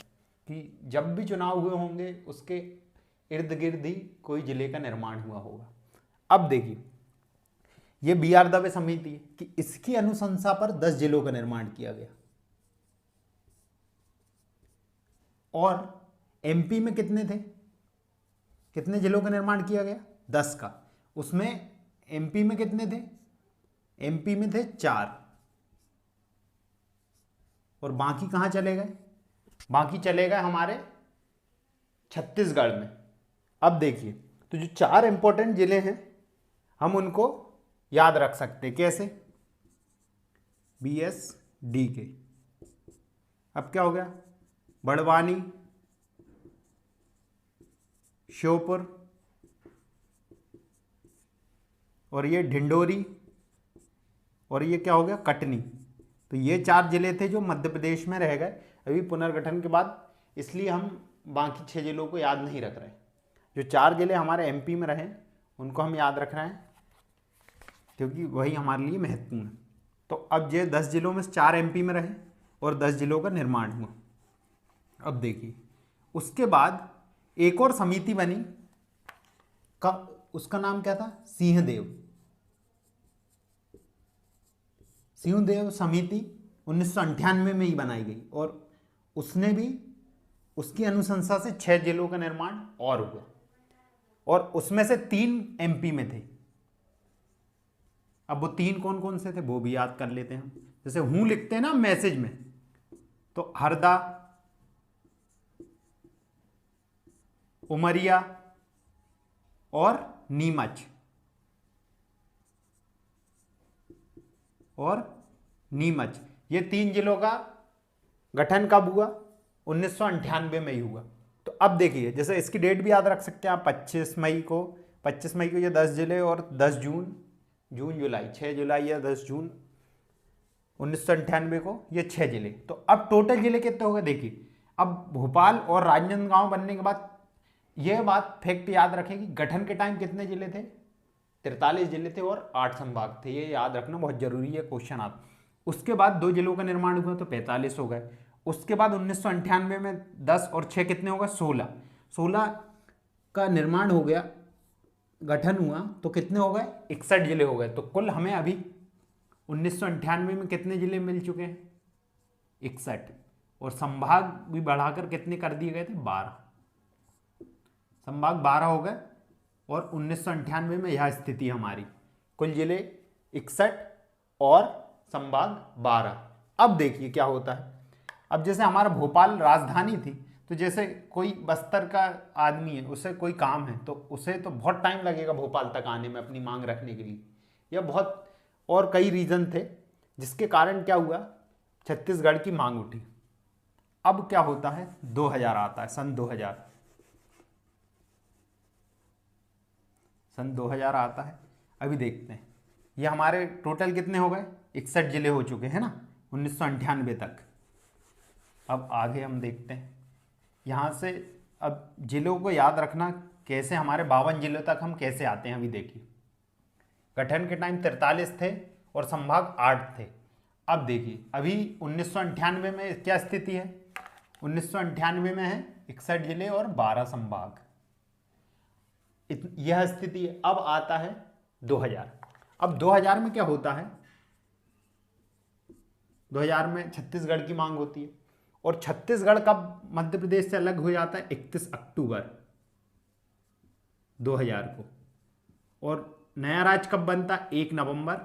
कि जब भी चुनाव हुए होंगे उसके इर्द गिर्द ही कोई जिले का निर्माण हुआ होगा। अब देखिए ये BR दवे समिति है कि इसकी अनुशंसा पर 10 जिलों का निर्माण किया गया, और MP में कितने थे, कितने जिलों का निर्माण किया गया? 10 का। उसमें MP में कितने थे? MP में थे 4, और बाकी कहां चले गए? बाकी चले गए हमारे छत्तीसगढ़ में। अब देखिए तो जो 4 इंपॉर्टेंट जिले हैं हम उनको याद रख सकते हैं, कैसे? BSD के। अब क्या हो गया? बड़वानी, श्योपुर, और ये ढिंडोरी, और ये क्या हो गया? कटनी। तो ये 4 जिले थे जो मध्य प्रदेश में रह गए अभी पुनर्गठन के बाद, इसलिए हम बाकी 6 जिलों को याद नहीं रख रहे। जो 4 जिले हमारे MP में रहे उनको हम याद रख रहे हैं क्योंकि वही हमारे लिए महत्वपूर्ण है। तो अब ये 10 जिलों में 4 MP में रहे और 10 जिलों का निर्माण हुआ। अब देखिए उसके बाद एक और समिति बनी, का उसका नाम क्या था? सिंहदेव समिति 1998 में ही बनाई गई, और उसने भी उसकी अनुशंसा से 6 जिलों का निर्माण और हुआ, और उसमें से 3 MP में थे। अब वो 3 कौन कौन से थे वो भी याद कर लेते हैं हम। जैसे हूं लिखते हैं ना मैसेज में, तो हरदा, उमरिया और नीमच, ये 3 जिलों का गठन कब हुआ? 1998 में ही हुआ। तो अब देखिए जैसे इसकी डेट भी याद रख सकते हैं आप, 25 मई को ये 10 जिले, और 10 जून जुलाई 6 जुलाई या 10 जून 1998 को ये 6 जिले। तो अब टोटल जिले कितने हो गए देखिए। अब भोपाल और राजनांदगांव बनने के बाद यह बात फैक्ट याद रखें कि गठन के टाइम कितने जिले थे? 43 जिले थे और 8 संभाग थे। ये याद रखना बहुत जरूरी है, क्वेश्चन आता। उसके बाद 2 जिलों का निर्माण हुआ तो 45 हो गए। उसके बाद 1998 में 10 और 6 कितने हो गए? 16 का निर्माण हो गया, गठन हुआ तो कितने हो गए? 61 जिले हो गए। तो कुल हमें अभी 1998 में कितने जिले मिल चुके हैं? 61, और संभाग भी बढ़ाकर कितने कर दिए गए थे? 12 संभाग 12 हो गए, और 1998 में यह स्थिति हमारी, कुल जिले 61 और संभाग 12। अब देखिए क्या होता है। अब जैसे हमारा भोपाल राजधानी थी, तो जैसे कोई बस्तर का आदमी है, उसे कोई काम है, तो उसे तो बहुत टाइम लगेगा भोपाल तक आने में अपनी मांग रखने के लिए, या बहुत और कई रीज़न थे जिसके कारण क्या हुआ, छत्तीसगढ़ की मांग उठी। अब क्या होता है? 2000 आता है, सन 2000 आता है। अभी देखते हैं ये हमारे टोटल कितने हो गए? 61 जिले हो चुके हैं ना 1998 तक। अब आगे हम देखते हैं यहाँ से। अब जिलों को याद रखना कैसे, हमारे 52 जिलों तक हम कैसे आते हैं। अभी देखिए गठन के टाइम 43 थे और संभाग 8 थे। अब देखिए अभी 1998 में क्या स्थिति है? 1998 में है 61 जिले और 12 संभाग, यह स्थिति है। अब आता है 2000। अब 2000 में क्या होता है? 2000 में छत्तीसगढ़ की मांग होती है, और छत्तीसगढ़ कब मध्य प्रदेश से अलग हो जाता है? 31 अक्टूबर 2000 को। और नया राज्य कब बनता? 1 नवंबर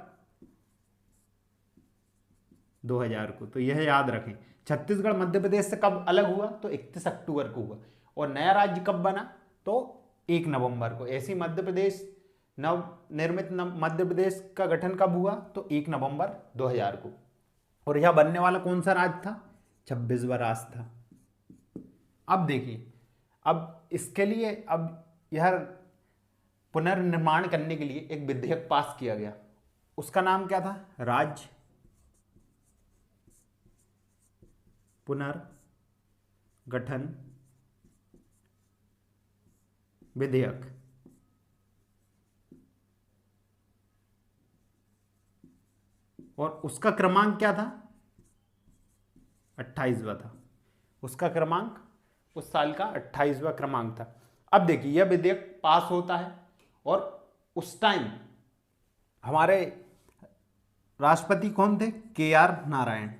2000 को। तो यह याद रखें। छत्तीसगढ़ मध्य प्रदेश से कब अलग हुआ? तो 31 अक्टूबर को हुआ। और नया राज्य कब बना? तो 1 नवंबर को। ऐसे मध्य प्रदेश नव निर्मित मध्य प्रदेश का गठन कब हुआ? तो 1 नवंबर 2000 को। और यह बनने वाला कौन सा राज्य था? 26वां राज्य था। अब देखिए, अब इसके लिए अब यह पुनर्निर्माण करने के लिए एक विधेयक पास किया गया। उसका नाम क्या था? राज्य पुनर्गठन विधेयक। और उसका क्रमांक क्या था? 28वां था। उसका क्रमांक उस साल का 28वां क्रमांक था। अब देखिए, यह विधेयक पास होता है और उस टाइम हमारे राष्ट्रपति कौन थे? KR नारायण।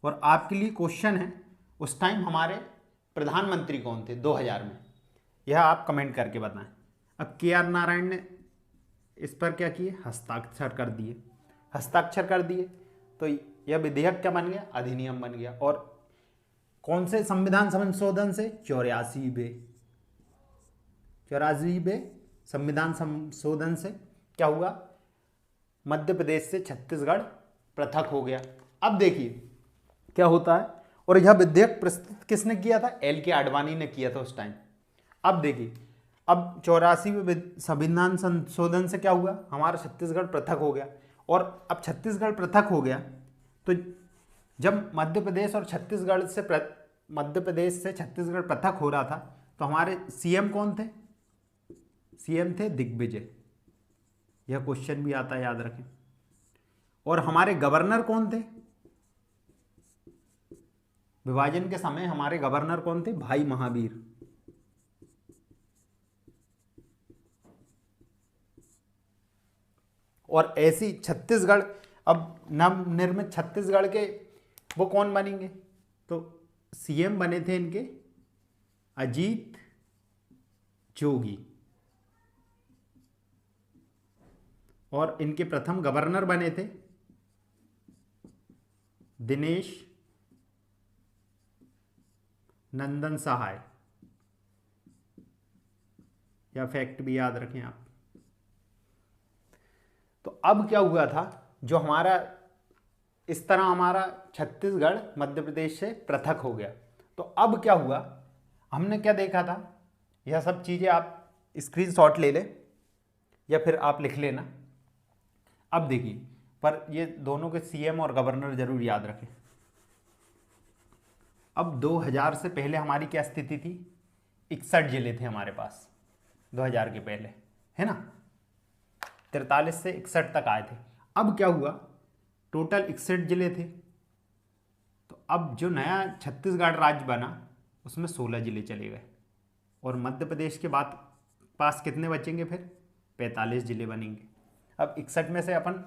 और आपके लिए क्वेश्चन है, उस टाइम हमारे प्रधानमंत्री कौन थे 2000 में? यह आप कमेंट करके बताएं। अब KR नारायण ने इस पर क्या किए? हस्ताक्षर कर दिए। हस्ताक्षर कर दिए तो यह विधेयक क्या बन गया? अधिनियम बन गया। और कौन से संविधान संशोधन से? 84वें संविधान संशोधन से क्या हुआ? मध्य प्रदेश से छत्तीसगढ़ पृथक हो गया। अब देखिए क्या होता है। और यह विधेयक प्रस्तुत किसने किया था? LK आडवाणी ने किया था उस टाइम। अब देखिए, अब 84वें संविधान संशोधन से क्या हुआ? हमारा छत्तीसगढ़ पृथक हो गया। और अब छत्तीसगढ़ पृथक हो गया तो जब मध्य प्रदेश से छत्तीसगढ़ पृथक हो रहा था तो हमारे CM कौन थे? CM थे दिग्विजय। यह क्वेश्चन भी आता है, याद रखें। और हमारे गवर्नर कौन थे? विभाजन के समय हमारे गवर्नर कौन थे? भाई महावीर। और ऐसी छत्तीसगढ़, अब नवनिर्मित छत्तीसगढ़ के वो कौन बनेंगे? तो CM बने थे इनके अजीत जोगी। और इनके प्रथम गवर्नर बने थे दिनेश नंदन सहाय। यह फैक्ट भी याद रखें आप। तो अब क्या हुआ था, जो हमारा इस तरह हमारा छत्तीसगढ़ मध्य प्रदेश से पृथक हो गया। तो अब क्या हुआ, हमने क्या देखा था? यह सब चीज़ें आप स्क्रीनशॉट ले लें या फिर आप लिख लेना। अब देखिए, पर ये दोनों के CM और गवर्नर जरूर याद रखें। अब 2000 से पहले हमारी क्या स्थिति थी? 61 जिले थे हमारे पास 2000 के पहले, है ना। 43 से 61 तक आए थे। अब क्या हुआ? टोटल 61 जिले थे। तो अब जो नया छत्तीसगढ़ राज्य बना उसमें 16 जिले चले गए। और मध्य प्रदेश के बाद पास कितने बचेंगे? फिर 45 जिले बनेंगे। अब 61 में से अपन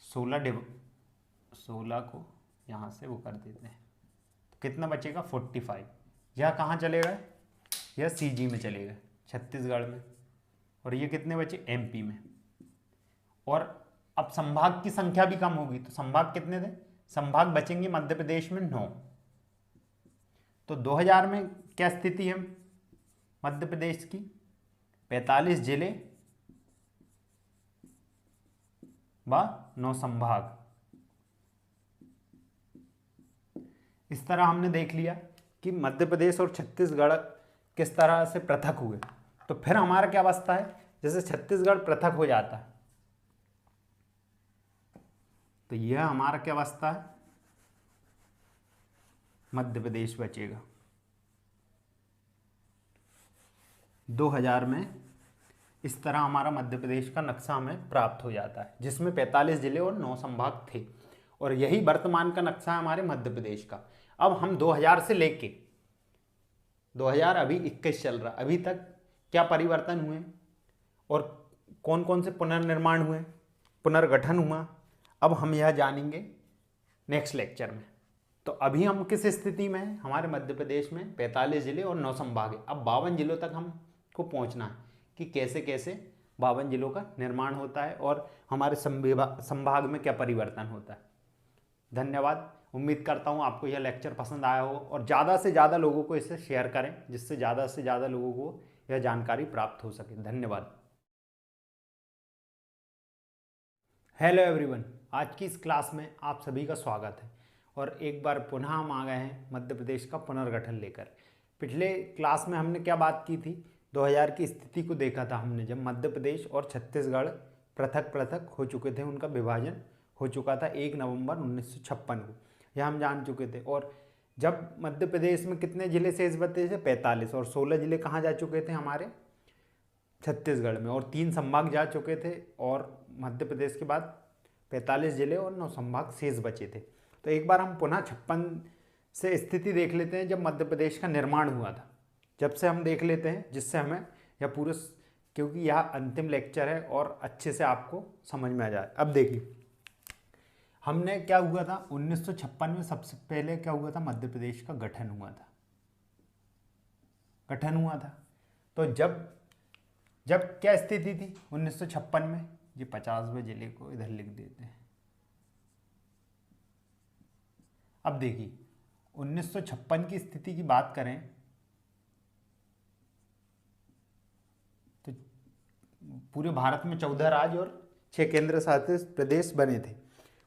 16 को यहाँ से वो कर देते हैं तो कितना बचेगा? 45। यह कहाँ चले गए? यह CG में चले गए, छत्तीसगढ़ में। और ये कितने बचे? MP में। और अब संभाग की संख्या भी कम होगी। तो संभाग कितने थे? संभाग बचेंगे मध्य प्रदेश में 9। तो 2000 में क्या स्थिति है मध्य प्रदेश की? 45 जिले व 9 संभाग। इस तरह हमने देख लिया कि मध्य प्रदेश और छत्तीसगढ़ किस तरह से पृथक हुए। तो फिर हमारा क्या अवस्था है? जैसे छत्तीसगढ़ पृथक हो जाता है तो यह हमारा क्या अवस्था है? मध्य प्रदेश बचेगा। 2000 में इस तरह हमारा मध्य प्रदेश का नक्शा हमें प्राप्त हो जाता है, जिसमें 45 जिले और 9 संभाग थे। और यही वर्तमान का नक्शा है हमारे मध्य प्रदेश का। अब हम 2000 से लेके 2000 अभी 21 चल रहा, अभी तक क्या परिवर्तन हुए और कौन कौन से पुनर्निर्माण हुए, पुनर्गठन हुआ, अब हम यह जानेंगे नेक्स्ट लेक्चर में। तो अभी हम किस स्थिति में हैं? हमारे मध्य प्रदेश में 45 जिले और 9 संभाग है। अब 52 जिलों तक हमको पहुंचना है कि कैसे कैसे 52 जिलों का निर्माण होता है और हमारे संभाग में क्या परिवर्तन होता है। धन्यवाद। उम्मीद करता हूँ आपको यह लेक्चर पसंद आया हो और ज़्यादा से ज़्यादा लोगों को इसे शेयर करें, जिससे ज़्यादा से ज़्यादा लोगों को यह जानकारी प्राप्त हो सके। धन्यवाद। हेलो एवरीवन, आज की इस क्लास में आप सभी का स्वागत है और एक बार पुनः हम आ गए हैं मध्य प्रदेश का पुनर्गठन लेकर। पिछले क्लास में हमने क्या बात की थी, 2000 की स्थिति को देखा था हमने, जब मध्य प्रदेश और छत्तीसगढ़ पृथक पृथक हो चुके थे, उनका विभाजन हो चुका था 1 नवंबर 1956 को, यह हम जान चुके थे। और जब मध्य प्रदेश में कितने जिले शेष बचे थे, 45, और 16 जिले कहाँ जा चुके थे हमारे, छत्तीसगढ़ में, और 3 संभाग जा चुके थे, और मध्य प्रदेश के बाद 45 जिले और 9 संभाग शेष बचे थे। तो एक बार हम पुनः 56 से स्थिति देख लेते हैं जब मध्य प्रदेश का निर्माण हुआ था, जब से हम देख लेते हैं, जिससे हमें यह पूरे, क्योंकि यह अंतिम लेक्चर है और अच्छे से आपको समझ में आ जाए। अब देखिए हमने क्या हुआ था 1956 में, सबसे पहले क्या हुआ था, मध्य प्रदेश का गठन हुआ था। तो जब क्या स्थिति थी 1956 में, ये 50वें जिले को इधर लिख देते हैं। अब देखिए 1956 की स्थिति की बात करें तो पूरे भारत में 14 राज्य और 6 केंद्र शासित प्रदेश बने थे।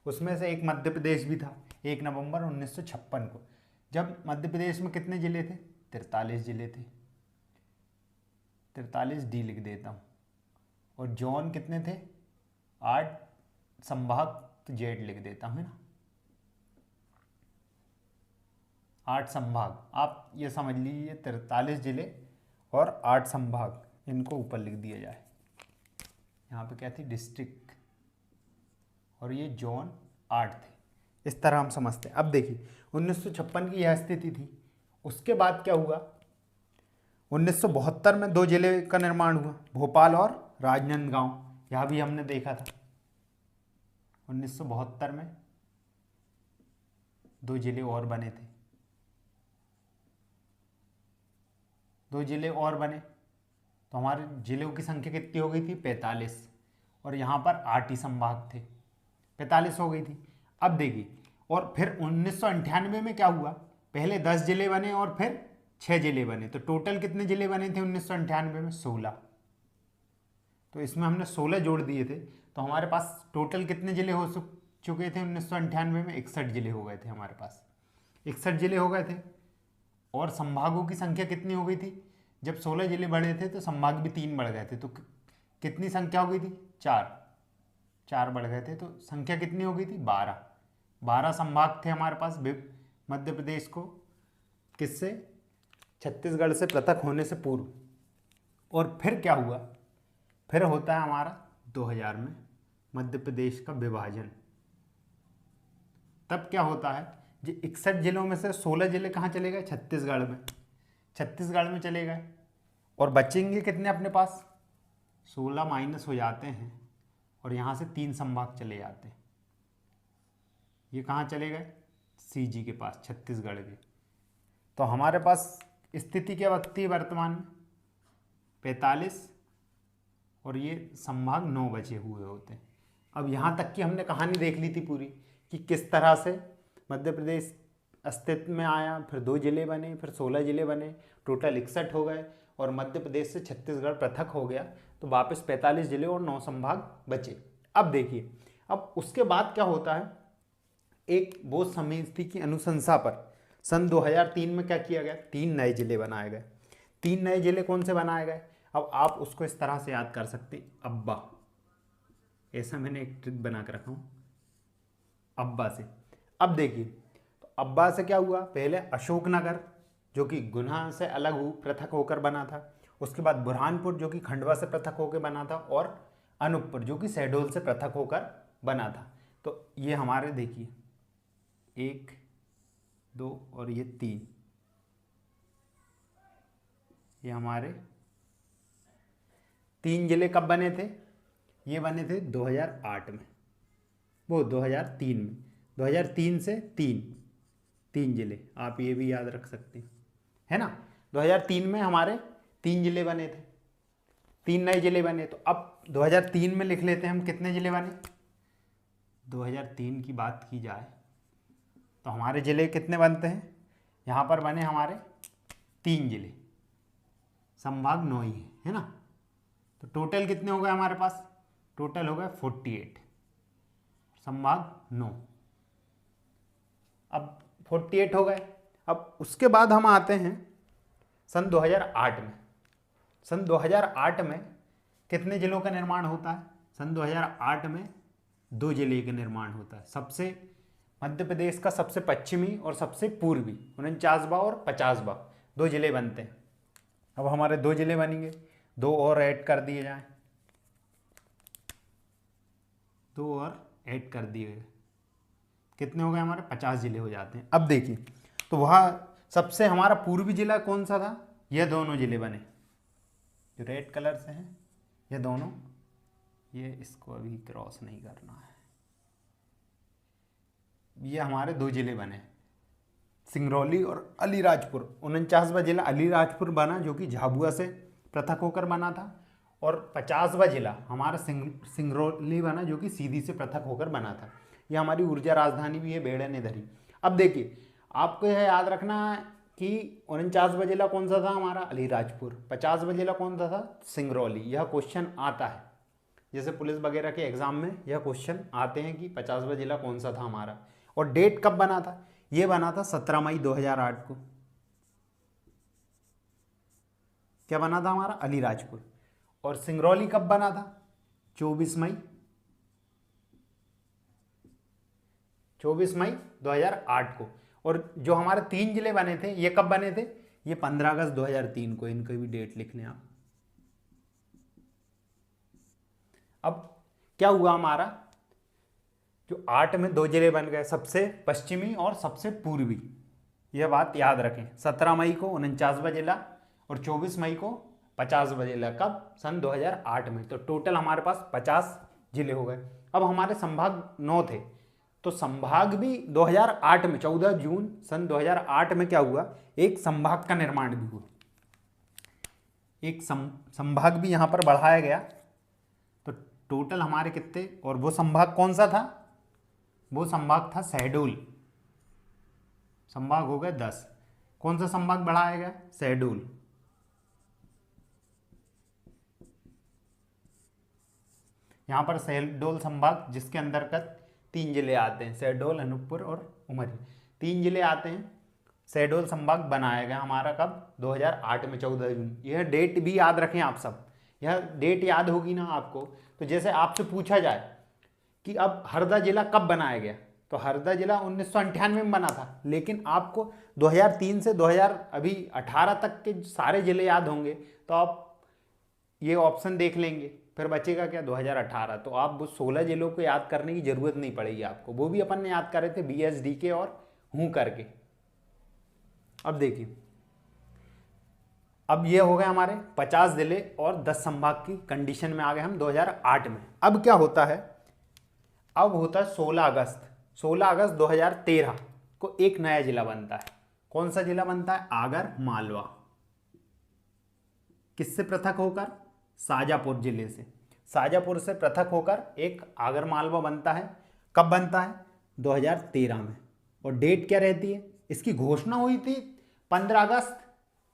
उसमें से एक मध्य प्रदेश भी था 1 नवंबर 1956 को। जब मध्य प्रदेश में कितने जिले थे, 43 जिले थे, 43 डी लिख देता हूँ, और जोन कितने थे, 8 संभाग, तो जेड लिख देता हूँ, है ना, 8 संभाग। आप ये समझ लीजिए 43 जिले और 8 संभाग, इनको ऊपर लिख दिया जाए। यहाँ पे क्या थी, डिस्ट्रिक्ट, और ये जोन 8 थे, इस तरह हम समझते हैं। अब देखिए 1956 की यह स्थिति थी। उसके बाद क्या हुआ, 1972 में 2 जिले का निर्माण हुआ, भोपाल और राजनांदगांव। यह भी हमने देखा था 1972 में 2 जिले और बने थे, 2 जिले और बने, तो हमारे जिलों की संख्या कितनी हो गई थी, 45, और यहाँ पर 8 ही संभाग थे, 45 हो गई थी। अब देखिए, और फिर 1998 में क्या हुआ, पहले 10 जिले बने और फिर 6 जिले बने, तो टोटल कितने जिले बने थे 1998 में, 16। तो इसमें हमने 16 जोड़ दिए थे, तो हमारे पास टोटल कितने जिले हो चुके थे 1998 में, 61 जिले हो गए थे हमारे पास, 61 जिले हो गए थे। और संभागों की संख्या कितनी हो गई थी, जब 16 जिले बढ़े थे तो संभाग भी 3 बढ़ गए थे, तो कितनी संख्या हो गई थी, 4 बढ़ गए थे, तो संख्या कितनी हो गई थी, 12 संभाग थे हमारे पास मध्य प्रदेश को, किससे, छत्तीसगढ़ से पृथक होने से पूर्व। और फिर क्या हुआ, फिर होता है हमारा 2000 में मध्य प्रदेश का विभाजन। तब क्या होता है, जो 61 जिलों में से 16 जिले कहाँ चले गए, छत्तीसगढ़ में चले गए, और बचेंगे कितने अपने पास, 16 माइनस हो जाते हैं, और यहाँ से 3 संभाग चले जाते हैं। ये कहाँ चले गए, सीजी के पास, छत्तीसगढ़ के। तो हमारे पास स्थिति क्या बनती है वर्तमान में, 45, और ये संभाग 9 बचे हुए होते हैं। अब यहाँ तक की हमने कहानी देख ली थी पूरी, कि किस तरह से मध्य प्रदेश अस्तित्व में आया, फिर 2 जिले बने, फिर 16 जिले बने, टोटल 61 हो गए, और मध्य प्रदेश से छत्तीसगढ़ पृथक हो गया, तो वापस 45 जिले और 9 संभाग बचे। अब देखिए, अब उसके बाद क्या होता है, एक बोध समिति की अनुशंसा पर सन 2003 में क्या किया गया, 3 नए जिले बनाए गए। 3 नए जिले कौन से बनाए गए, अब आप उसको इस तरह से याद कर सकते हैं, अब्बा, ऐसा मैंने एक ट्रिक बना कर रखा हूँ, अब्बा से। अब देखिए, तो अब्बा से क्या हुआ, पहले अशोकनगर जो कि गुना से अलग पृथक होकर बना था, उसके बाद बुरहानपुर जो कि खंडवा से पृथक होकर बना था, और अनूपपुर जो कि शहडोल से पृथक होकर बना था। तो ये हमारे देखिए 1, 2 और ये 3, ये हमारे 3 जिले कब बने थे, ये बने थे 2008 में, वो 2003 में, 2003 से 3 जिले, आप ये भी याद रख सकते हैं, है ना। 2003 में हमारे 3 जिले बने थे, 3 नए जिले बने। तो अब 2003 में लिख लेते हैं हम कितने जिले बने। 2003 की बात की जाए तो हमारे जिले कितने बनते हैं, यहाँ पर बने हमारे 3 जिले, संभाग 9 ही है ना। तो टोटल कितने हो गए हमारे पास, टोटल हो गए 48, संभाग 9। अब 48 हो गए। अब उसके बाद हम आते हैं सन 2008 में। सन 2008 में कितने जिलों का निर्माण होता है, सन 2008 में 2 जिले का निर्माण होता है। सबसे मध्य प्रदेश का सबसे पश्चिमी और सबसे पूर्वी 49वां और 50वां 2 जिले बनते हैं। अब हमारे 2 जिले बनेंगे, 2 और ऐड कर दिए जाएं, 2 और ऐड कर दिए गए, कितने हो गए हमारे 50 जिले हो जाते हैं। अब देखिए तो वहाँ सबसे हमारा पूर्वी जिला कौन सा था, ये दोनों जिले बने जो रेड कलर से हैं, ये दोनों, ये इसको अभी क्रॉस नहीं करना है, ये हमारे 2 जिले बने, सिंगरौली और अलीराजपुर। 49वां जिला अलीराजपुर बना जो कि झाबुआ से पृथक होकर बना था, और 50वां जिला हमारा सिंगरौली बना जो कि सीधी से पृथक होकर बना था। ये हमारी ऊर्जा राजधानी भी है, बेड़े ने धरी। अब देखिए आपको यह याद रखना है कि 49वां जिला कौन सा था हमारा, अलीराजपुर। 50वां जिला कौन सा था, सिंगरौली। यह क्वेश्चन आता है, जैसे पुलिस वगैरह के एग्जाम में यह क्वेश्चन आते हैं कि 50वां जिला कौन सा था हमारा। और डेट कब बना था, ये बना था 17 मई 2008 को। क्या बना था हमारा, अलीराजपुर। और सिंगरौली कब बना था, 24 मई 2008 को। और जो हमारे 3 जिले बने थे ये कब बने थे, ये 15 अगस्त 2003 को। इनकी भी डेट लिख लें आप। अब क्या हुआ हमारा, जो 8 में 2 जिले बन गए, सबसे पश्चिमी और सबसे पूर्वी। यह बात याद रखें, 17 मई को 49वां जिला और 24 मई को 50वां जिला। कब, सन 2008 में। तो टोटल हमारे पास 50 जिले हो गए। अब हमारे संभाग 9 थे, तो संभाग भी 2008 में 14 जून सन 2008 में क्या हुआ, एक संभाग का निर्माण भी हुआ, एक संभाग भी यहां पर बढ़ाया गया। तो टोटल हमारे कितने, और वो संभाग कौन सा था, वो संभाग था शहडोल। संभाग हो गए 10। कौन सा संभाग बढ़ाया गया, शहडोल। यहां पर शहडोल संभाग जिसके अंतर्गत 3 जिले आते हैं, शहडोल, अनूपपुर और उमरिया, 3 जिले आते हैं। शहडोल संभाग बनाया गया हमारा कब, 2008 में 14 जून। यह डेट भी याद रखें आप सब, यह डेट याद होगी ना आपको। तो जैसे आपसे पूछा जाए कि अब हरदा जिला कब बनाया गया, तो हरदा जिला 1998 में बना था, लेकिन आपको 2003 से 2018 तक के सारे जिले याद होंगे, तो आप ये ऑप्शन देख लेंगे, फिर बचेगा क्या, 2018। तो आप वो 16 जिलों को याद करने की जरूरत नहीं पड़ेगी आपको, वो भी अपन ने याद करे थे BSD और हूं करके। अब देखिए, अब ये हो गए हमारे 50 जिले और 10 संभाग की कंडीशन में आ गए हम 2008 में। अब क्या होता है, अब होता है 16 अगस्त 2013 को एक नया जिला बनता है। कौन सा जिला बनता है, आगर मालवा। किससे पृथक होकर, शाजापुर जिले से। शाजापुर से पृथक होकर एक आगर मालवा बनता है। कब बनता है, 2013 में। और डेट क्या रहती है, इसकी घोषणा हुई थी 15 अगस्त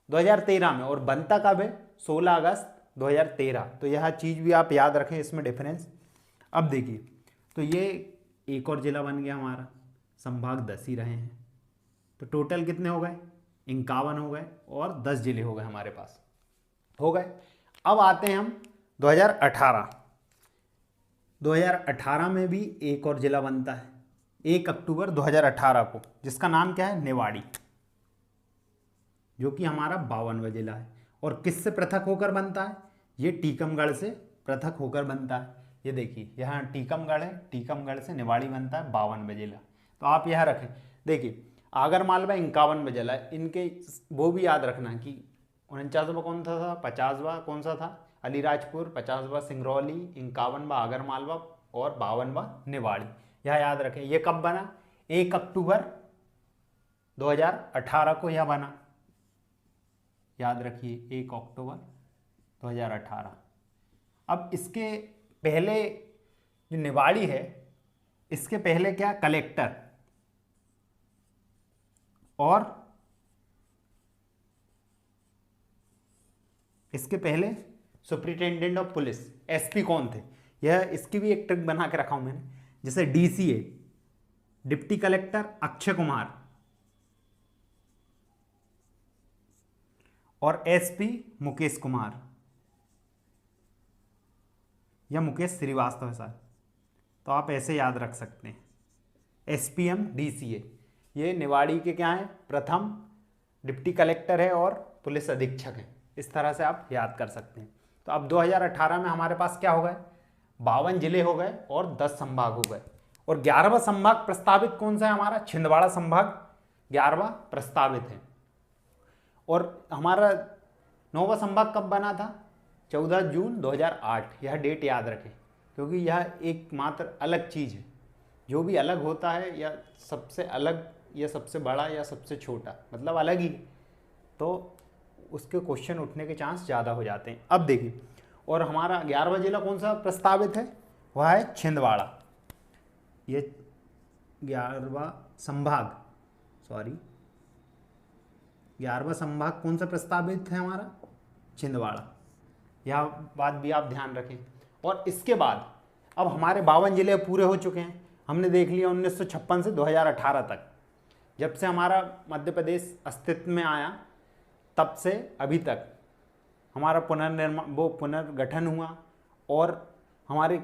2013 में, और बनता कब है, 16 अगस्त 2013। तो यह चीज़ भी आप याद रखें, इसमें डिफरेंस। अब देखिए, तो ये एक और जिला बन गया हमारा, संभाग 10 ही रहे हैं। तो टोटल कितने हो गए, 51 हो गए, और 10 जिले हो गए हमारे पास, हो गए। अब आते हैं हम 2018 में भी एक और जिला बनता है 1 अक्टूबर 2018 को, जिसका नाम क्या है, निवाड़ी, जो कि हमारा 52वां जिला है। और किससे पृथक होकर बनता है, ये टीकमगढ़ से पृथक होकर बनता है। ये देखिए यहाँ टीकमगढ़ है, टीकमगढ़ से निवाड़ी बनता है, 52वां जिला। तो आप यह रखें, देखिए आगर मालवा 51वां जिला है, इनके वो भी याद रखना कि 49वां कौन सा था, 50वां कौन सा था, अलीराजपुर, 50वां सिंगरौली, 51वां आगर मालवा और 52वां निवाड़ी। यह याद रखें। ये कब बना, 1 अक्टूबर 2018 को यह बना, याद रखिए 1 अक्टूबर 2018। अब इसके पहले जो निवाड़ी है, इसके पहले क्या, कलेक्टर और इसके पहले सुप्रिंटेंडेंट ऑफ पुलिस, एसपी कौन थे, यह इसकी भी एक ट्रिक बना के रखा हूं मैंने। जैसे DCA deputy collector Akshay Kumar और एसपी मुकेश कुमार या मुकेश श्रीवास्तव है शायद, तो आप ऐसे याद रख सकते हैं। एसपीएम डीसीए ये निवाड़ी के क्या हैं, प्रथम डिप्टी कलेक्टर है और पुलिस अधीक्षक है। इस तरह से आप याद कर सकते हैं। तो अब 2018 में हमारे पास क्या हो गए, 52 जिले हो गए और 10 संभाग हो गए। और 11वां संभाग प्रस्तावित कौन सा है हमारा, छिंदवाड़ा संभाग 11वां प्रस्तावित है। और हमारा 9वां संभाग कब बना था, 14 जून 2008। यह डेट याद रखें क्योंकि यह एकमात्र अलग चीज़ है। जो भी अलग होता है या सबसे अलग या सबसे बड़ा या सबसे छोटा, मतलब अलग ही, तो उसके क्वेश्चन उठने के चांस ज़्यादा हो जाते हैं। अब देखिए, और हमारा 11वां जिला कौन सा प्रस्तावित है, वह है छिंदवाड़ा। ये 11वां संभाग, सॉरी 11वां संभाग कौन सा प्रस्तावित है हमारा, छिंदवाड़ा। यह बात भी आप ध्यान रखें। और इसके बाद अब हमारे 52 जिले पूरे हो चुके हैं। हमने देख लिया 1956 से 2018 तक, जब से हमारा मध्य प्रदेश अस्तित्व में आया तब से अभी तक हमारा पुनर्गठन हुआ और हमारे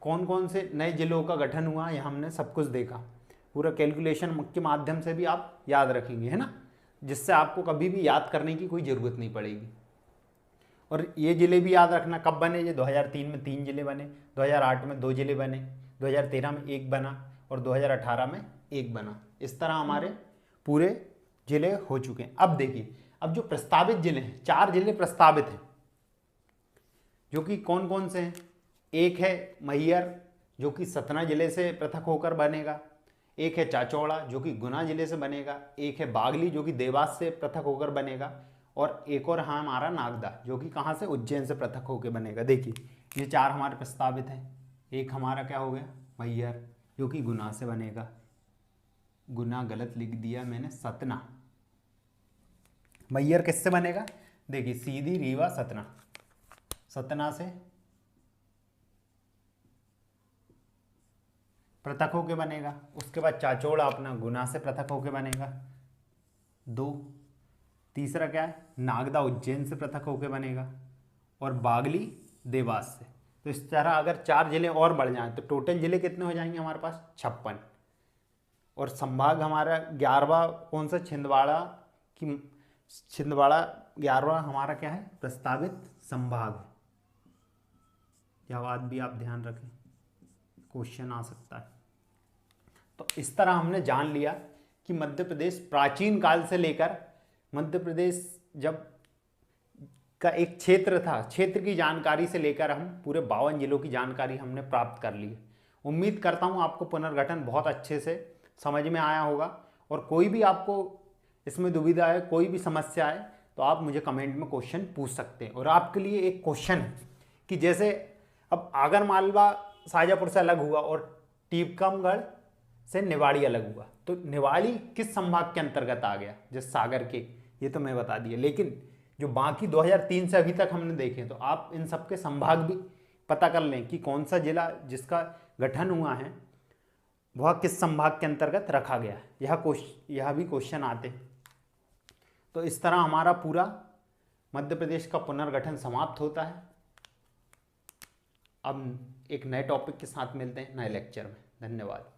कौन कौन से नए जिलों का गठन हुआ, यह हमने सब कुछ देखा। पूरा कैलकुलेशन के माध्यम से भी आप याद रखेंगे, है ना, जिससे आपको कभी भी याद करने की कोई ज़रूरत नहीं पड़ेगी। और ये जिले भी याद रखना कब बने, ये 2003 में 3 जिले बने, 2008 में 2 जिले बने, 2013 में 1 बना और 2018 में 1 बना। इस तरह हमारे पूरे जिले हो चुके हैं। अब देखिए, अब जो प्रस्तावित जिले हैं, 4 जिले प्रस्तावित हैं, जो कि कौन कौन से हैं। एक है मैहर जो कि सतना जिले से पृथक होकर बनेगा, एक है चाचौड़ा जो कि गुना जिले से बनेगा, एक है बागली जो कि देवास से पृथक होकर बनेगा, और एक और है हमारा नागदा जो कि कहाँ से, उज्जैन से पृथक होकर बनेगा। देखिए ये 4 हमारे प्रस्तावित हैं। एक हमारा क्या हो गया, मैहर जो कि गुना से बनेगा, गुना गलत लिख दिया मैंने, सतना। मैहर किससे बनेगा, देखिए सीधी रीवा सतना, सतना से पृथक होके बनेगा। उसके बाद चाचौड़ा अपना गुना से पृथक होके बनेगा 2। तीसरा क्या है, नागदा उज्जैन से पृथक होके बनेगा, और बागली देवास से। तो इस तरह अगर 4 जिले और बढ़ जाएं तो टोटल जिले कितने हो जाएंगे हमारे पास, 56। और संभाग हमारा 11वां कौन सा, छिंदवाड़ा की, छिंदवाड़ा 11वां हमारा क्या है, प्रस्तावित संभाग। यह बात भी आप ध्यान रखें, क्वेश्चन आ सकता है। तो इस तरह हमने जान लिया कि मध्य प्रदेश प्राचीन काल से लेकर, मध्य प्रदेश जब का एक क्षेत्र था, क्षेत्र की जानकारी से लेकर हम पूरे 52 जिलों की जानकारी हमने प्राप्त कर ली। उम्मीद करता हूँ आपको पुनर्गठन बहुत अच्छे से समझ में आया होगा। और कोई भी आपको इसमें दुविधा है, कोई भी समस्या है, तो आप मुझे कमेंट में क्वेश्चन पूछ सकते हैं। और आपके लिए एक क्वेश्चन है कि जैसे अब आगरमालवा शाजापुर से अलग हुआ और टीकमगढ़ से निवाड़ी अलग हुआ, तो निवाड़ी किस संभाग के अंतर्गत आ गया, जैसे सागर के, ये तो मैं बता दिया। लेकिन जो बाकी 2003 से अभी तक हमने देखे, तो आप इन सब के संभाग भी पता कर लें कि कौन सा जिला जिसका गठन हुआ है वह किस संभाग के अंतर्गत रखा गया है। यह भी क्वेश्चन आते हैं। तो इस तरह हमारा पूरा मध्य प्रदेश का पुनर्गठन समाप्त होता है। अब एक नए टॉपिक के साथ मिलते हैं नए लेक्चर में। धन्यवाद।